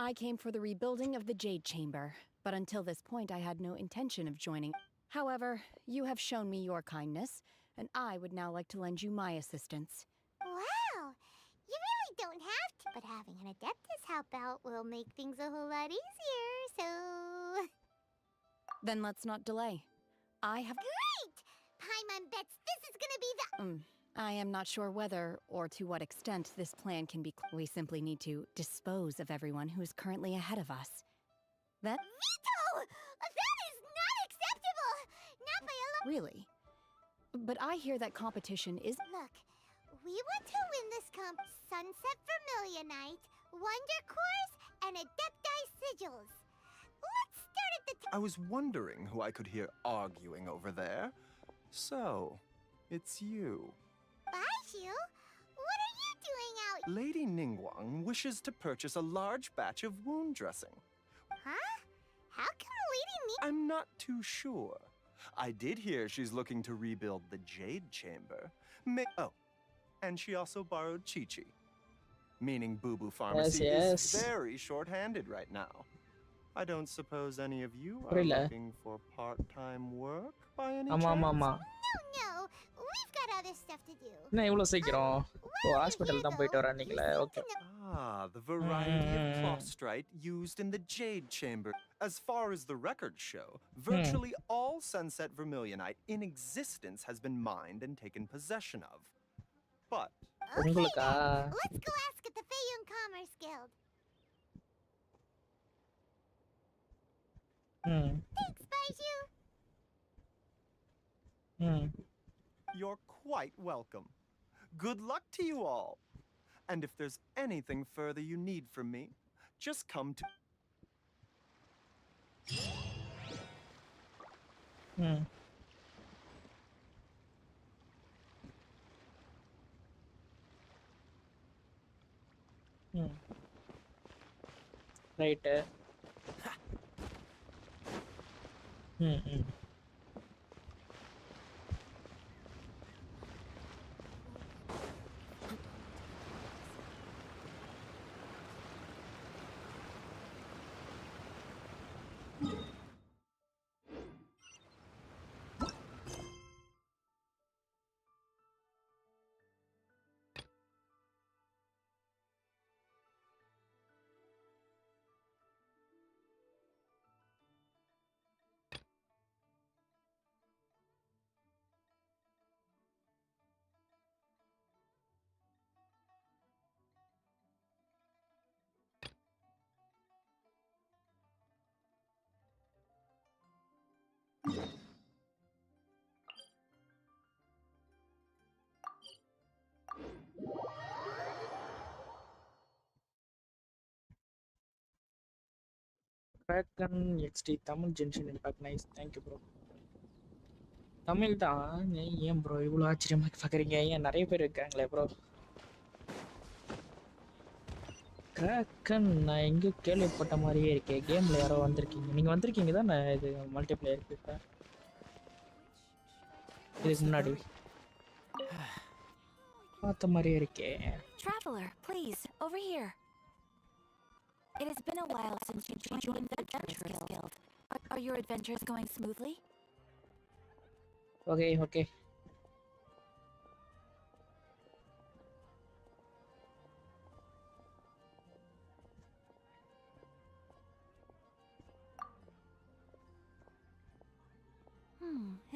I came for the rebuilding of the Jade Chamber, but until this point I had no intention of joining. However, you have shown me your kindness, and I would now like to lend you my assistance. Wow! You really don't have to, but having an Adeptus help out will make things a whole lot easier, so... Then let's not delay. I have... Great! Paimon bets this is gonna be the... I am not sure whether or to what extent this plan can be... We simply need to dispose of everyone who is currently ahead of us. That... Veto! That is not acceptable! Not by a Really? But I hear that competition is... Look, we want to win this Sunset Vermilionite, Wonder Cores, and Adepti Sigils. Let's start at the top. I was wondering who I could hear arguing over there. So, it's you. Baishu? What are you doing out? Lady Ningguang wishes to purchase a large batch of wound dressing. Huh? How come Lady Ning... I'm not too sure. I did hear she's looking to rebuild the Jade Chamber. Oh, and she also borrowed Chi-Chi. Meaning Boo Boo Pharmacy is very short-handed right now. I don't suppose any of you are looking for part-time work by any chance? No, we've got other stuff to do. என்ன இவ்வளவு சீக்கிரம் ஓ hospital தான் போயிட்டு வரானீங்களா okay The variety of clostrite used in the Jade Chamber. As far as the records show, virtually all Sunset Vermilionite in existence has been mined and taken possession of. But... Okay, then. Let's go ask at the Feiyun Commerce Guild. Thanks, Baiju. You're quite welcome. Good luck to you all. And if there's anything further you need from me, just come to... Right. Kraken XT Tamil Genshin impact nice. Thank you, bro. Tamil தான் ஏன் bro இவ்வளோ ஆச்சரியமாக பார்க்குறீங்க ஏன் நிறைய பேர் இருக்காங்களே bro Kraken நான் எங்கே கேள்விப்பட்ட மாதிரியே இருக்கேன் கேமில் யாரோ வந்திருக்கீங்க நீங்கள் வந்திருக்கீங்க தான் நான் இது மல்டிப்ளேயருக்கு இப்போ இதுக்கு முன்னாடி பார்த்த மாதிரியே இருக்கேன் Traveler, please, over here. It has been a while since you joined the Adventurers Guild. Are your adventures going smoothly? Okay.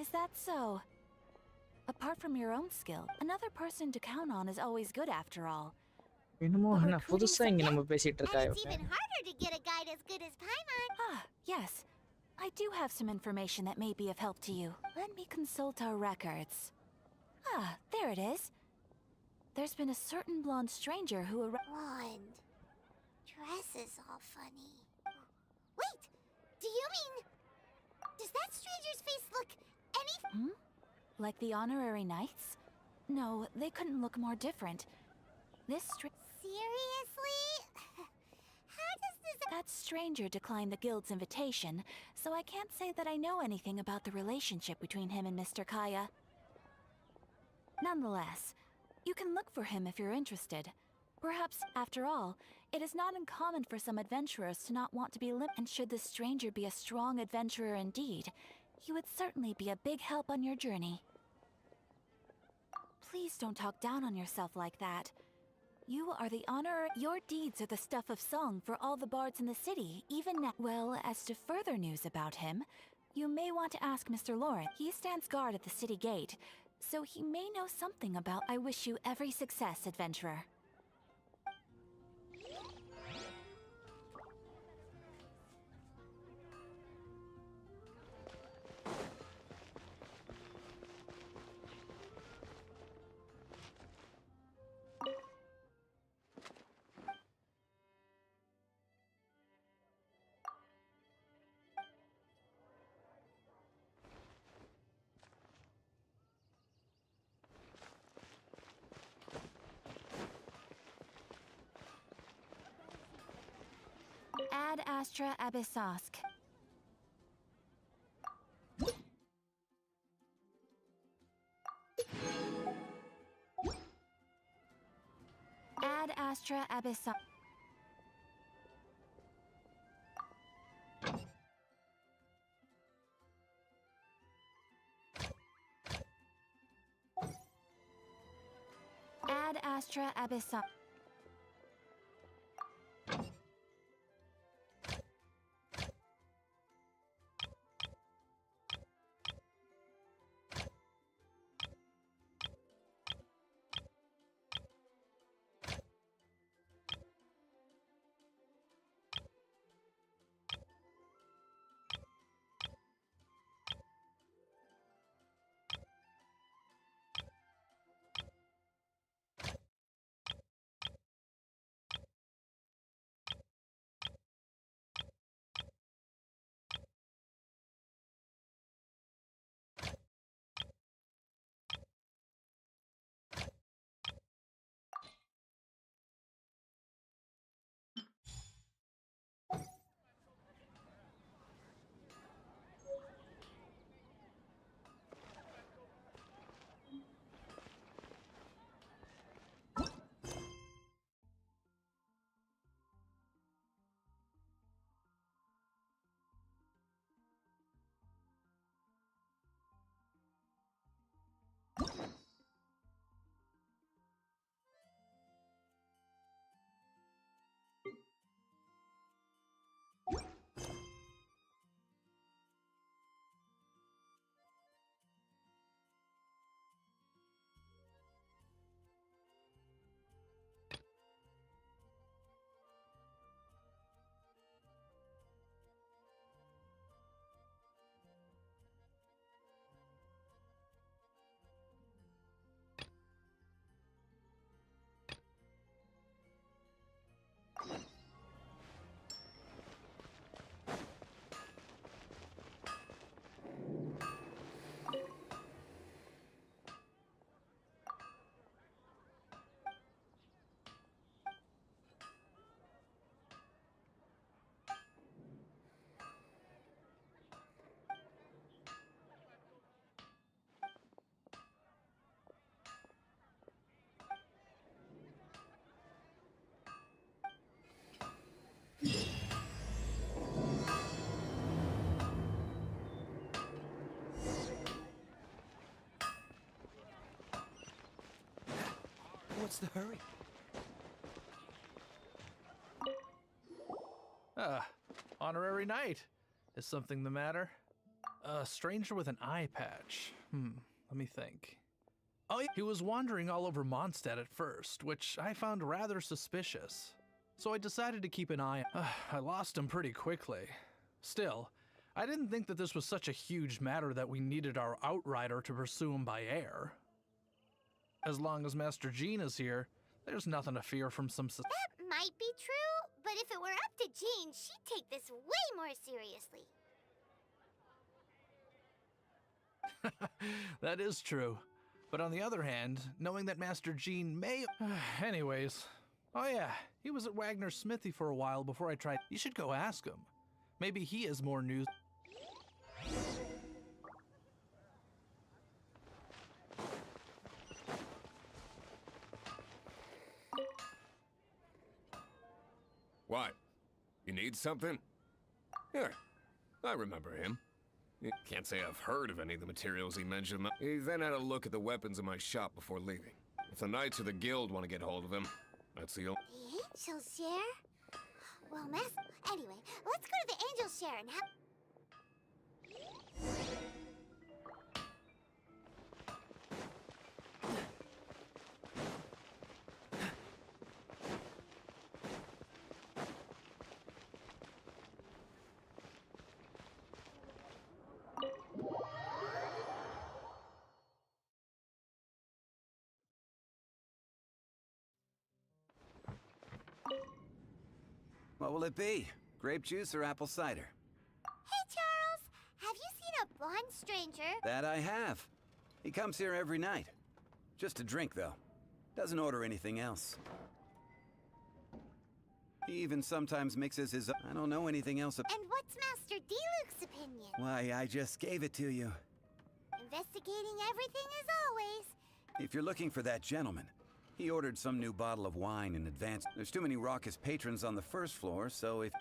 Is that so? Apart from your own skill, another person to count on is always good after all. என்னமோ நான் புதுசா இங்க நம்ம பேசிட்டு இருக்கா It's even harder to get a guide as good as Paimon. Yes. I do have some information that may be of help to you. Let me consult our records. There it is. There's been a certain blonde stranger who Blonde. Dress is all funny. Wait! Do you mean... Does that stranger's face look anything? Like the honorary knights? No, they couldn't look more different. This Seriously? That stranger declined the guild's invitation, so I can't say that I know anything about the relationship between him and Mr. Kaya. Nonetheless, you can look for him if you're interested. Perhaps, after all, it is not uncommon for some adventurers to not want to be limited, and should this stranger be a strong adventurer indeed, he would certainly be a big help on your journey. Please don't talk down on yourself like that. You are the honor. Your deeds are the stuff of song for all the bards in the city, even now. Well, as to further news about him, you may want to ask Mr. Lawrence. He stands guard at the city gate, so he may know something about. I wish you every success, adventurer. Ad Astra Abyssosk. Ad Astra Abyssosk. Ad Astra Abyssosk. What's the hurry? Honorary knight. Is something the matter? A stranger with an eye patch. Let me think. Oh, yeah. He was wandering all over Mondstadt at first, which I found rather suspicious. So I decided to keep an eye on. I lost him pretty quickly. Still, I didn't think that this was such a huge matter that we needed our outrider to pursue him by air. As long as Master Jean is here, there's nothing to fear from some... That might be true, but if it were up to Jean, she'd take this way more seriously. That is true. But on the other hand, knowing that Master Jean may... Anyways, Oh yeah, he was at Wagner's smithy for a while before I tried. You should go ask him. Maybe he has more news. What? You need something? Here, I remember him. Can't say I've heard of any of the materials he mentioned. He then had a look at the weapons in my shop before leaving. If the Knights or the Guild want to get hold of him, that's the only... The Angel Share? Well, anyway, let's go to the Angel Share and have... What will it be? Grape juice or apple cider? Hey, Charles! Have you seen a blonde stranger? That I have. He comes here every night. Just to drink, though. Doesn't order anything else. He even sometimes mixes his... I don't know anything else. And what's Master D-Luke's opinion? Why, I just gave it to you. Investigating everything as always. If you're looking for that gentleman, he ordered some new bottle of wine in advance. There's too many raucous patrons on the first floor, so if...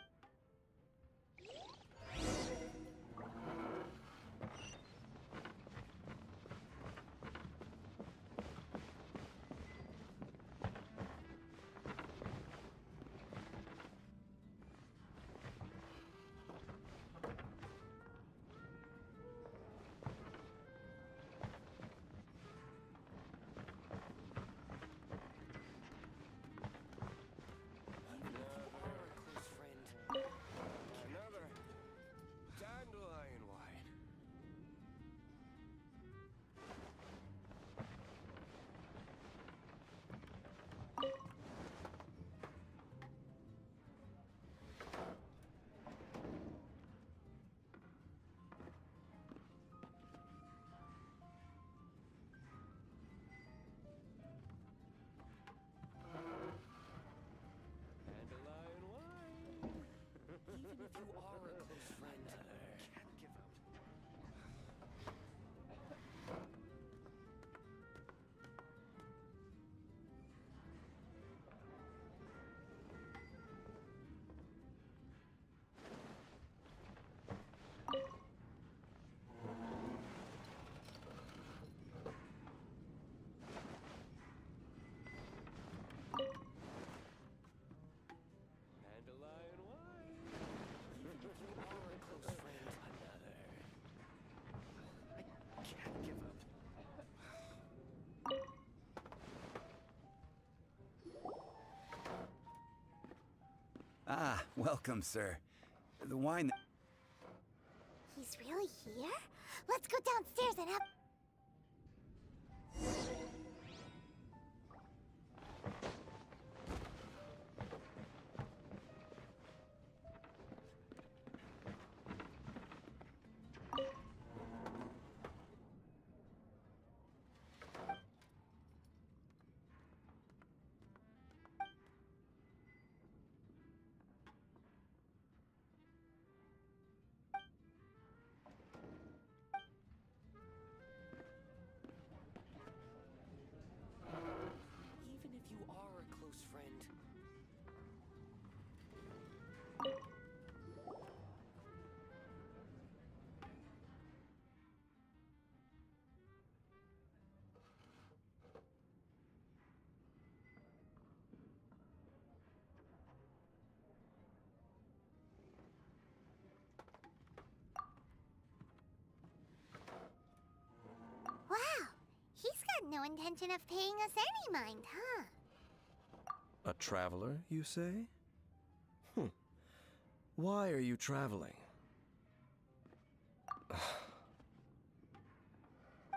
Ah, welcome, sir. The wine... He's really here? Let's go downstairs and have... Even if you are a close friend. Wow! He's got no intention of paying us any mind, huh? A traveler, you say? Why are you traveling?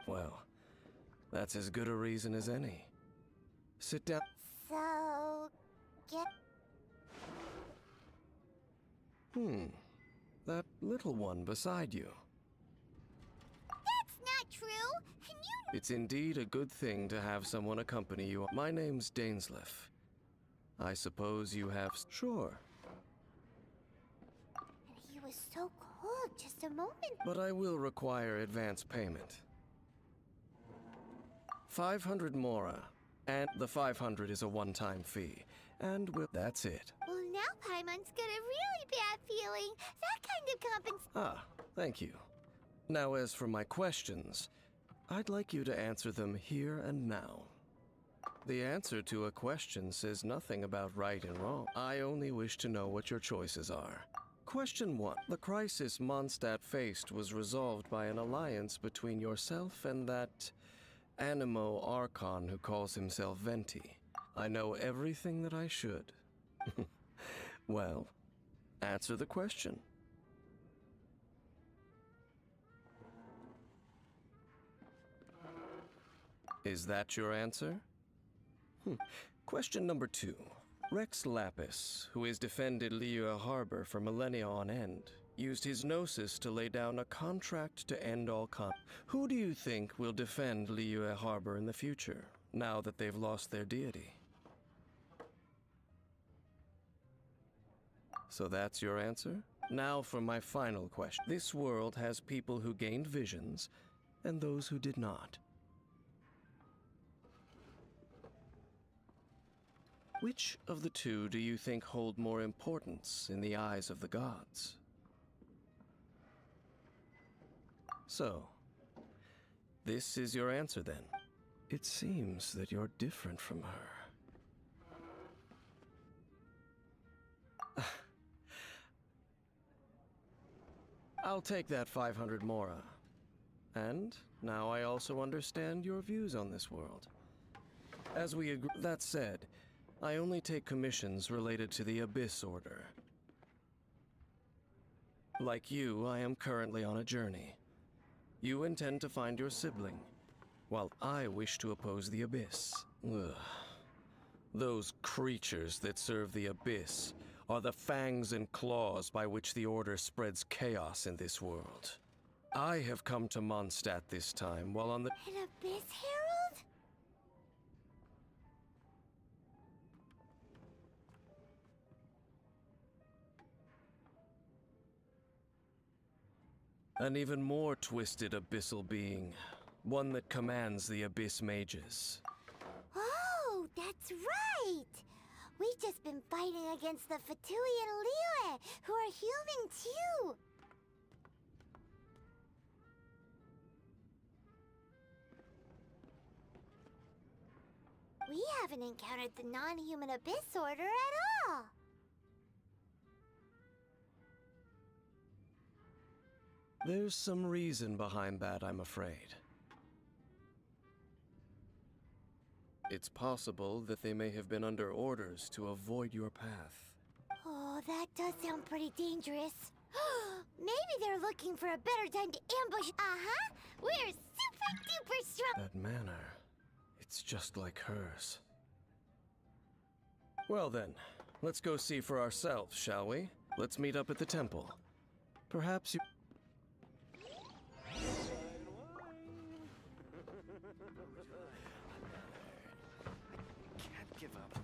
Well, that's as good a reason as any. Sit down. So... get... That little one beside you. That's not true! And you... It's indeed a good thing to have someone accompany you. My name's Dainsleif. I suppose you have... Sure, And he was so cold just a moment. but I will require advance payment. 500 mora, and the 500 is a one-time fee. And that's it. Well, now Paimon's got a really bad feeling. That kind of compensation. Ah, thank you. Now as for my questions, I'd like you to answer them here and now. The answer to a question says nothing about right and wrong. I only wish to know what your choices are. Question 1. The crisis Mondstadt faced was resolved by an alliance between yourself and that Animo Archon who calls himself Venti. I know everything that I should. Well, answer the question. Is that your answer? Question number 2. Rex Lapis, who has defended Liyue Harbor for millennia on end, used his gnosis to lay down a contract to end all Who do you think will defend Liyue Harbor in the future, now that they've lost their deity? So that's your answer? Now for my final question. This world has people who gained visions, and those who did not. Which of the two do you think hold more importance in the eyes of the gods? So, this is your answer then. It seems that you're different from her. I'll take that 500 mora. And now I also understand your views on this world. As we agree, that said, I only take commissions related to the Abyss Order. Like you, I am currently on a journey. You intend to find your sibling, while I wish to oppose the Abyss. Ugh. Those creatures that serve the Abyss are the fangs and claws by which the Order spreads chaos in this world. I have come to Mondstadt this time while on the... An Abyss Herald? An even more twisted abyssal being. One that commands the Abyss Mages. Oh, that's right! We've just been fighting against the Fatui and Liyue, who are human too! We haven't encountered the non-human Abyss Order at all! There's some reason behind that, I'm afraid. It's possible that they may have been under orders to avoid your path. Oh, that does sound pretty dangerous. Maybe they're looking for a better time to ambush. Uh-huh! We're super duper strong! That manner, it's just like hers. Well then, let's go see for ourselves, shall we? Let's meet up at the temple. Perhaps you... Can't give up.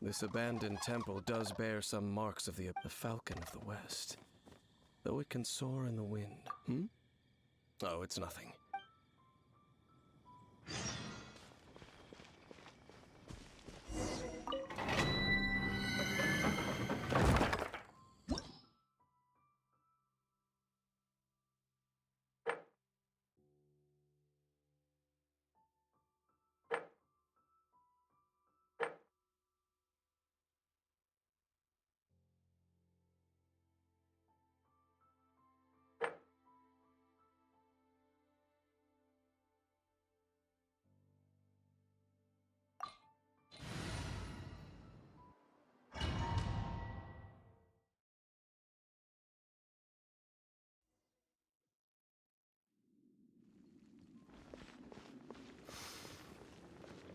This abandoned temple does bear some marks of the Falcon of the West. Though it can soar in the wind. Oh, it's nothing.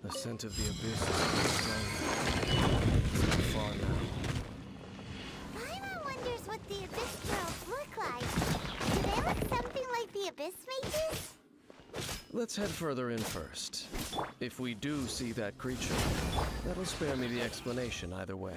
The scent of the abyss is strong. So far now. Paimon wonders what the Abyss Girls look like. Do they look something like the Abyss Mages? Let's head further in first. If we do see that creature, that'll spare me the explanation either way.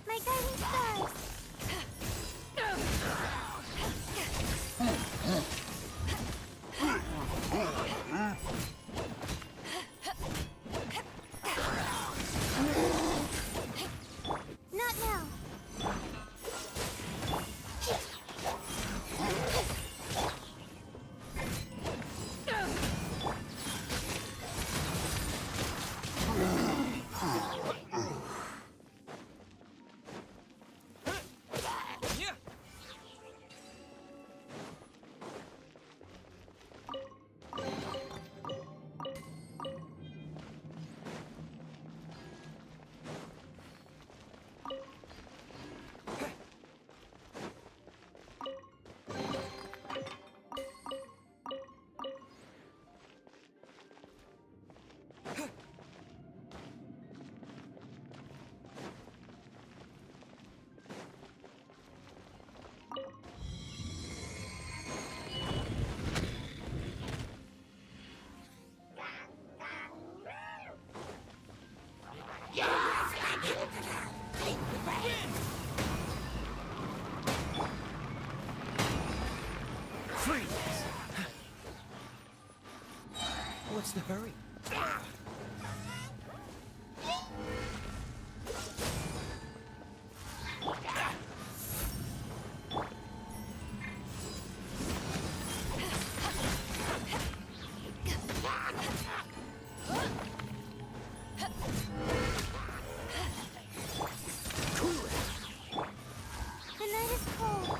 My guiding stars! Not now. What's the hurry? The night is cold.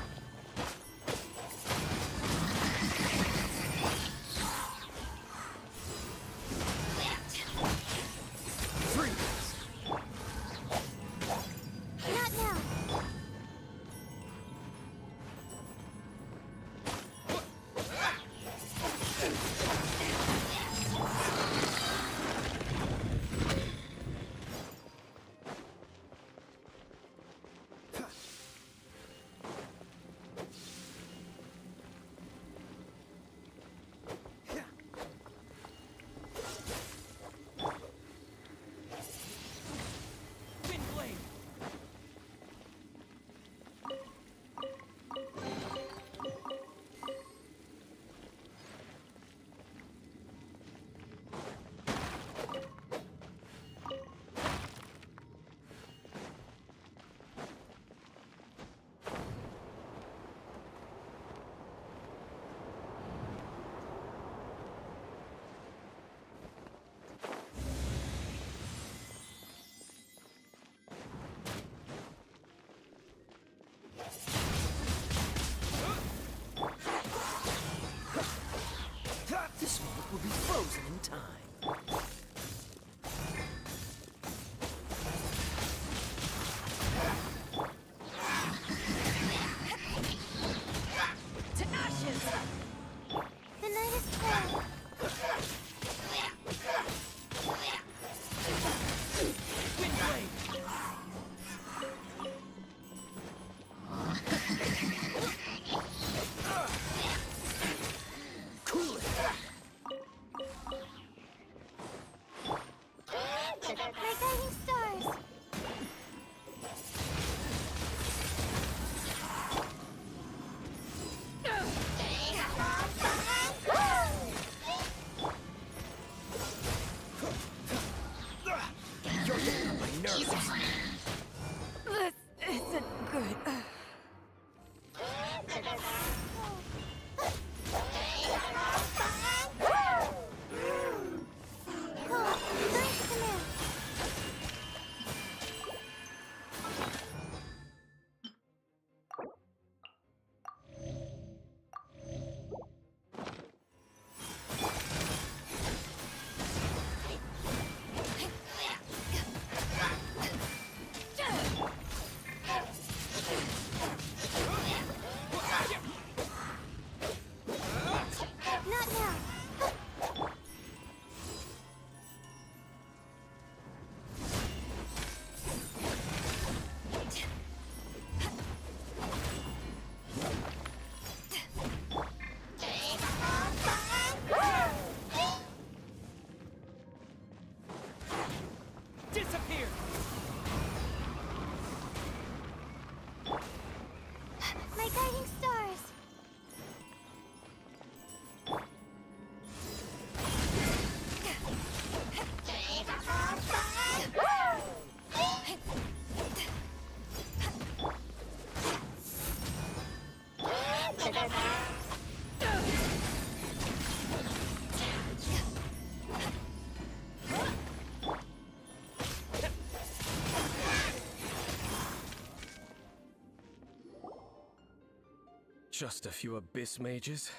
Just a few Abyss mages?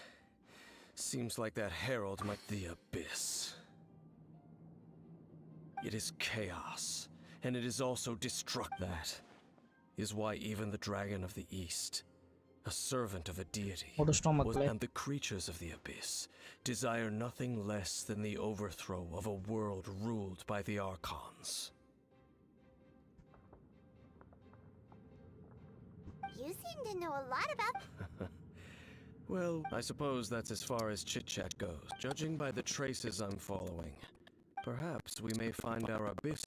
Seems like that herald might the Abyss. It is chaos, and it is also destruct. That is why even the Dragon of the East, a servant of a deity, and the creatures of the Abyss desire nothing less than the overthrow of a world ruled by the Archons. You seem to know a lot about... Well, I suppose that's as far as chit-chat goes. Judging by the traces I'm following, perhaps we may find our Abyss.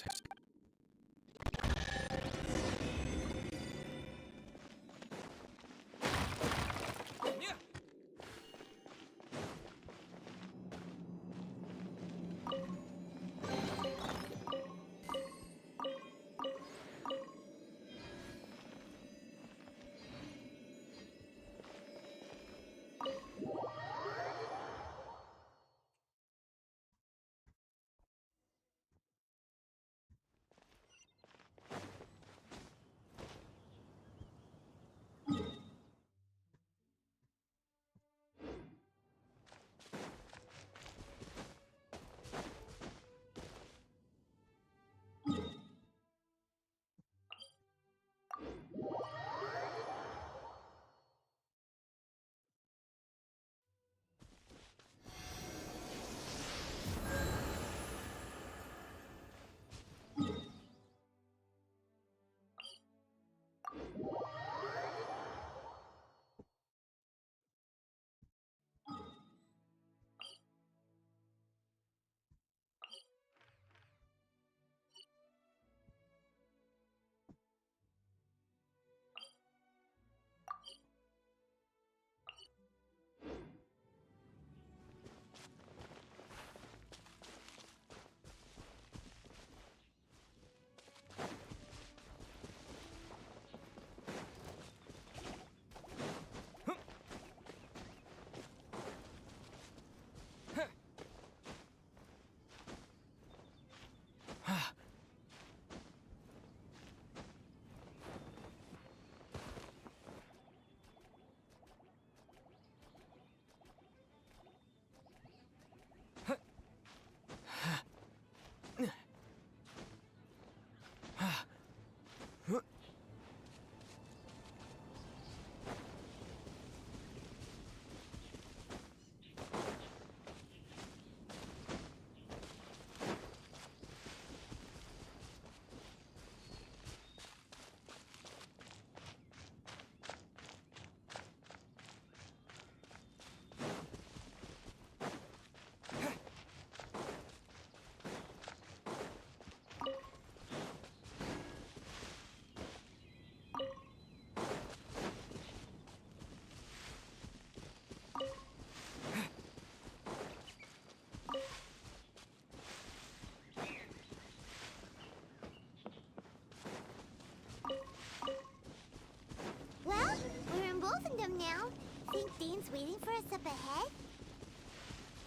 Well, we're in both of them now. Think Dean's waiting for us up ahead?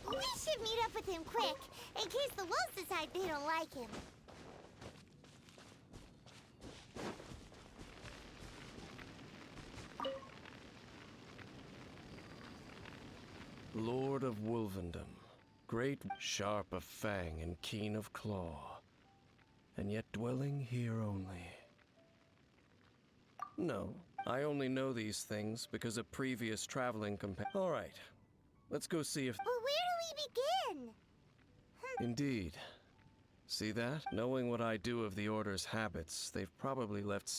We should meet up with him quick, in case the wolves decide they don't like him. Lord of Wolvendom, great, sharp of fang and keen of claw, and yet dwelling here only. No, I only know these things because a previous traveling companion. All right, let's go see if... But where do we begin? Indeed. See that? Knowing what I do of the Order's habits, they've probably left...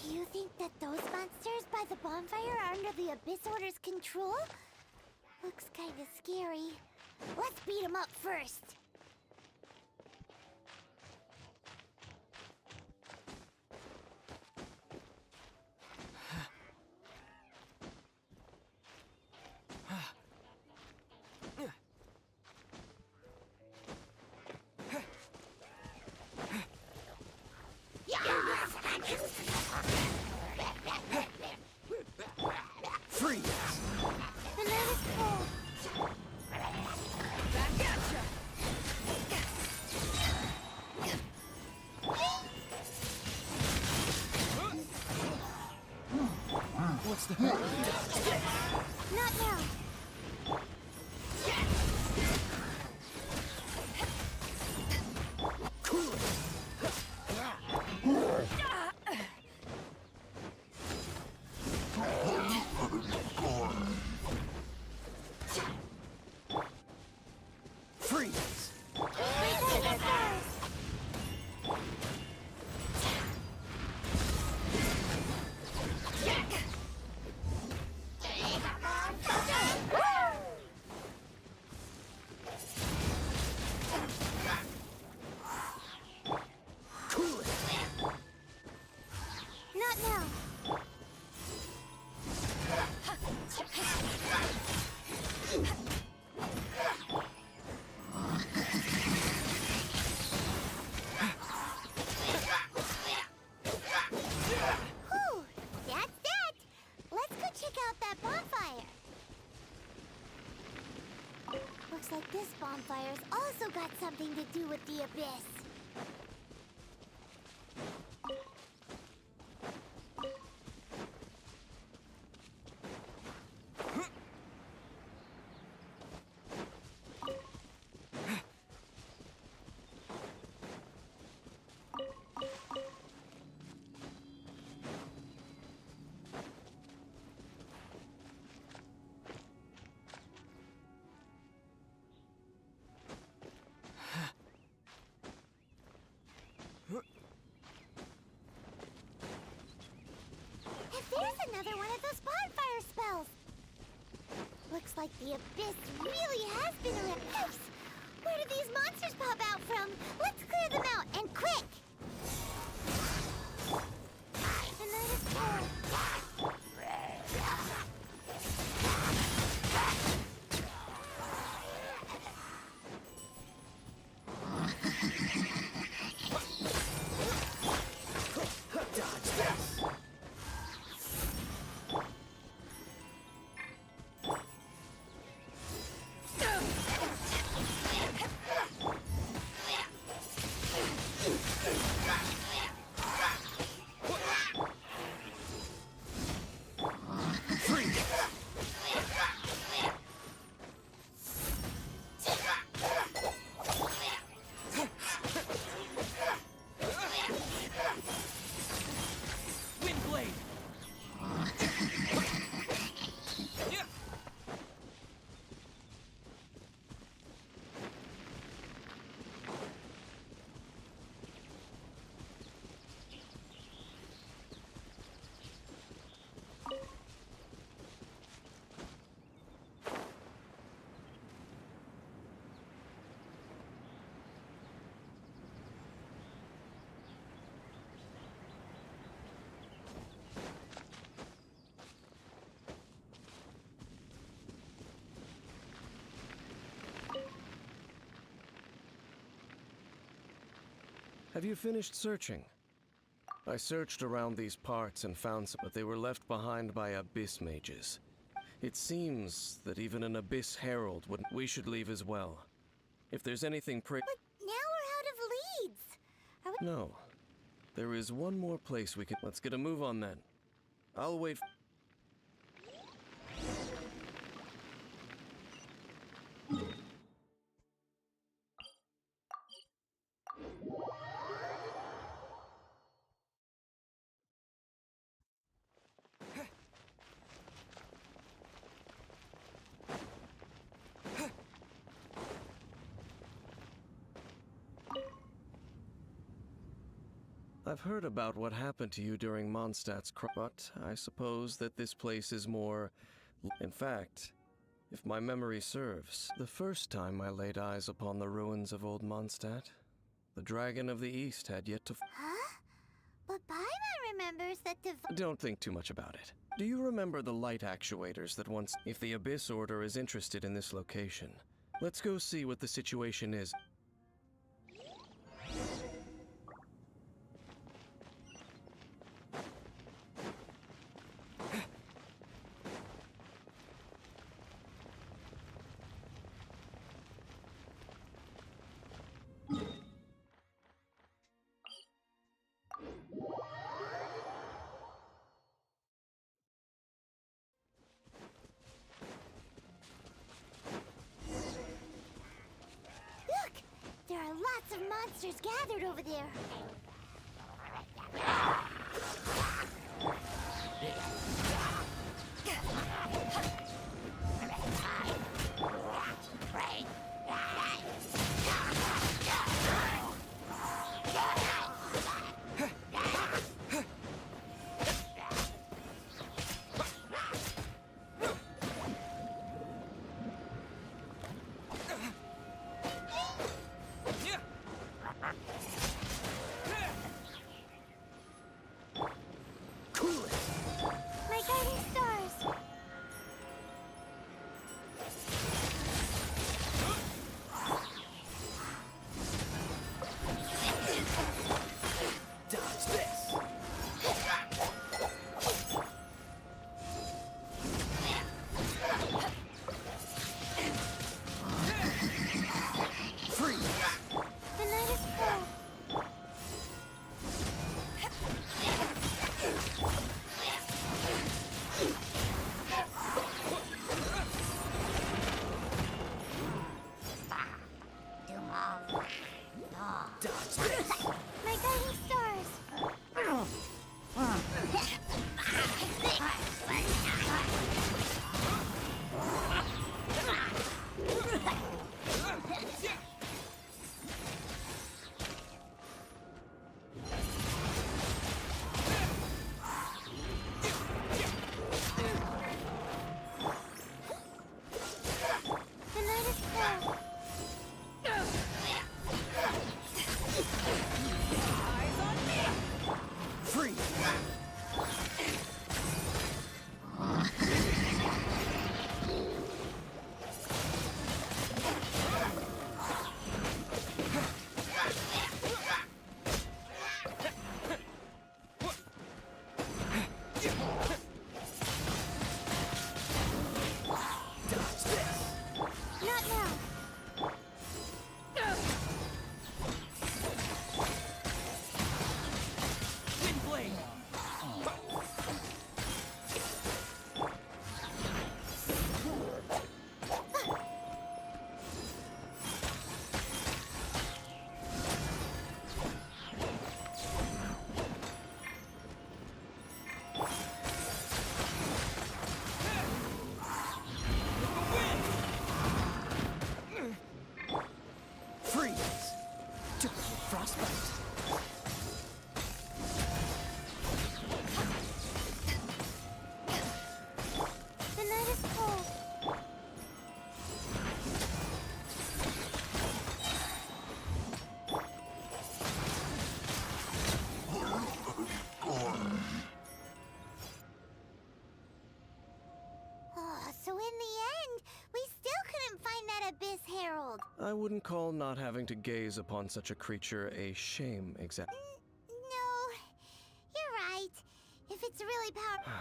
Do you think that those monsters by the bonfire are under the Abyss Order's control? Looks kinda scary. Let's beat them up first. Not now. Freeze! Not now. Whew, that's that. Let's go check out that bonfire. Looks like this bonfire's also got something to do with the abyss. If there's another one of those bonfire spells! Looks like the abyss really has been around. Oops! Where do these monsters pop out from? Let's clear them out, and quick! The night is cold. Have you finished searching? I searched around these parts and found some, but they were left behind by abyss mages. It seems that even an abyss herald would. We should leave as well. If there's anything But now we're out of leads. Are we... No. There is one more place we can. Let's get a move on then. I'll wait. I've heard about what happened to you during Mondstadt's but I suppose that this place is more... In fact, if my memory serves, the first time I laid eyes upon the ruins of old Mondstadt, the Dragon of the East had yet to... Huh? But Paimon remembers that Don't think too much about it. Do you remember the light actuators that once... If the Abyss Order is interested in this location, let's go see what the situation is. lots of monsters gathered over there. My guiding stars. Dodge this. Free. The night is full. Dodge this. My guiding stars. The night is full. Free. Dodge this. Not now. Wind blade. Freeze. Typical frostbite. The night is cold. So in the end, we still couldn't find that Abyss Herald. I wouldn't call not having to gaze upon such a creature a shame, exactly. No, you're right. If it's really powerful.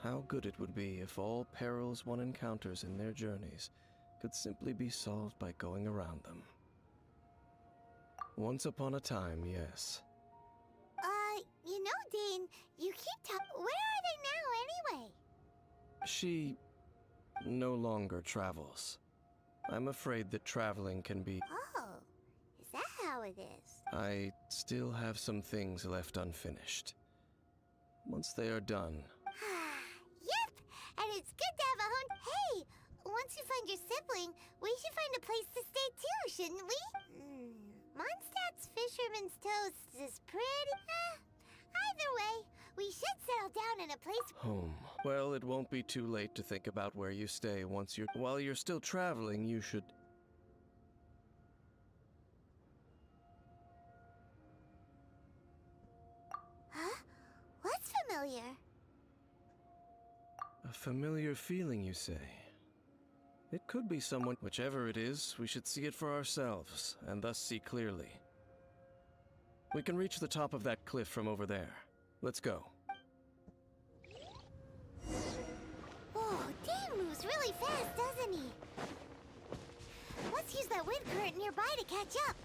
How good it would be if all perils one encounters in their journeys could simply be solved by going around them. Once upon a time, yes. You know, Dane, you keep talking. Where are they now, anyway? She no longer travels. I'm afraid that traveling can be... Oh, is that how it is? I still have some things left unfinished. Once they are done, Yep, and it's good to have a home. Hey, once you find your sibling, we should find a place to stay too, shouldn't we? Mondstadt's Fisherman's Toast is pretty... either way, we should settle down in a place... home. Well, it won't be too late to think about where you stay once you're... While you're still traveling, you should... Huh? What's familiar? A familiar feeling, you say? It could be someone... Whichever it is, we should see it for ourselves, and thus see clearly. We can reach the top of that cliff from over there. Let's go. Oh, Dane moves really fast, doesn't he? Let's use that wind current nearby to catch up.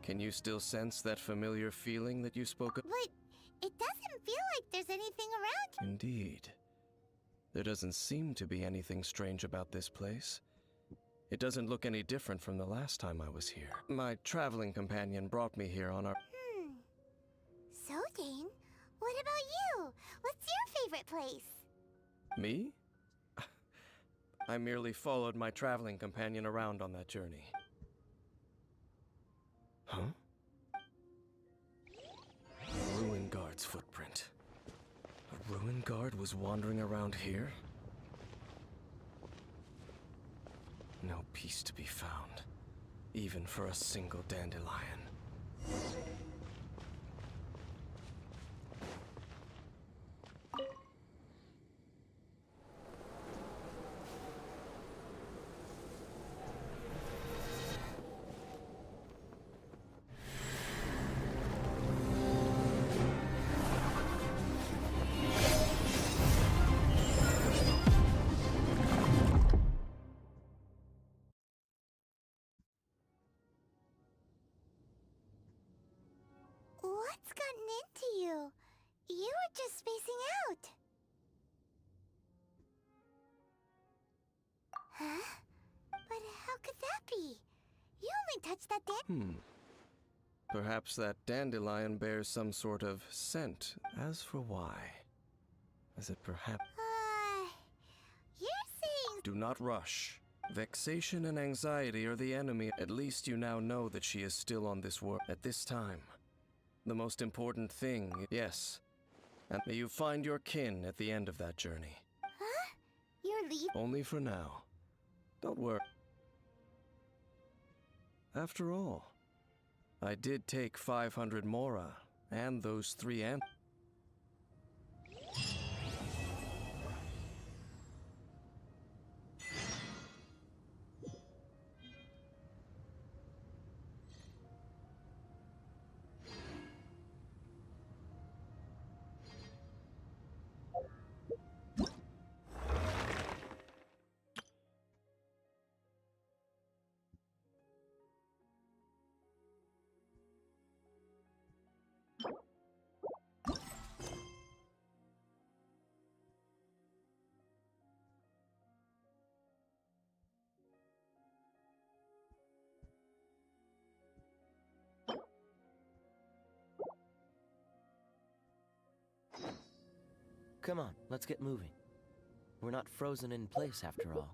Can you still sense that familiar feeling that you spoke of? But it doesn't feel like there's anything around. Indeed. There doesn't seem to be anything strange about this place. It doesn't look any different from the last time I was here. My traveling companion brought me here on our... So, Dane, what about you? What's your favorite place? Me? I merely followed my traveling companion around on that journey. Huh? A ruin guard's footprint. A ruin guard was wandering around here? No peace to be found, even for a single dandelion. What's gotten into you? You were just spacing out. Huh? But how could that be? You only touched that Perhaps that dandelion bears some sort of scent. As for why? Is it perhaps... You're saying... Do not rush. Vexation and anxiety are the enemy. At least you now know that she is still on this world at this time. The most important thing, yes. And may you find your kin at the end of that journey. Huh? You're leaving? Only for now. Don't worry. After all, I did take 500 Mora and those 3 ant... Come on, let's get moving. We're not frozen in place after all.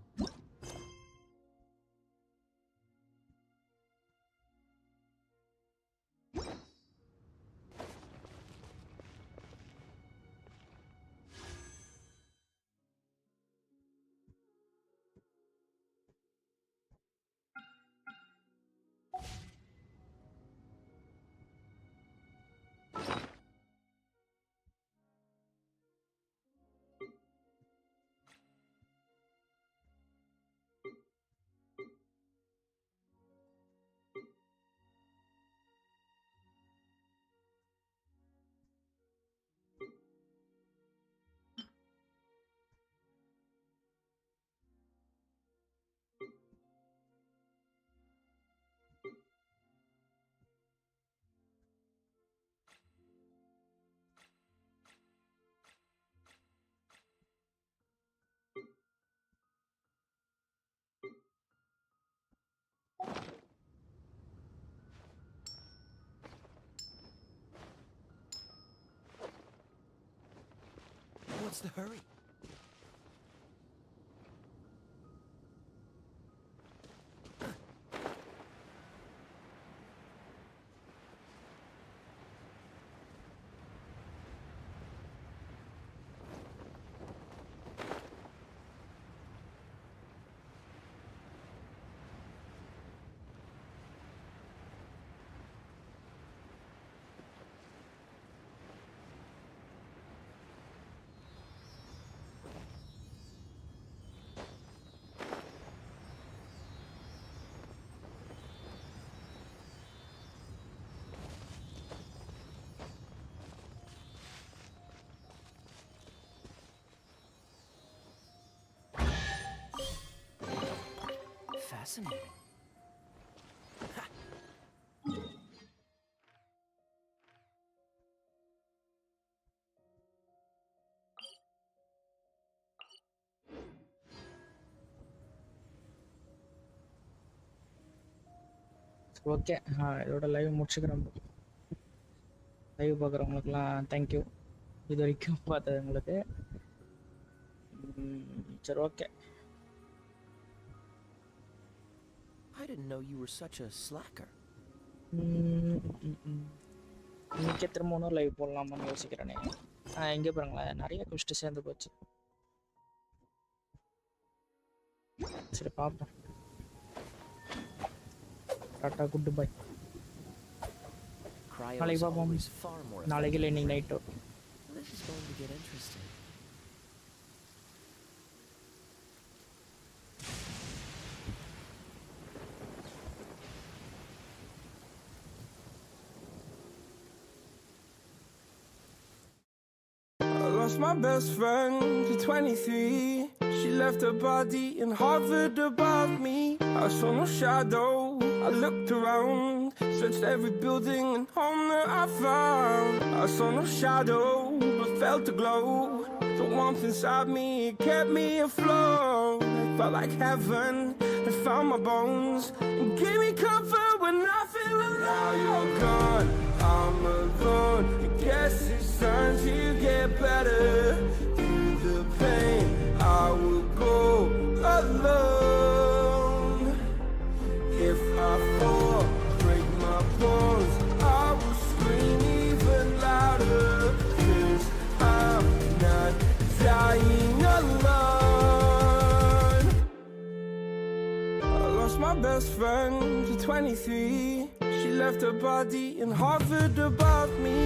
What's the hurry? Fascinating. Okay இதோட live முடிச்சுக்கிறோம். Live பார்க்குறவங்களுக்குலாம் thank you. இது வரைக்கும் பார்த்ததுங்களுக்கு. சரி okay. I didn't know you were such a slacker. இன்னைக்கே திரும்ப ஒன்றும் லைவ் போடலாமான்னு யோசிக்கிறேனே. எங்கே பாருங்களேன், நிறைய குஷ்டு சேர்ந்து போச்சு. சரி பார்ப்போம். Tata, good bye. நாளைக்கு பார்ப்போம். நாளைக்கு இல்லை, இன்னைக்கு நைட்டோ. This is going to get interesting. Lost my best friend to 23. She left her body and hovered above me. I saw no shadow. I looked around, searched every building and home that I found. I saw no shadow, but felt a glow. The warmth inside me, it kept me afloat. It felt like heaven had found my bones and gave me comfort when I feel alone. Now you're gone, I'm alone. I guess it's time to get better. Through the pain, I will go alone. If I fall, break my bones, I will scream even louder. 'Cause I'm not dying alone. I lost my best friend to 23. She left her body and hovered above me.